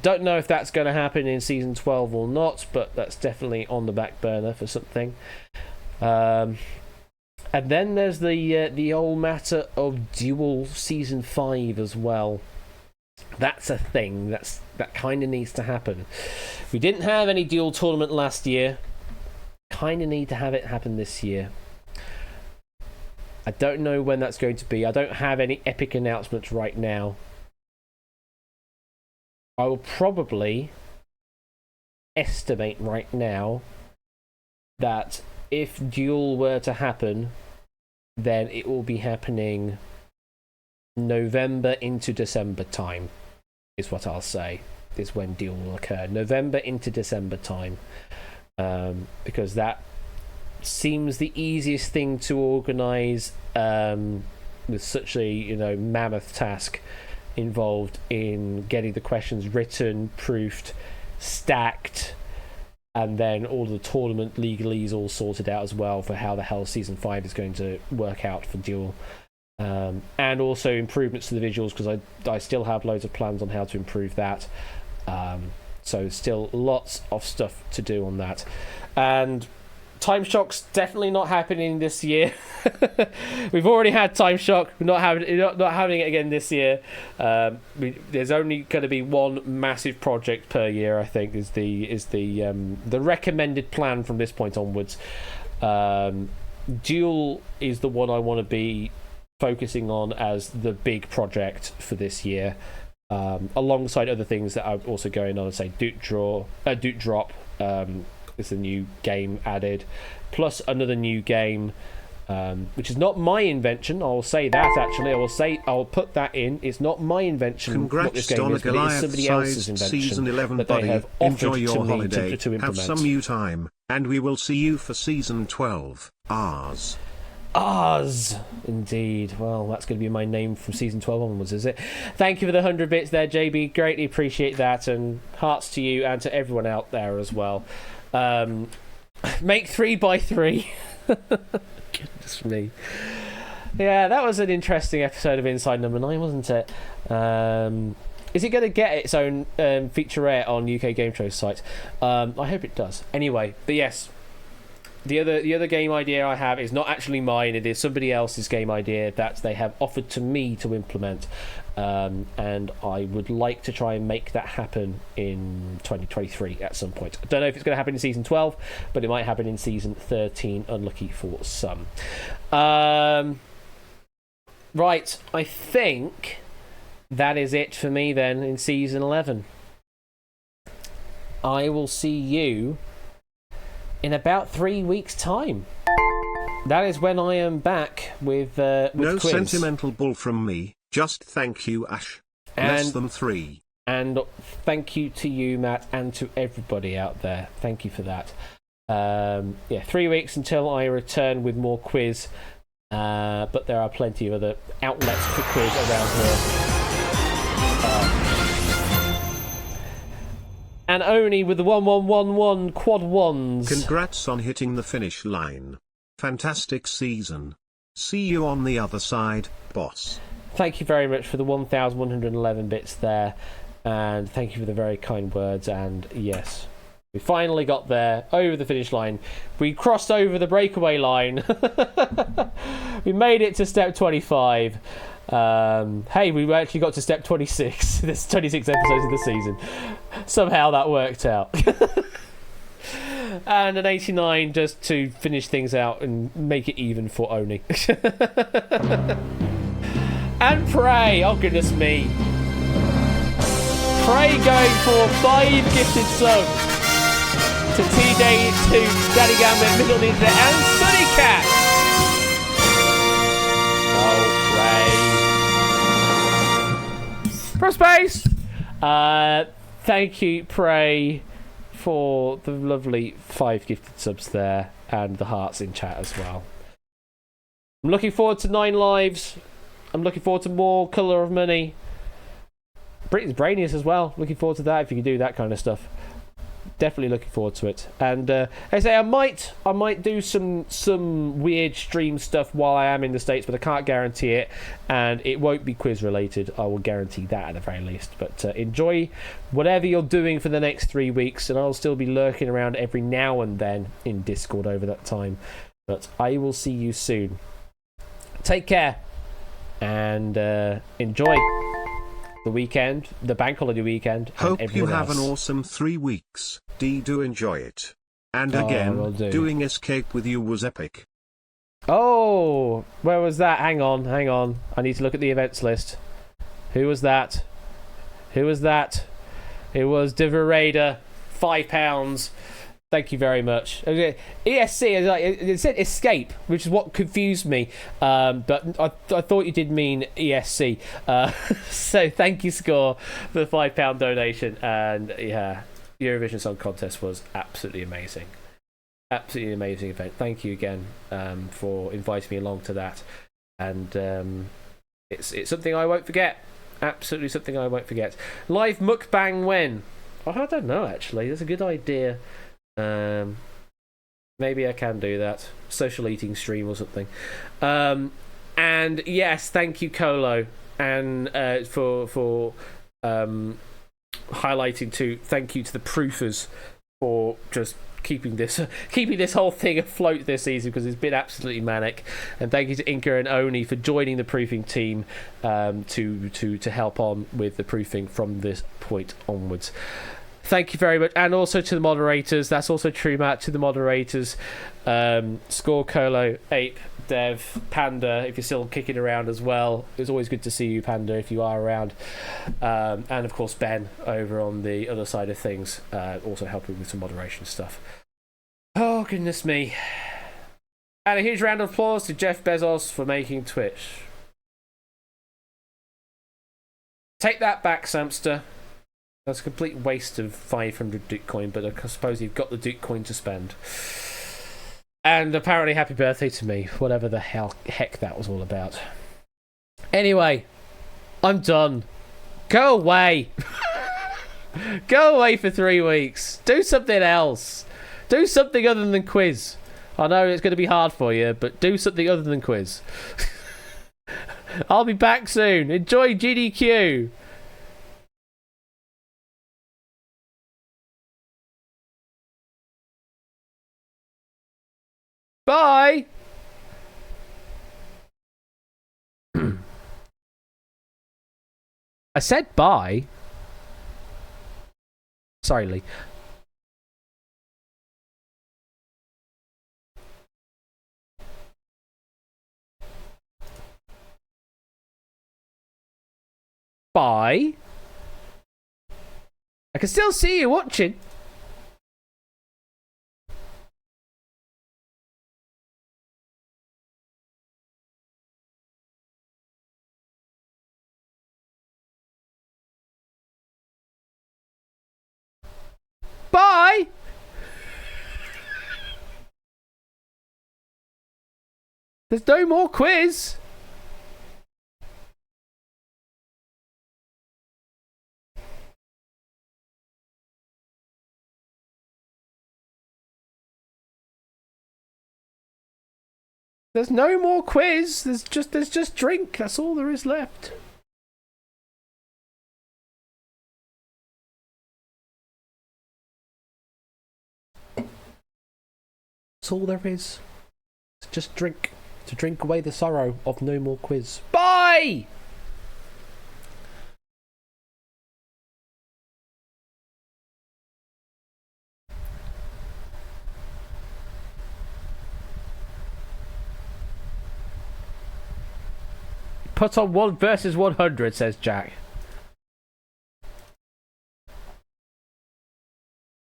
Don't know if that's going to happen in Season 12 or not, but that's definitely on the back burner for something. And then there's the old matter of Duel Season 5 as well. That's a thing that kind of needs to happen. We didn't have any Duel tournament last year. Kind of need to have it happen this year. I don't know when that's going to be. I don't have any epic announcements right now. I will probably estimate right now that if Duel were to happen, then it will be happening November into December time, is what I'll say, is when Duel will occur. November into December time. Because that seems the easiest thing to organise with such a mammoth task involved in getting the questions written, proofed, stacked, and then all the tournament legalese all sorted out as well for how the hell Season 5 is going to work out for Duel. And also improvements to the visuals, because I still have loads of plans on how to improve that. So still lots of stuff to do on that. And Time Shock's definitely not happening this year. We've already had Time Shock. We're not having it again this year. There's only going to be one massive project per year, I think, is the recommended plan from this point onwards. Duel is the one I want to be focusing on as the big project for this year. Alongside other things that are also going on, say Doot Drop is a new game added, plus another new game, which is not my invention. I'll say that actually. I'll put that in. It's not my invention. Congrats, what this game is, but it is somebody else's invention. Season 11, that buddy. They have offered Enjoy your to holiday. Me to implement. Have some new time, and we will see you for Season 12. Oz, indeed. Well, that's going to be my name from Season 12 onwards, is it? Thank you for the 100 bits there, JB. Greatly appreciate that, and hearts to you and to everyone out there as well. Make 3x3. Goodness me. Yeah, that was an interesting episode of Inside Number 9, wasn't it? Is it going to get its own featurette on UK Game Show's site? I hope it does. Anyway, but yes. The other game idea I have is not actually mine. It is somebody else's game idea that they have offered to me to implement, and I would like to try and make that happen in 2023 at some point. I don't know if it's going to happen in Season 12, but it might happen in Season 13, unlucky for some. Right, I think that is it for me then in Season 11. I will see you in about 3 weeks' time. That is when I am back with no quiz. Sentimental bull from me. Just thank you, Ash. Less than 3. And thank you to you, Matt, and to everybody out there. Thank you for that. 3 weeks until I return with more quiz. But there are plenty of other outlets for quiz around here. And only with the 1111 quad ones. Congrats on hitting the finish line. Fantastic season. See you on the other side, boss. Thank you very much for the 1,111 bits there. And thank you for the very kind words. And yes, we finally got there, over the finish line. We crossed over the breakaway line. We made it to step 25. Hey, we actually got to step 26. There's 26 episodes of the season. Somehow that worked out. And an 89 just to finish things out and make it even for Oni. And Prey, oh goodness me. Prey going for 5 gifted subs to T-Day, to Daddy Gambit, Middle Ninja, and Sunny Cat. Press space. Thank you, Prey, for the lovely 5 gifted subs there and the hearts in chat as well. I'm looking forward to 9 lives. I'm looking forward to more Colour of Money. Britain's Brainiest as well. Looking forward to that if you can do that kind of stuff. Definitely looking forward to it. And I say I might do some weird stream stuff while I am in the States, but I can't guarantee it. And it won't be quiz related. I will guarantee that at the very least. But enjoy whatever you're doing for the next 3 weeks, and I'll still be lurking around every now and then in Discord over that time. But I will see you soon. Take care and enjoy the weekend, the bank holiday weekend. Hope you have an awesome 3 weeks. Do enjoy it. And again, doing Escape with you was epic. Oh, where was that? Hang on. I need to look at the events list. Who was that? It was Diverada, £5. Thank you very much. ESC, it said Escape, which is what confused me. But I thought you did mean ESC. So thank you, Score, for the £5 donation. And yeah, Eurovision Song Contest was absolutely amazing. Absolutely amazing event. Thank you again for inviting me along to that. And it's something I won't forget. Absolutely something I won't forget. Live mukbang when? Oh, I don't know, actually. That's a good idea. Maybe I can do that. Social eating stream or something. And yes, thank you, Colo, and for highlighting to thank you to the proofers for just keeping this whole thing afloat this season, because it's been absolutely manic. And thank you to Inca and Oni for joining the proofing team to help on with the proofing from this point onwards. Thank you very much. And also to the moderators. That's also true, Matt. To the moderators. Score, Colo, Ape, Dev, Panda, if you're still kicking around as well. It's always good to see you, Panda, if you are around. And, of course, Ben over on the other side of things, also helping with some moderation stuff. Oh, goodness me. And a huge round of applause to Jeff Bezos for making Twitch. Take that back, Samster. That's a complete waste of 500 Dukecoin, but I suppose you've got the Dukecoin to spend. And apparently happy birthday to me, whatever the heck that was all about. Anyway, I'm done. Go away. Go away for 3 weeks. Do something else. Do something other than quiz. I know it's going to be hard for you, but do something other than quiz. I'll be back soon. Enjoy GDQ. Bye! I said bye. Sorry, Lee. Bye. I can still see you watching. Bye! There's no more quiz. There's no more quiz. There's just drink. That's all there is left. That's all there is. It's just drink. To drink away the sorrow of no more quiz. Bye! Put on 1 versus 100, says Jack.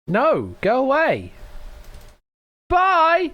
No, go away. Bye!